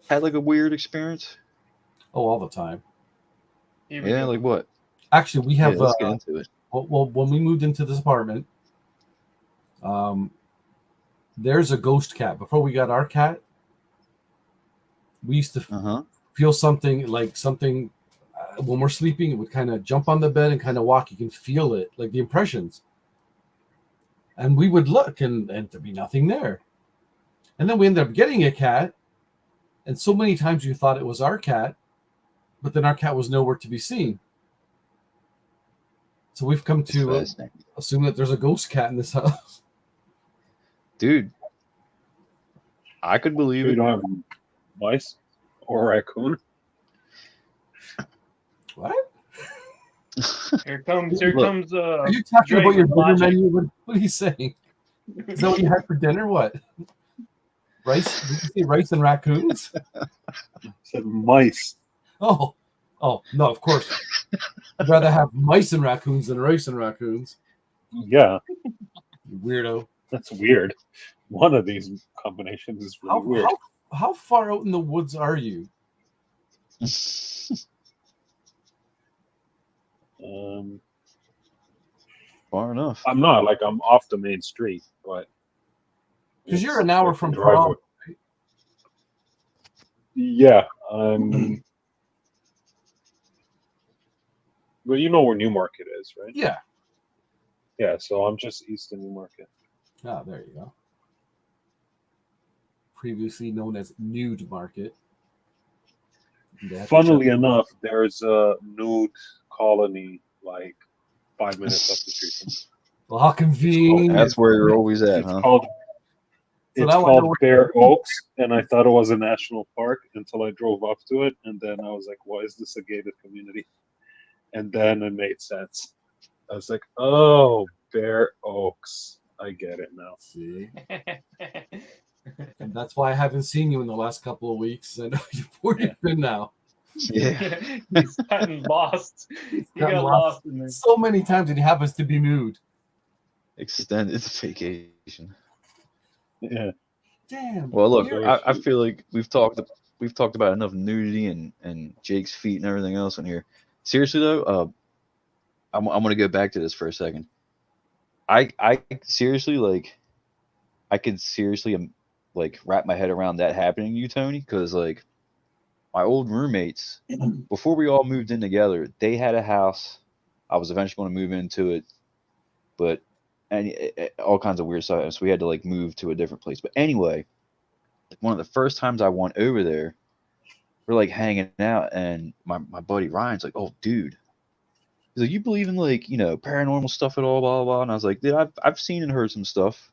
had like a weird experience? Oh, all the time. Yeah, like what? Actually, we have. Let's get into it. Well, when we moved into this apartment, there's a ghost cat. Before we got our cat, we used to feel something like something when we're sleeping, it would kind of jump on the bed and kind of walk. You can feel it, like the impressions. And we would look, and there'd be nothing there. And then we ended up getting a cat, and so many times you thought it was our cat, but then our cat was nowhere to be seen. So we've come It's to fascinating. assume that there's a ghost cat in this house. Dude, I could believe You it. don't have mice or raccoon. What? Here comes Look, Are you talking Drake about your with dinner logic. menu? What are you saying? Is that what you had for dinner? What? Rice? Did you say rice and raccoons? I said mice. Oh, no, of course. I'd rather have mice and raccoons than rice and raccoons. Yeah, You weirdo. that's weird. One of these combinations is really weird. How far out in the woods are you? Far enough. I'm not like I'm off the main street, but Because you're it's an hour like from the driveway. Toronto. Yeah, but you know where Newmarket is, right? Yeah. Yeah, so I'm just east of Newmarket. Ah, there you go. Previously known as Nude Market. Funnily enough, there's a nude colony like 5 minutes up the street from me. Well, how convenient. That's where you're always at, It's huh? called So it's now I know called where- Bear Oaks, and I thought it was a national park until I drove up to it, and then I was like, "Why is this a gated community?" And then it made sense. I was like, "Oh, Bear Oaks, I get it now." See? And that's why I haven't seen you in the last couple of weeks. I know where you've been now. Yeah. He's gotten lost. He gotten got lost. lost in there. So many times, and he happens to be nude. Extended vacation. Yeah, Damn. Well, look, Very I sweet. feel like we've talked about enough nudity and Jake's feet and everything else in here. Seriously though, I'm gonna go back to this for a second. I seriously like, I could seriously like wrap my head around that happening to you, Tony, because like my old roommates before we all moved in together, they had a house. I was eventually going to move into it, but all kinds of weird stuff. So we had to like move to a different place. But anyway, one of the first times I went over there, we're like hanging out, and my buddy Ryan's like, "Oh, dude," he's like, "You believe in like paranormal stuff at all?" Blah blah blah. And I was like, "Dude, I've seen and heard some stuff.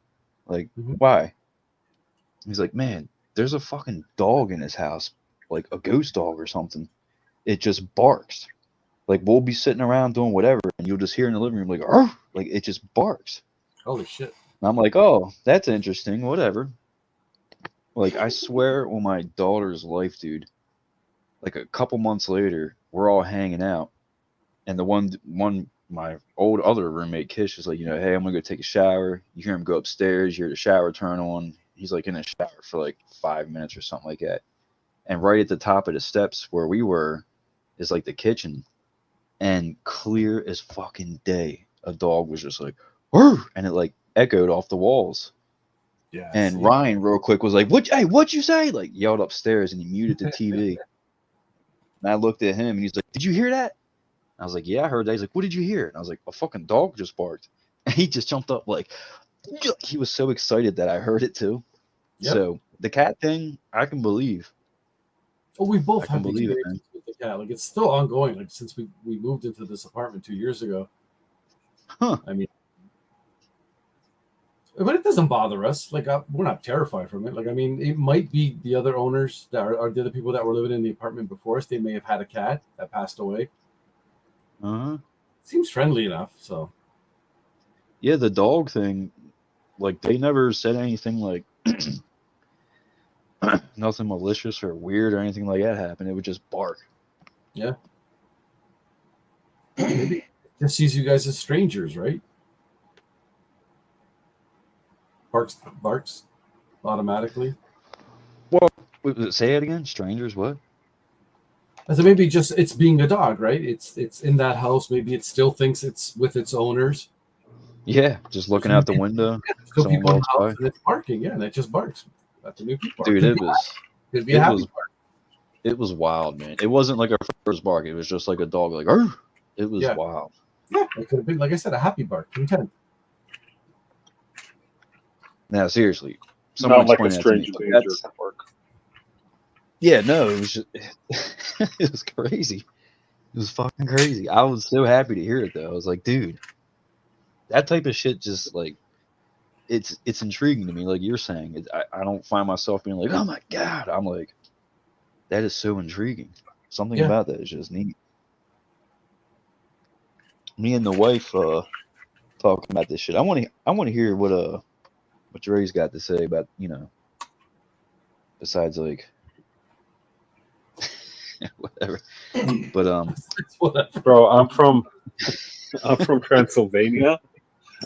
Like, Mhm. why?" He's like, "Man, there's a fucking dog in his house, like a ghost dog or something. It just barks. Like we'll be sitting around doing whatever, and you'll just hear in the living room like, 'Arr!' Like it just barks." Holy shit. And I'm like, "Oh, that's interesting. Whatever." Like I swear on my daughter's life, dude. Like a couple months later, we're all hanging out, and the one my old other roommate Kish is like, "Hey, I'm gonna go take a shower." You hear him go upstairs. You hear the shower turn on. He's like in the shower for like 5 minutes or something like that. And right at the top of the steps where we were is like the kitchen, and clear as fucking day, a dog was just like, "Arr!" And it like echoed off the walls. Yeah. And see? Ryan, real quick, was like, what'd you say?" Like, yelled upstairs, and he muted the TV. And I looked at him, and he's like, "Did you hear that?" And I was like, "Yeah, I heard that." He's like, "What did you hear?" And I was like, "A fucking dog just barked." And he just jumped up like, he was so excited that I heard it too. Yep. So the cat thing, I can believe. Oh, we both I can have believe it, experiences with the cat. Like it's still ongoing. Like since we moved into this apartment 2 years ago. Huh. I mean, but it doesn't bother us. Like we're not terrified from it. Like I mean, it might be the other owners that are the other people that were living in the apartment before us. They may have had a cat that passed away. Uh-huh. Seems friendly enough. So Yeah, the dog thing, like they never said anything like nothing malicious or weird or anything like that happened. It would just bark. maybe it just sees you guys as strangers, right? Barks automatically. Say it again. Strangers, what? So maybe just it's being a dog, right? It's in that house. Maybe it still thinks it's with its owners. Yeah, just looking out the window. So Someone people in the walks house by. and it's barking, yeah, and it just barks at the new people. Dude, it was Could be a it happy was- bark. It was wild, man. It wasn't like our first bark. It was just like a dog, like, "Arr!" It was Yeah. wild. Yeah, it could have been, like I said, a happy bark, content. Now, seriously, someone Not like a explain that to me. stranger Like, danger that's bark. yeah, no, it was just it was crazy. It was fucking crazy. I was so happy to hear it though. I was like, dude, that type of shit just like it's intriguing to me. Like you're saying, I don't find myself being like, oh my god. I'm like, that is so intriguing. Something Yeah. about that is just neat. Me and the wife talking about this shit. I want to hear what Dre's got to say about, besides like whatever. But Whatever. Bro, I'm from Transylvania.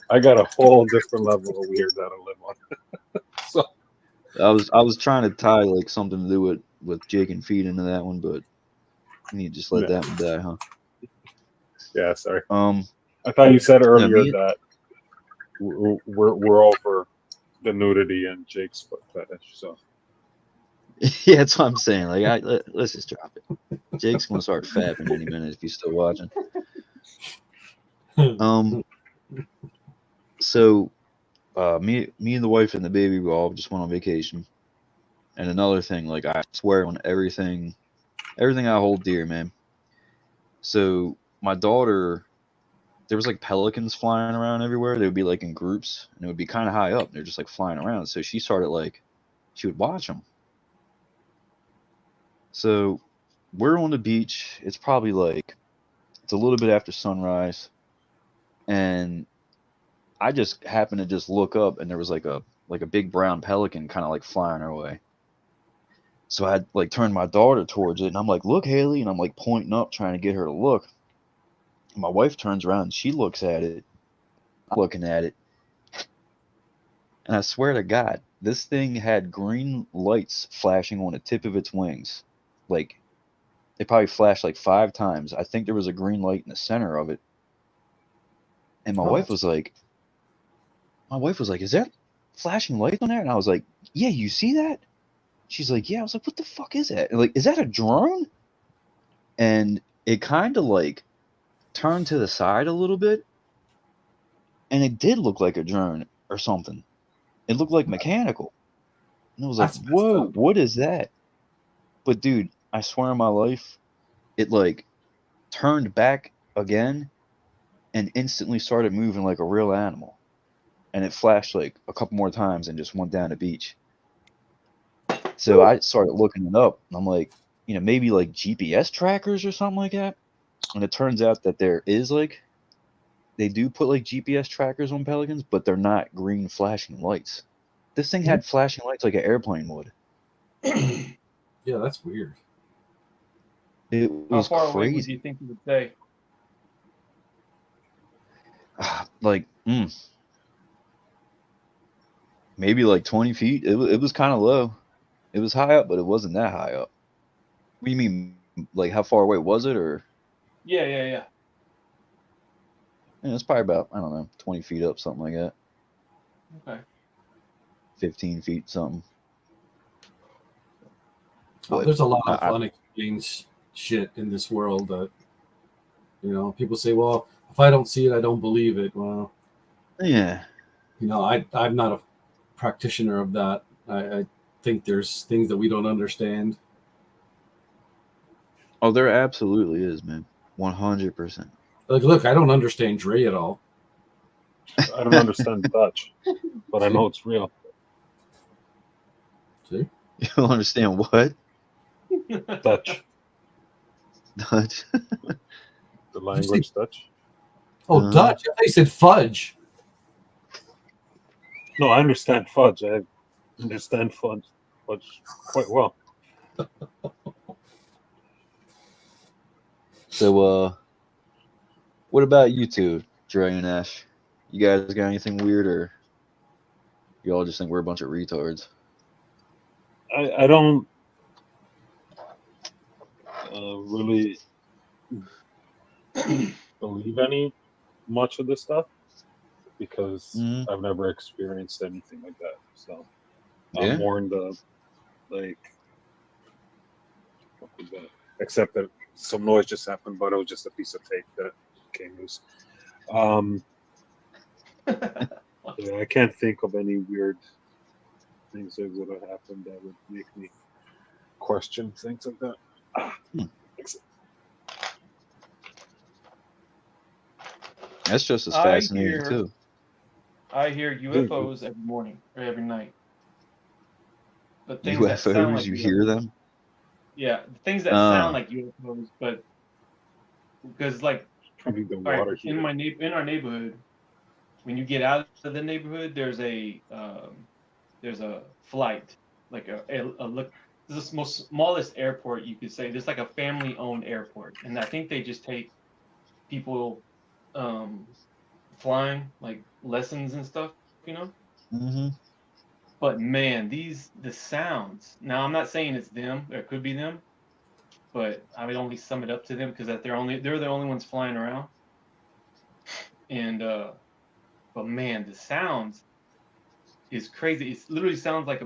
I got a whole different level of weird that I live on. So I was trying to tie like something to do with Jake and Feet into that one, but you just let No. that one die, huh? yeah, sorry. Um, I thought you said earlier me- that we're over the nudity and Jake's foot fetish. So yeah, that's what I'm saying. Like, let's just drop it. Jake's gonna start fapping any minute if he's still watching. So, me and the wife and the baby we all just went on vacation. And another thing, like I swear on everything I hold dear, man. So my daughter, there was like pelicans flying around everywhere. They would be like in groups, and it would be kind of high up. They're just like flying around. So she started like, she would watch them. So we're on the beach. It's probably like, it's a little bit after sunrise, and I just happened to just look up, and there was like a big brown pelican kind of like flying our way. So I had like turned my daughter towards it, and I'm like, "Look, Haley," and I'm like pointing up, trying to get her to look. And my wife turns around, and she looks at it. I'm looking at it, and I swear to God, this thing had green lights flashing on the tip of its wings. Like, it probably flashed like 5 times. I think there was a green light in the center of it. And my wife was like, "Is that flashing lights on there?" And I was like, "Yeah, you see that?" She's like, "Yeah." I was like, "What the fuck is that?" And like, "Is that a drone?" And it kind of like turned to the side a little bit, and it did look like a drone or something. It looked like mechanical. And I was like, That's messed "Whoa, up. what is that?" But dude, I swear on my life, it like turned back again and instantly started moving like a real animal. And it flashed like a couple more times and just went down the beach. So I started looking it up, and I'm like, maybe like GPS trackers or something like that. And it turns out that there is like, they do put like GPS trackers on pelicans, but they're not green flashing lights. This thing had flashing lights like an airplane would. Yeah, that's weird. It How was far away would crazy. you think you would say? Like, maybe like 20 feet. It was kind of low. It was high up, but it wasn't that high up. What do you mean? Like, how far away was it? Or Yeah. it's probably about, I don't know, 20 feet up, something like that. Okay. 15 feet, something. Well, But there's a lot of I- unexplained shit in this world that, people say, well, if I don't see it, I don't believe it. Well, yeah. I'm not a practitioner of that. I think there's things that we don't understand. Oh, there absolutely is, man. 100%. Like, look, I don't understand Dre at all. I don't understand Dutch, but I know it's real. See? You don't understand what? Dutch, Dutch. the language Dutch. Oh, Dutch. I thought you said fudge. No, I understand fudge. I understand fudge quite well. So, what about you two, Dre and Ash? You guys got anything weird, or you all just think we're a bunch of retards? I don't really believe any much of this stuff because Mhm. I've never experienced anything like that. So Yeah. I'm more in the like except that some noise just happened, but it was just a piece of tape that came loose. Yeah, I can't think of any weird things that would have happened that would make me question things like that. That's just as I fascinating hear- too. I hear UFOs every morning or every night. But things that sound UFOs, like you hear them? Yeah, things that sound like UFOs, but because like Probably the all right, water in heater. in our neighborhood, when you get out of the neighborhood, there's a flight, like a look. This is the most smallest airport you could say. There's like a family-owned airport, and I think they just take people flying like lessons and stuff, you know. Mm-hmm. But man, the sounds. Now I'm not saying it's them. Or it could be them, but I would only sum it up to them because they're the only ones flying around. And but man, the sounds is crazy. It literally sounds like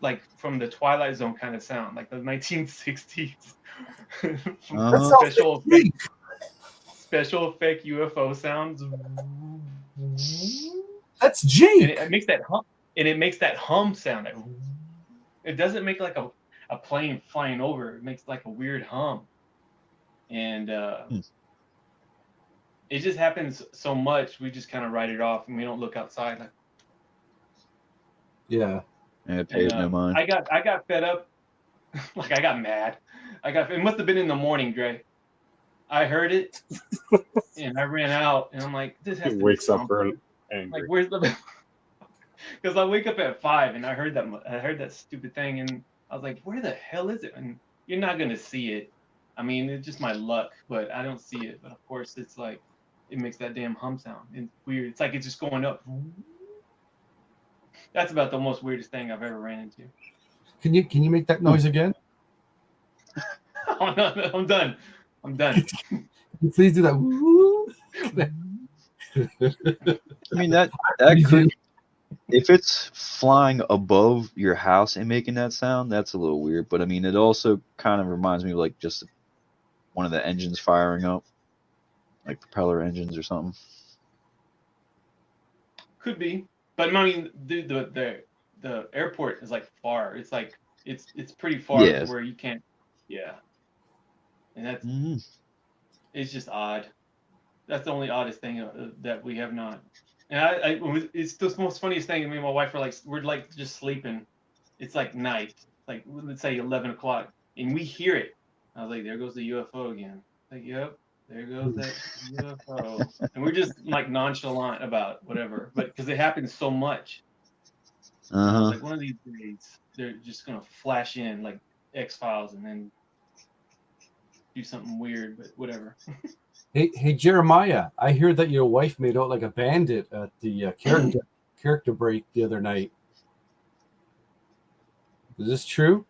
like from the Twilight Zone kind of sound, like the 1960s. Uh-huh. Special effect UFO sounds. That's And Jake. it makes that hum. And it makes that hum sound. Like, it doesn't make like a plane flying over. It makes like a weird hum. And it just happens so much. We just kind of write it off, and we don't look outside. Like, Yeah. Yeah, it pays no mind. I got fed up. Like I got mad. It must have been in the morning, Dre. I heard it, and I ran out, and I'm like, this has It to wakes be up something. early, angry. Like, where's the? Because I wake up at 5, and I heard that stupid thing, and I was like, where the hell is it? And you're not gonna see it. I mean, it's just my luck, but I don't see it. But of course, it's like it makes that damn hum sound. It's weird. It's like it's just going up. That's about the most weirdest thing I've ever ran into. Can you make that noise again? Oh, no, I'm done. I'm done. Please do that. I mean that could, if it's flying above your house and making that sound, that's a little weird. But I mean, it also kind of reminds me of like just one of the engines firing up, like propeller engines or something. Could be, but I mean, the airport is like far. It's like it's pretty far Yeah. to where you can't. Yeah, and that's Mm-hmm. it's just odd. That's the only oddest thing that we have not. And it's the most funniest thing. Me and my wife we're like just sleeping. It's like night, like let's say 11 o'clock, and we hear it. I was like, there goes the UFO again. Like, yep, there goes that UFO. And we're just like nonchalant about whatever, but because it happens so much. I was Uh-huh. like, one of these days, they're just gonna flash in like X-Files and then do something weird, but whatever. Hey, Jeremiah, I hear that your wife made out like a bandit at the character break the other night. Is this true?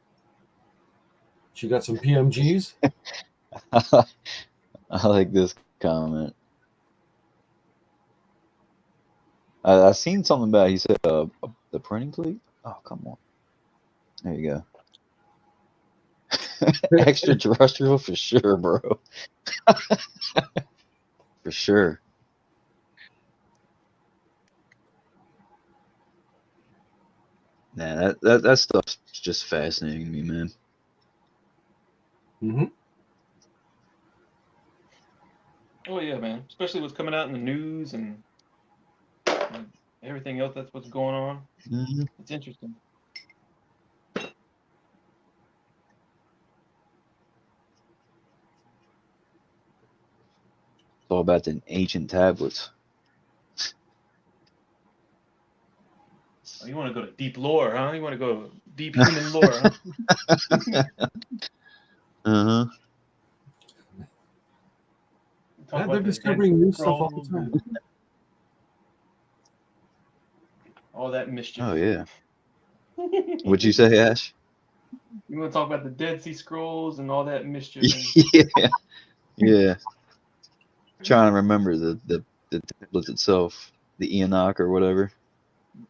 She got some PMGs? I like this comment. I seen something about. He said the printing fleet. Oh, come on. There you go. Extraterrestrial for sure, bro. For sure. Nah, that stuff's just fascinating to me, man. Mm-hmm. Oh yeah, man. Especially what's coming out in the news and everything else that's what's going on. Mm-hmm. It's interesting. It's all about the ancient tablets. Oh, you want to go to deep lore, huh? You want to go deep human lore, huh? Uh-huh. Talk Yeah, about they're the discovering Dead new Sea stuff all the Scrolls time. and all that mischief. Oh yeah. What'd you say, Ash? You want to talk about the Dead Sea Scrolls and all that mischief? Yeah. Yeah. Trying to remember the tablet itself, the Enoch or whatever.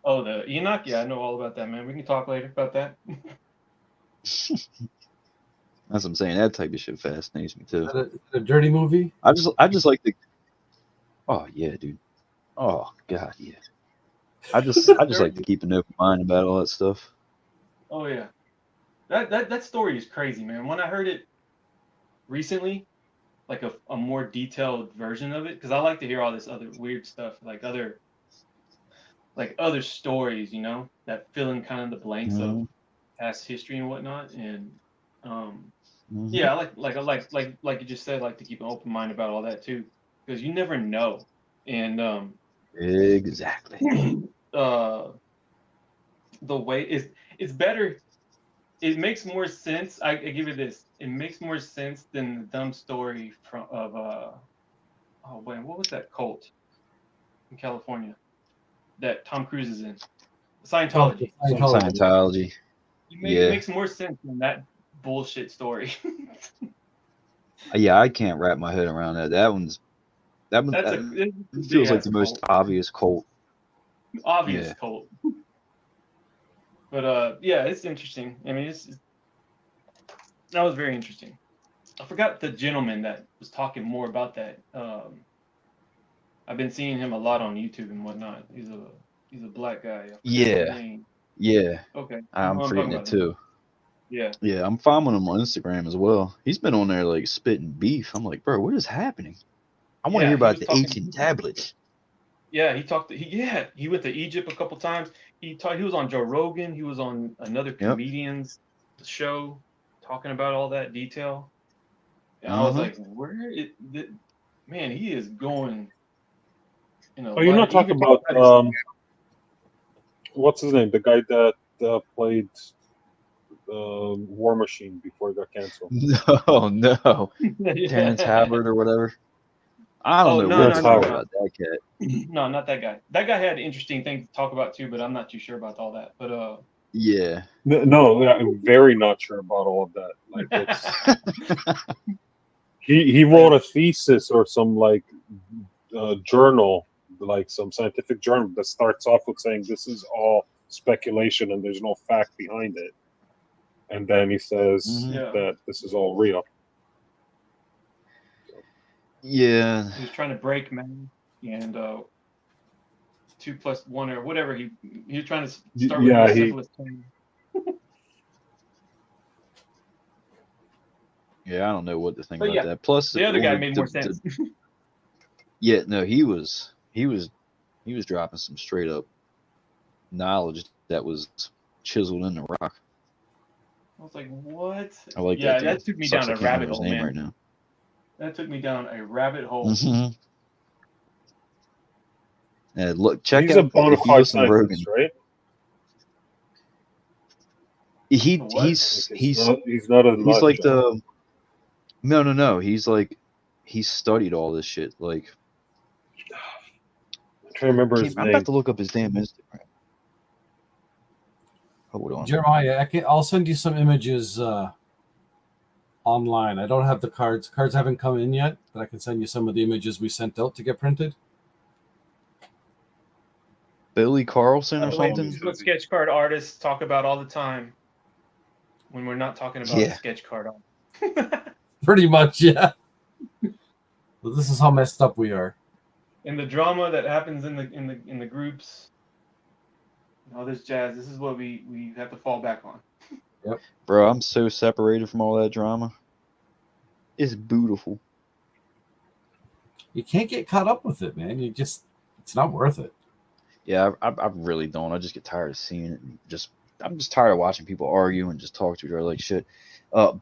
Oh, the Enoch? Yeah, I know all about that, man. We can talk later about that. That's what I'm saying. That type of shit fascinates me too. Is that a dirty movie? I just like the. Oh yeah, dude. Oh god, yeah. I just like to keep an open mind about all that stuff. Oh yeah, that story is crazy, man. When I heard it recently, like a more detailed version of it, because I like to hear all this other weird stuff, like other stories, that fill in kind of the blanks of Mhm, past history and whatnot. And mhm. yeah, I like you just said, like to keep an open mind about all that too, because you never know. And Exactly. uh, the way it's better. It makes more sense. I give it this. It makes more sense than the dumb story of oh man, what was that cult in California that Tom Cruise is in? Oh, the Scientology. Scientology. Scientology. It Yeah. makes more sense than that bullshit story. Yeah, I can't wrap my head around that. That It's a it big feels like ass the most cult. obvious cult. Obvious Yeah. cult. But yeah, it's interesting. I mean, that was very interesting. I forgot the gentleman that was talking more about that. I've been seeing him a lot on YouTube and whatnot. He's a black guy. I forgot his Yeah. name. Yeah. Okay, you know I'm what I'm talking forgetting it about then. too. Yeah, Yeah, I'm following him on Instagram as well. He's been on there like spitting beef. I'm like, bro, what is happening? I want to hear yeah. He about was the talking. ancient tablets. Yeah, he talked. He went to Egypt a couple times. He was on Joe Rogan. He was on another Yep. comedian's show talking about all that detail. And I was Uh-huh. like, man, he is going in a Oh, you're lot. not He even talking talked about about his. what's his name? The guy that played War Machine before he got canceled. No, no. Terrence Yeah. Howard or whatever. I don't Oh know no, what no, Terrence to no, think Howard. no, about that cat. no, not that guy. That guy had interesting things to talk about too, but I'm not too sure about all that. But Yeah. No, I'm very not sure about all of that. Like it's he wrote a thesis or some like journal, like some scientific journal that starts off with saying this is all speculation and there's no fact behind it, and then he says Mhm. yeah, that this is all real. Yeah. he was trying to break man and 2+1 or whatever. He was trying to start with the Yeah, he simplest thing. Yeah, I don't know what to think But about yeah, that. Plus the other guy on made more sense. yeah, no, he was dropping some straight up knowledge that was chiseled in the rock. I was like, what? I like that Yeah, dude. that took me Sucks down I a can't remember rabbit his hole, name right man. now. That took me down a rabbit hole. Mm-hmm. And look, check he's a out bona if you fide listen to scientist, Rogan. right? The He what? he's Like he's he's not a he's nut like job. the no. He's like he studied all this shit. Like I'm trying to remember his I'm about name. to look up his damn Instagram. Hold on. Jeremiah, I'll send you some images online. I don't have the cards. Cards haven't come in yet, but I can send you some of the images we sent out to get printed. Billy Carlson or Oh, something? This is what sketch card artists talk about all the time when we're not talking about Yeah. sketch card art. Pretty much, yeah. Well, this is how messed up we are. And the drama that happens in the groups, all this jazz. This is what we have to fall back on. Bro, I'm so separated from all that drama. It's beautiful. You can't get caught up with it, man. It's not worth it. Yeah, I really don't. I just get tired of seeing it. And I'm just tired of watching people argue and just talk to each other like shit.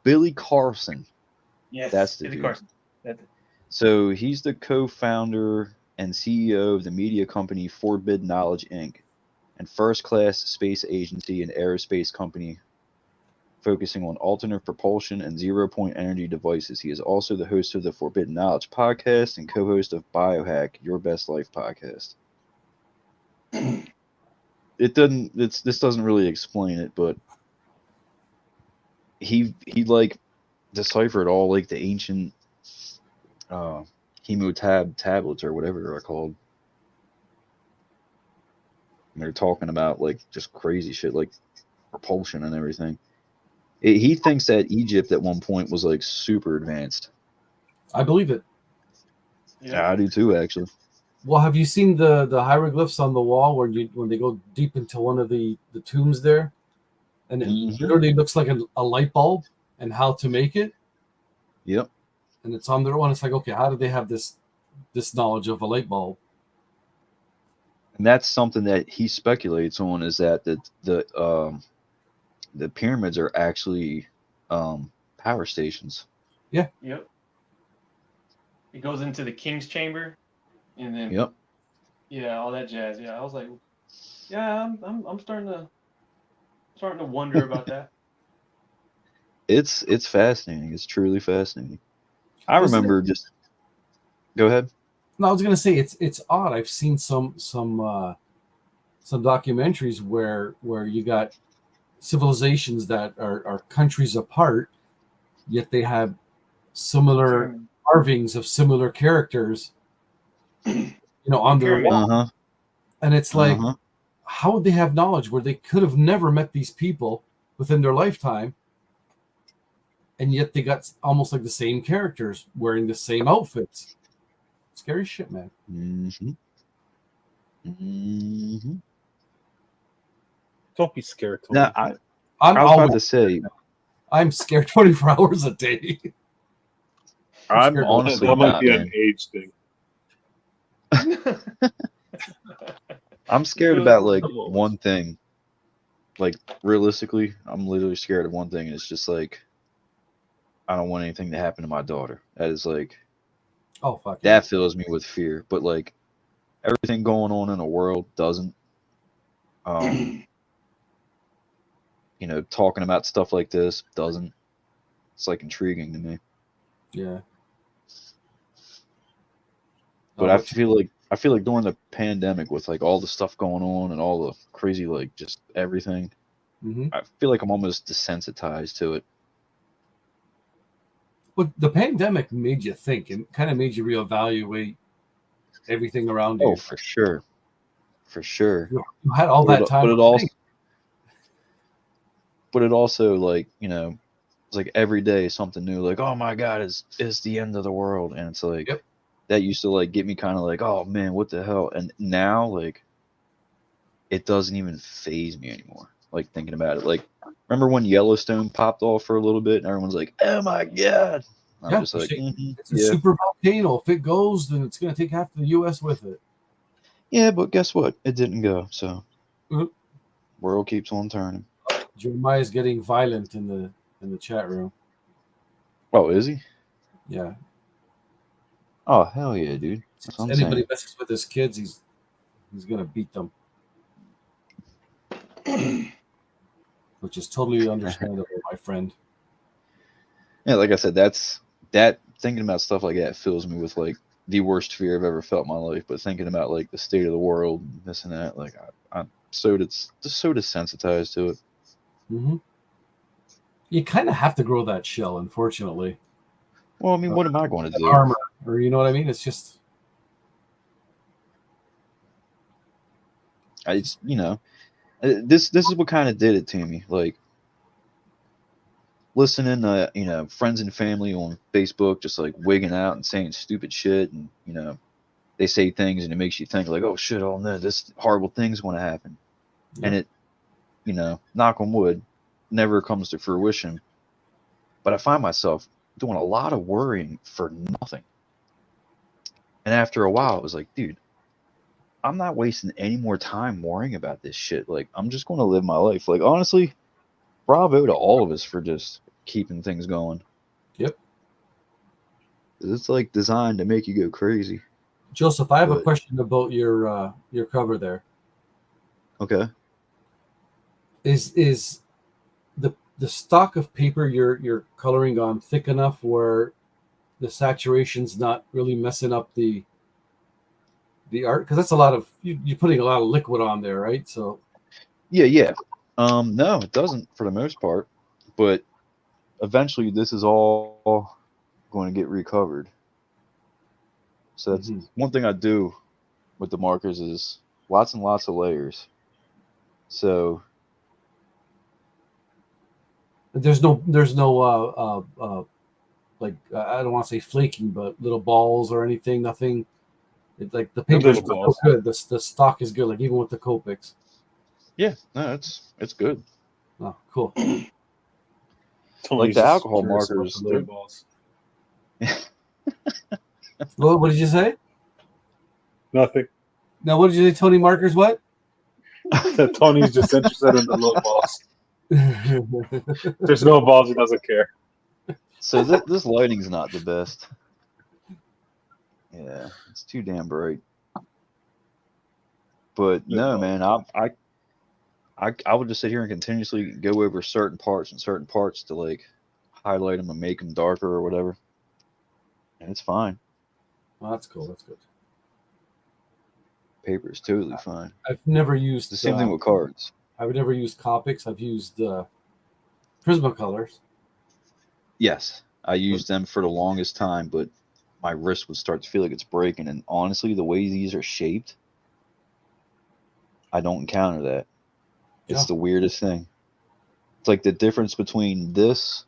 Billy Carlson. Yes, That's the Billy dude. Carson. That's it. So he's the co-founder and CEO of the media company Forbidden Knowledge Inc. and First Class Space Agency, an aerospace company focusing on alternate propulsion and zero-point energy devices. He is also the host of the Forbidden Knowledge podcast and co-host of Biohack, Your Best Life podcast. This doesn't really explain it, but he like deciphered all like the ancient hemotab tablets or whatever they're called. And they're talking about like just crazy shit like propulsion and everything. He thinks that Egypt at one point was like super advanced. I believe it. Yeah. I do too, actually. Well, have you seen the hieroglyphs on the wall when they go deep into one of the tombs there, and it Mhm. literally looks like a light bulb and how to make it, Yep. and it's on their one. It's like, okay, how did they have this knowledge of a light bulb? And that's something that he speculates on, is that the pyramids are actually power stations. Yep. It goes into the king's chamber, and then Yep. yeah, all that jazz. Yeah, I was like, yeah, I'm starting to wonder about that. It's fascinating. It's truly fascinating. I Isn't it- remember just go ahead. No, I was gonna say it's odd. I've seen some documentaries where you got civilizations that are countries apart, yet they have similar Pyramid. carvings of similar characters, on their Pyramid. wall. Uh-huh. And it's like, Uh-huh. how would they have knowledge where they could have never met these people within their lifetime, and yet they got almost like the same characters wearing the same outfits? Scary shit, man. Mm-hmm. Mm-hmm. Don't be scared, Tony. Now, I'm I was about always to say, I'm scared 24 hours a day. I'm scared. honestly that might not, be man. an age thing. I'm scared No, about like come on. one thing. Like realistically, I'm literally scared of one thing, and it's just like I don't want anything to happen to my daughter. That is like Oh fuck. that fills me with fear. But like everything going on in the world doesn't. Talking about stuff like this doesn't. It's like intriguing to me. Yeah. But Oh, I feel like during the pandemic, with like all the stuff going on and all the crazy like just everything, mhm. I feel like I'm almost desensitized to it. But the pandemic made you think and kind of made you reevaluate everything around you. Oh, for sure, for sure. You had all But that time. it to also, think. but it also like it's like every day something new. Like, oh my god, it's the end of the world, and it's like Yep. that used to like get me kind of like, oh man, what the hell? And now like it doesn't even phase me anymore. Like thinking about it, like remember when Yellowstone popped off for a little bit, and everyone's like, oh my god. I'm Yeah, just like, it's a yeah, super volcano. If it goes, then it's going to take half the U.S. with it. yeah, but guess what? It didn't go. So Mhm. world keeps on turning. Jeremiah's getting violent in the chat room. Oh, is he? Yeah. Oh hell yeah, dude. That's what I'm Anybody saying. messes with his kids, he's going to beat them, which is totally understandable, my friend. Yeah, like I said, that thinking about stuff like that fills me with like the worst fear I've ever felt in my life. But thinking about like the state of the world, and this and that, like I'm so desensitized to it. Mm-hmm. You kind of have to grow that shell, unfortunately. Well, I mean, what am I going to do? Armor, or you know what I mean? It's just It's this is what kind of did it to me. Like listening to friends and family on Facebook just like wigging out and saying stupid shit, and they say things and it makes you think like, oh shit, oh no, this horrible thing's going to happen, and it knock on wood, never comes to fruition. But I find myself doing a lot of worrying for nothing. And after a while, it was like, dude, I'm not wasting any more time worrying about this shit. Like, I'm just going to live my life. Like, honestly, bravo to all of us for just keeping things going. Yep. It's like designed to make you go crazy. Joseph, I have a But- question about your cover there. Okay. Is the stock of paper you're coloring on thick enough where the saturation's not really messing up the art? Because that's a lot of you're putting a lot of liquid on there, right? So Yeah. No, it doesn't for the most part. But eventually, this is all going to get recovered. So that's one thing I do with the markers is lots and lots of layers. So There's no like I don't want to say flaking, but little balls or anything. Nothing. Like the paper there's is so balls. good. The stock is good. Like even with the Copics. Yeah, no, it's good. Oh, cool. Like the alcohol markers, The little balls. What did you say? Nothing. Now, what did you say, Tony Markers? What? Tony's just interested in the little balls. There's no balls, he doesn't care. So this lighting's not the best. Yeah, it's too damn bright. But no, man, I would just sit here and continuously go over certain parts to like highlight them and make them darker or whatever, and it's fine. Well, that's cool. That's good. Paper is totally fine. I've never used The same thing with cards. I've never used Copics. I've used Prismacolors. Yes, I used them for the longest time, but my wrist would start to feel like it's breaking. And honestly, the way these are shaped, I don't encounter that. It's Yeah. the weirdest thing. It's like the difference between this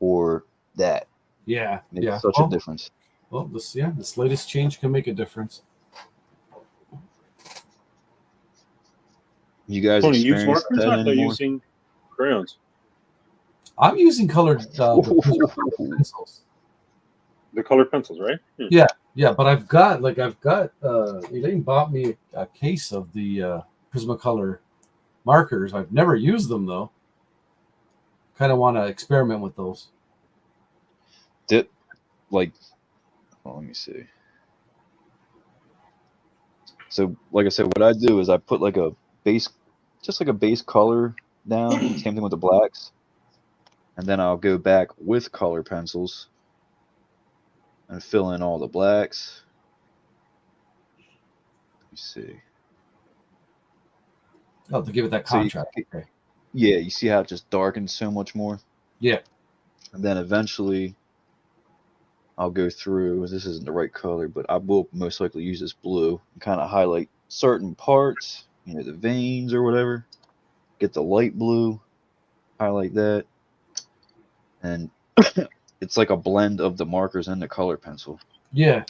or that. Yeah, Makes yeah. such a difference. Well, this latest change can make a difference. You guys Tony, use experience markers that or they're anymore? using crayons? I'm using colored Prismacolor pencils. The colored pencils, right? Yeah, but I've got Elaine bought me a case of the Prismacolor markers. I've never used them though. Kind of want to experiment with those. Like, well, let me see. So, like I said, what I do is I put like a base, just like a base color down. Same thing with the blacks, and then I'll go back with color pencils and fill in all the blacks. Let me see. Oh, to give it that So you- contrast. Okay. Yeah, you see how it just darkens so much more? Yeah. And then eventually I'll go through, this isn't the right color, but I will most likely use this blue and kind of highlight certain parts, the veins or whatever. Get the light blue, highlight that. And it's like a blend of the markers and the color pencil. Yeah.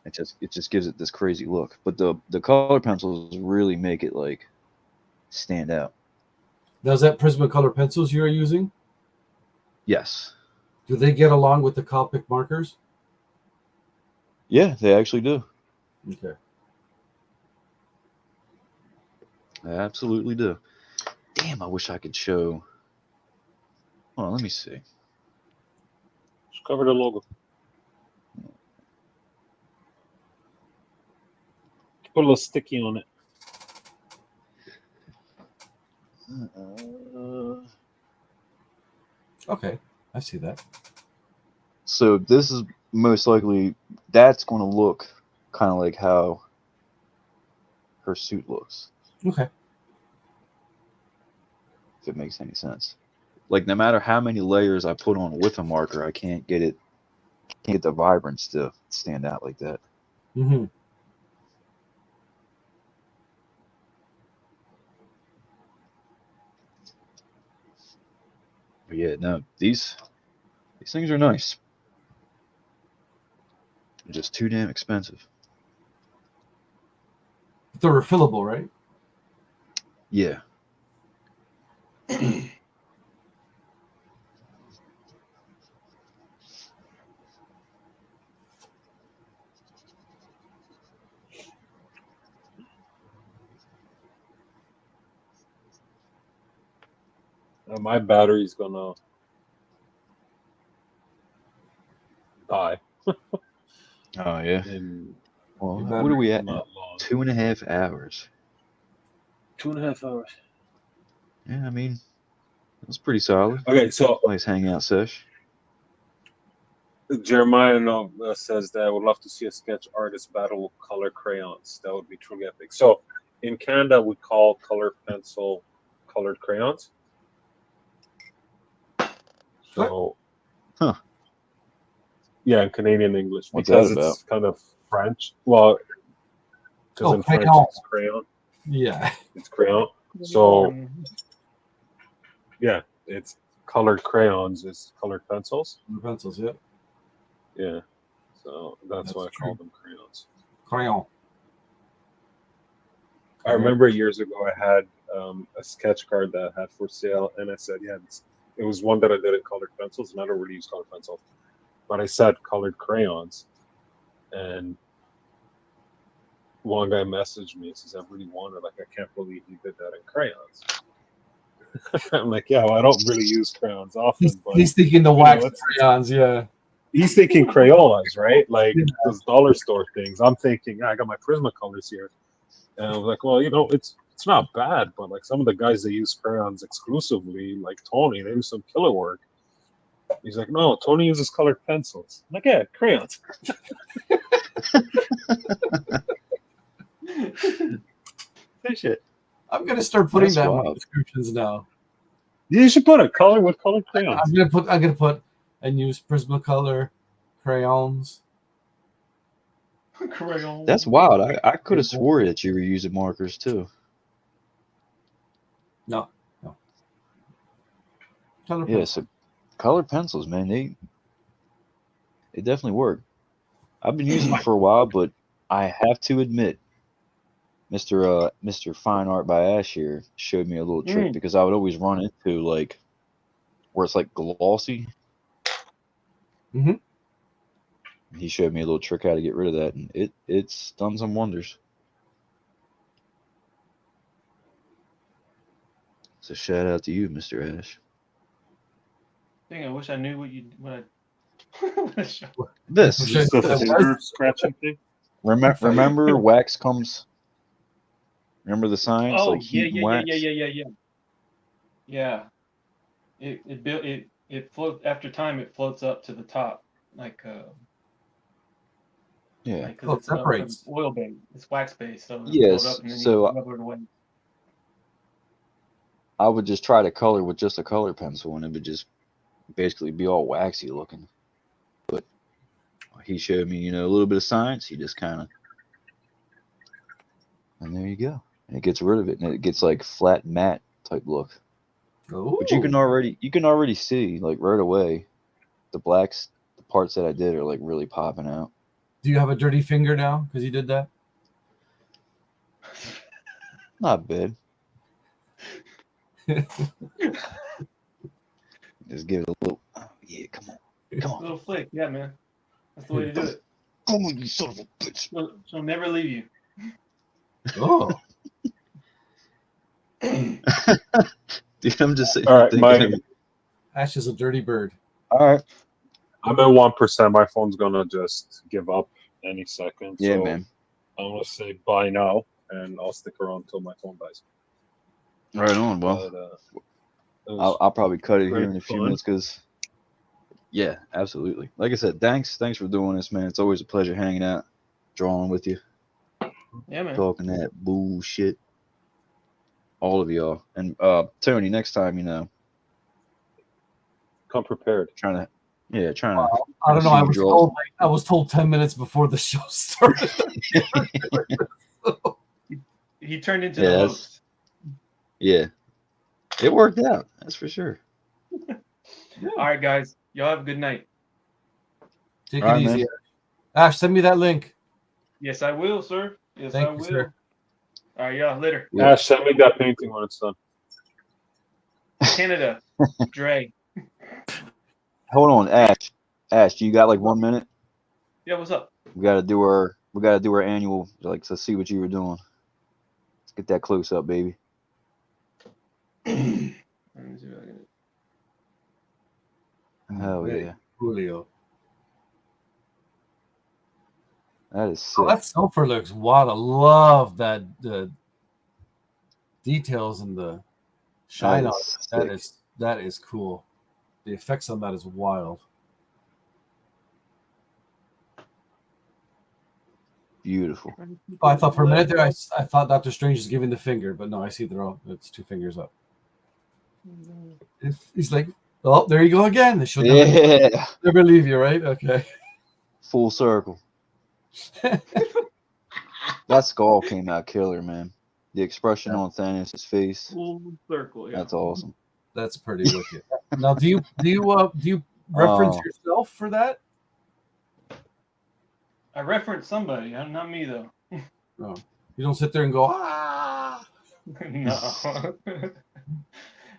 It just gives it this crazy look. But the color pencils really make it like stand out. Now, is that Prismacolor pencils you're using? Yes. Do they get along with the Copic markers? Yeah, they actually do. Okay. They absolutely do. Damn, I wish I could show. Hold on, let me see. Just cover the logo. Put a little sticky on it. Okay, I see that. So this is most likely, that's going to look kind of like how her suit looks, Okay. if it makes any sense. Like no matter how many layers I put on with a marker, I can't get the vibrance to stand out like that. Mm-hmm. But yeah, no, these things are nice. They're just too damn expensive. They're refillable, right? Yeah. My battery's gonna die. Oh yeah. In Well, Your what are we at? not long. 2.5 hours. 2.5 hours. Yeah, I mean, that's pretty solid. Okay, so Nice hangout sesh. Jeremiah says that I would love to see a sketch artist battle with color crayons. That would be truly epic. So in Canada, we call color pencil colored crayons. So, Huh. Yeah, in Canadian English. What's because that it's kind of French. Well, because in French it's crayon. Yeah. It's crayon. So, yeah, it's colored crayons is colored pencils. The pencils, yeah. Yeah. So that's That's why I call true. them crayons. Crayon. I remember years ago I had a sketch card that I had for sale, and I said, yeah, it was one that I did in colored pencils, and I don't really use colored pencils, but I said colored crayons, and one guy messaged me and says, I really want it. Like, I can't believe you did that in crayons. I'm like, yeah, well, I don't really use crayons often, but He's thinking the know, wax it's- crayons, yeah. he's thinking Crayolas, right? Like Yeah. those dollar store things. I'm thinking, I got my Prismacolors here. And I was like, well, it's not bad, but like some of the guys that use crayons exclusively, like Tony, they do some killer work. He's like, no, Tony uses colored pencils. I'm like, yeah, crayons. Say shit. I'm gonna start putting That's that in my wild. descriptions now. You should put a color with colored crayons. I'm gonna put and use Prismacolor crayons. Crayon. That's wild. I could have swore that you were using markers too. No. Color Yeah, pencil. so colored pencils, man, they definitely work. I've been using them for a while, but I have to admit, Mr. Fine Art by Ash here showed me a little trick because I would always run into like where it's like glossy. Mhm. He showed me a little trick how to get rid of that, and it's done some wonders. So shout out to you, Mr. Ash. Dang, I wish I knew what I show. This Sure. Just the That finger scratching thing. remember wax comes. Remember the signs Oh, like heat and wax. Yeah. It floats after time. It floats up to the top, like Yeah. like 'cause Oh, it it's separates. oil based. It's wax based, so it'll Yes, float up and then so- you rub it away. I would just try to color with just a color pencil, and it would just basically be all waxy looking. But he showed me, a little bit of science. He just kind of, and there you go. And it gets rid of it, and it gets like flat matte type look. But you can already see like right away, the blacks, the parts that I did are like really popping out. Do you have a dirty finger now because you did that? Not bad. Just give it a little. Oh, yeah, come on. A little flick, yeah, man. That's the way to do it. Come on, you son of a bitch. She'll never leave you. Oh, Dude, I'm just saying. All right, Ash is a dirty bird. All right. I'm at 1%. My phone's gonna just give up any second. Yeah, so man. I'm gonna say bye now, and I'll stick around until my phone dies. Right on. Well, But, it was I'll probably cut it here great in a few fun. minutes because, yeah, absolutely. Like I said, thanks for doing this, man. It's always a pleasure hanging out, drawing with you, Yeah, man. talking that bullshit. All of y'all, and Tony, next time, come prepared. trying to. I don't know. I was told 10 minutes before the show started. He turned into Yeah, the that's- host. Yeah, it worked out. That's for sure. All right, guys. Y'all have a good night. Take All it right, easy. man. Ash, send me that link. Yes, I will, sir. Yes, Thank I you, will. sir. All right, y'all. Later. Yeah. Ash, send me that painting when it's done. Canada. Dre. Hold on, Ash. Ash, you got like 1 minute? Yeah, what's up? We gotta do our annual, like, to see what you were doing. Let's get that close up, baby. Let me see if I can- Hell Hey, yeah, Julio. that is sick. Oh, that sulfur looks wild. I love that the details and the shine That on is it. sick. That is cool. The effects on that is wild. Beautiful. Oh, I thought for a minute there, I thought Doctor Strange is giving the finger, but no, I see they're all. It's two fingers up. He's like, oh, there you go again. She'll Yeah, never leave you, right? Okay. full circle. That skull came out killer, man. The expression on Thanos' face, Full circle. Yeah. that's awesome. That's pretty wicked. Now, do you reference Oh. yourself for that? I referenced somebody, not me though. No, you don't sit there and go ah. No.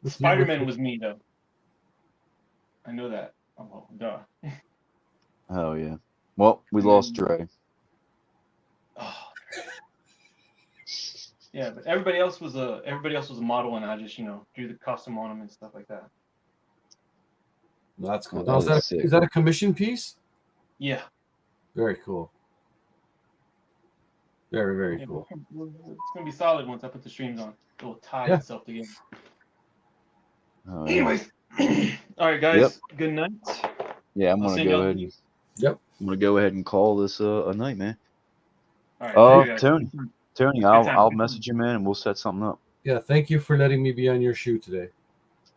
Spider-Man was me though. I know that. Oh, duh. Oh yeah. Well, we lost Dre. Oh. Yeah, but everybody else was a model, and I just drew the costume on them and stuff like that. That's cool. Oh, Now, that is sick. is that a commission piece? Yeah. Very cool. Very, very Yeah, cool. it's gonna be solid once I put the streams on. It will tie Yeah. itself together. Oh, yeah. Anyways, all right, guys. Good night. Yeah, I'm I'll gonna send go y'all ahead. the- Yep. I'm gonna go ahead and call this a night, man. All right, see you guys. Tony, Good I'll time. message you, man, and we'll set something up. Yeah. Thank you for letting me be on your shoe today,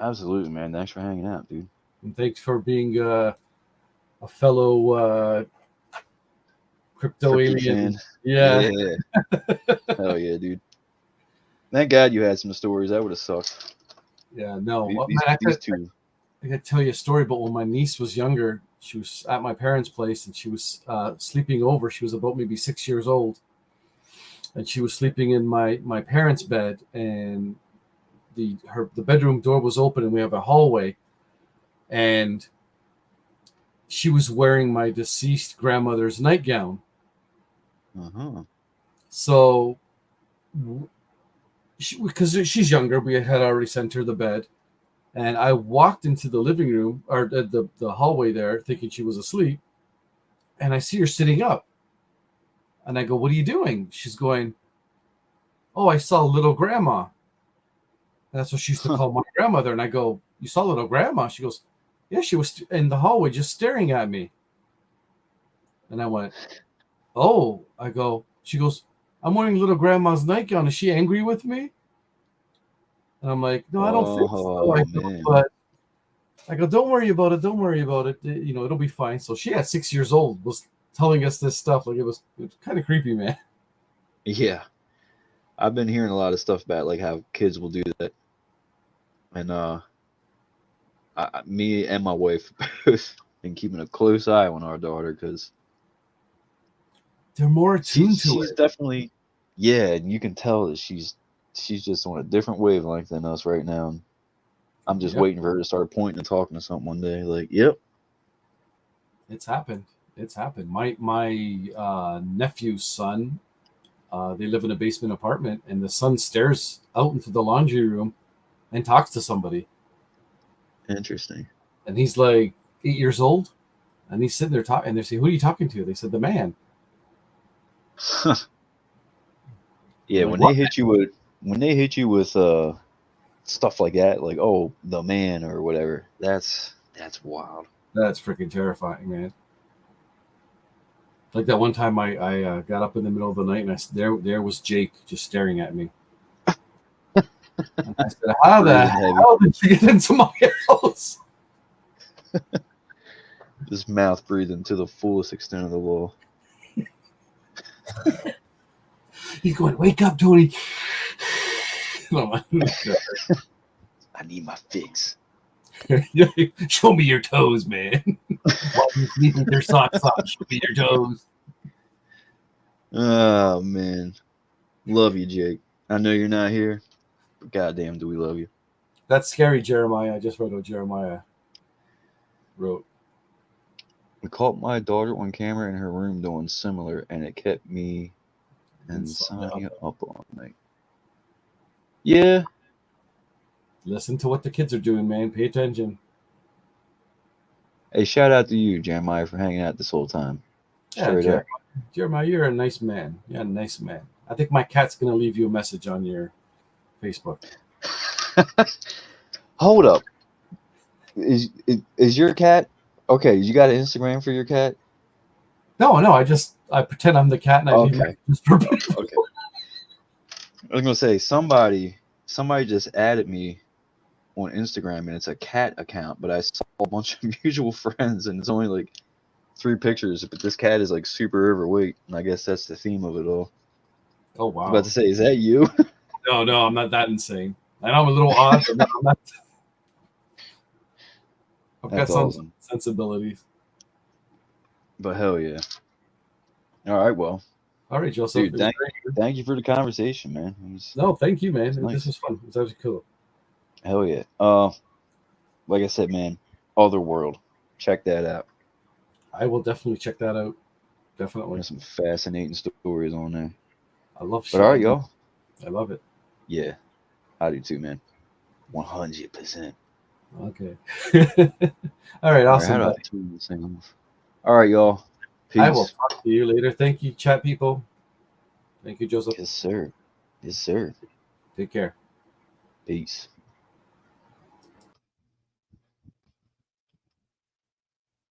Absolutely, man. Thanks for hanging out, dude. and thanks for being a fellow crypto Cryptid alien. fan. Yeah. Hell yeah, dude. Thank God you had some stories. That would have sucked. Yeah. No, These two. I got to tell you a story about when my niece was younger. She was at my parents' place, and she was sleeping over. She was about maybe 6 years old, and she was sleeping in my parents' bed, and the bedroom door was open, and we have a hallway, and she was wearing my deceased grandmother's nightgown. Uh-huh. So, because she's younger, we had already sent her to bed. And I walked into the living room or the hallway there thinking she was asleep. And I see her sitting up. And I go, "What are you doing?" She's going, "Oh, I saw little grandma." And that's what she used to call my grandmother. And I go, "You saw little grandma?" She goes, "Yeah, she was in the hallway just staring at me." And I went, "Oh," she goes, "I'm wearing little grandma's nightgown. Is she angry with me?" And I'm like, "No, I don't think so." Man. But I go, "Don't worry about it. Don't worry about it. It'll be fine." So she at 6 years old was telling us this stuff. Like it was kind of creepy, man. Yeah. I've been hearing a lot of stuff about like how kids will do that. And me and my wife both been keeping a close eye on our daughter because They're more attuned to she's it. definitely, yeah, and you can tell that she's just on a different wavelength than us right now. And I'm just waiting for her to start pointing and talking to something one day. Like, yep. It's happened. It's happened. My nephew's son, they live in a basement apartment, and the son stares out into the laundry room and talks to somebody. Interesting. And he's like 8 years old, and he's sitting there talking. And they say, "Who are you talking to?" They said, "The man." Yeah, Like, when what? they hit you with stuff like that, like, oh, the man or whatever, that's wild. That's freaking terrifying, man. Like that one time I got up in the middle of the night, and there was Jake just staring at me. And I said, how the hell did you get into my house? Just mouth breathing to the fullest extent of the law. He's going, "Wake up, Tony." I need my fix. Show me your toes, man. While you're sleeping with your socks on, show me your toes. Oh, man. Love you, Jake. I know you're not here, but goddamn, do we love you. That's scary, Jeremiah. I just read what Jeremiah wrote. We caught my daughter on camera in her room doing similar, and it kept me insomnia up all night. Yeah. Listen to what the kids are doing, man. Pay attention. Hey, shout out to you, Jeremiah, for hanging out this whole time. Yeah, Jeremiah, you're a nice man. You're a nice man. I think my cat's going to leave you a message on your Facebook. Hold up. Is your cat okay? You got an Instagram for your cat? No, I pretend I'm the cat and I leave messages for people. Okay. I was gonna say somebody just added me on Instagram and it's a cat account, but I saw a bunch of mutual friends and it's only like 3 pictures, but this cat is like super overweight, and I guess that's the theme of it all. Oh wow! I was about to say, is that you? No, I'm not that insane. I know I'm a little odd, but no, I'm not. I've That's got some awesome. sensibilities. But hell yeah. All right, well, All right, Joseph. dude, It was great. thank you for the conversation, man. It was No, thank you, man. nice. This was fun. It was actually cool. hell yeah. Like I said, man, Otherworld, check that out. I will definitely check that out. Definitely. There's some fascinating stories on there. I love shit. But all right, like y'all. that. I love it. Yeah, I do too, man. 100%. Okay. All right, All right, awesome. how do I buddy. turn this thing off? All right, y'all. Peace. I will talk to you later. Thank you, chat people. Thank you, Joseph. Yes, sir. Yes, sir. Take care. Peace.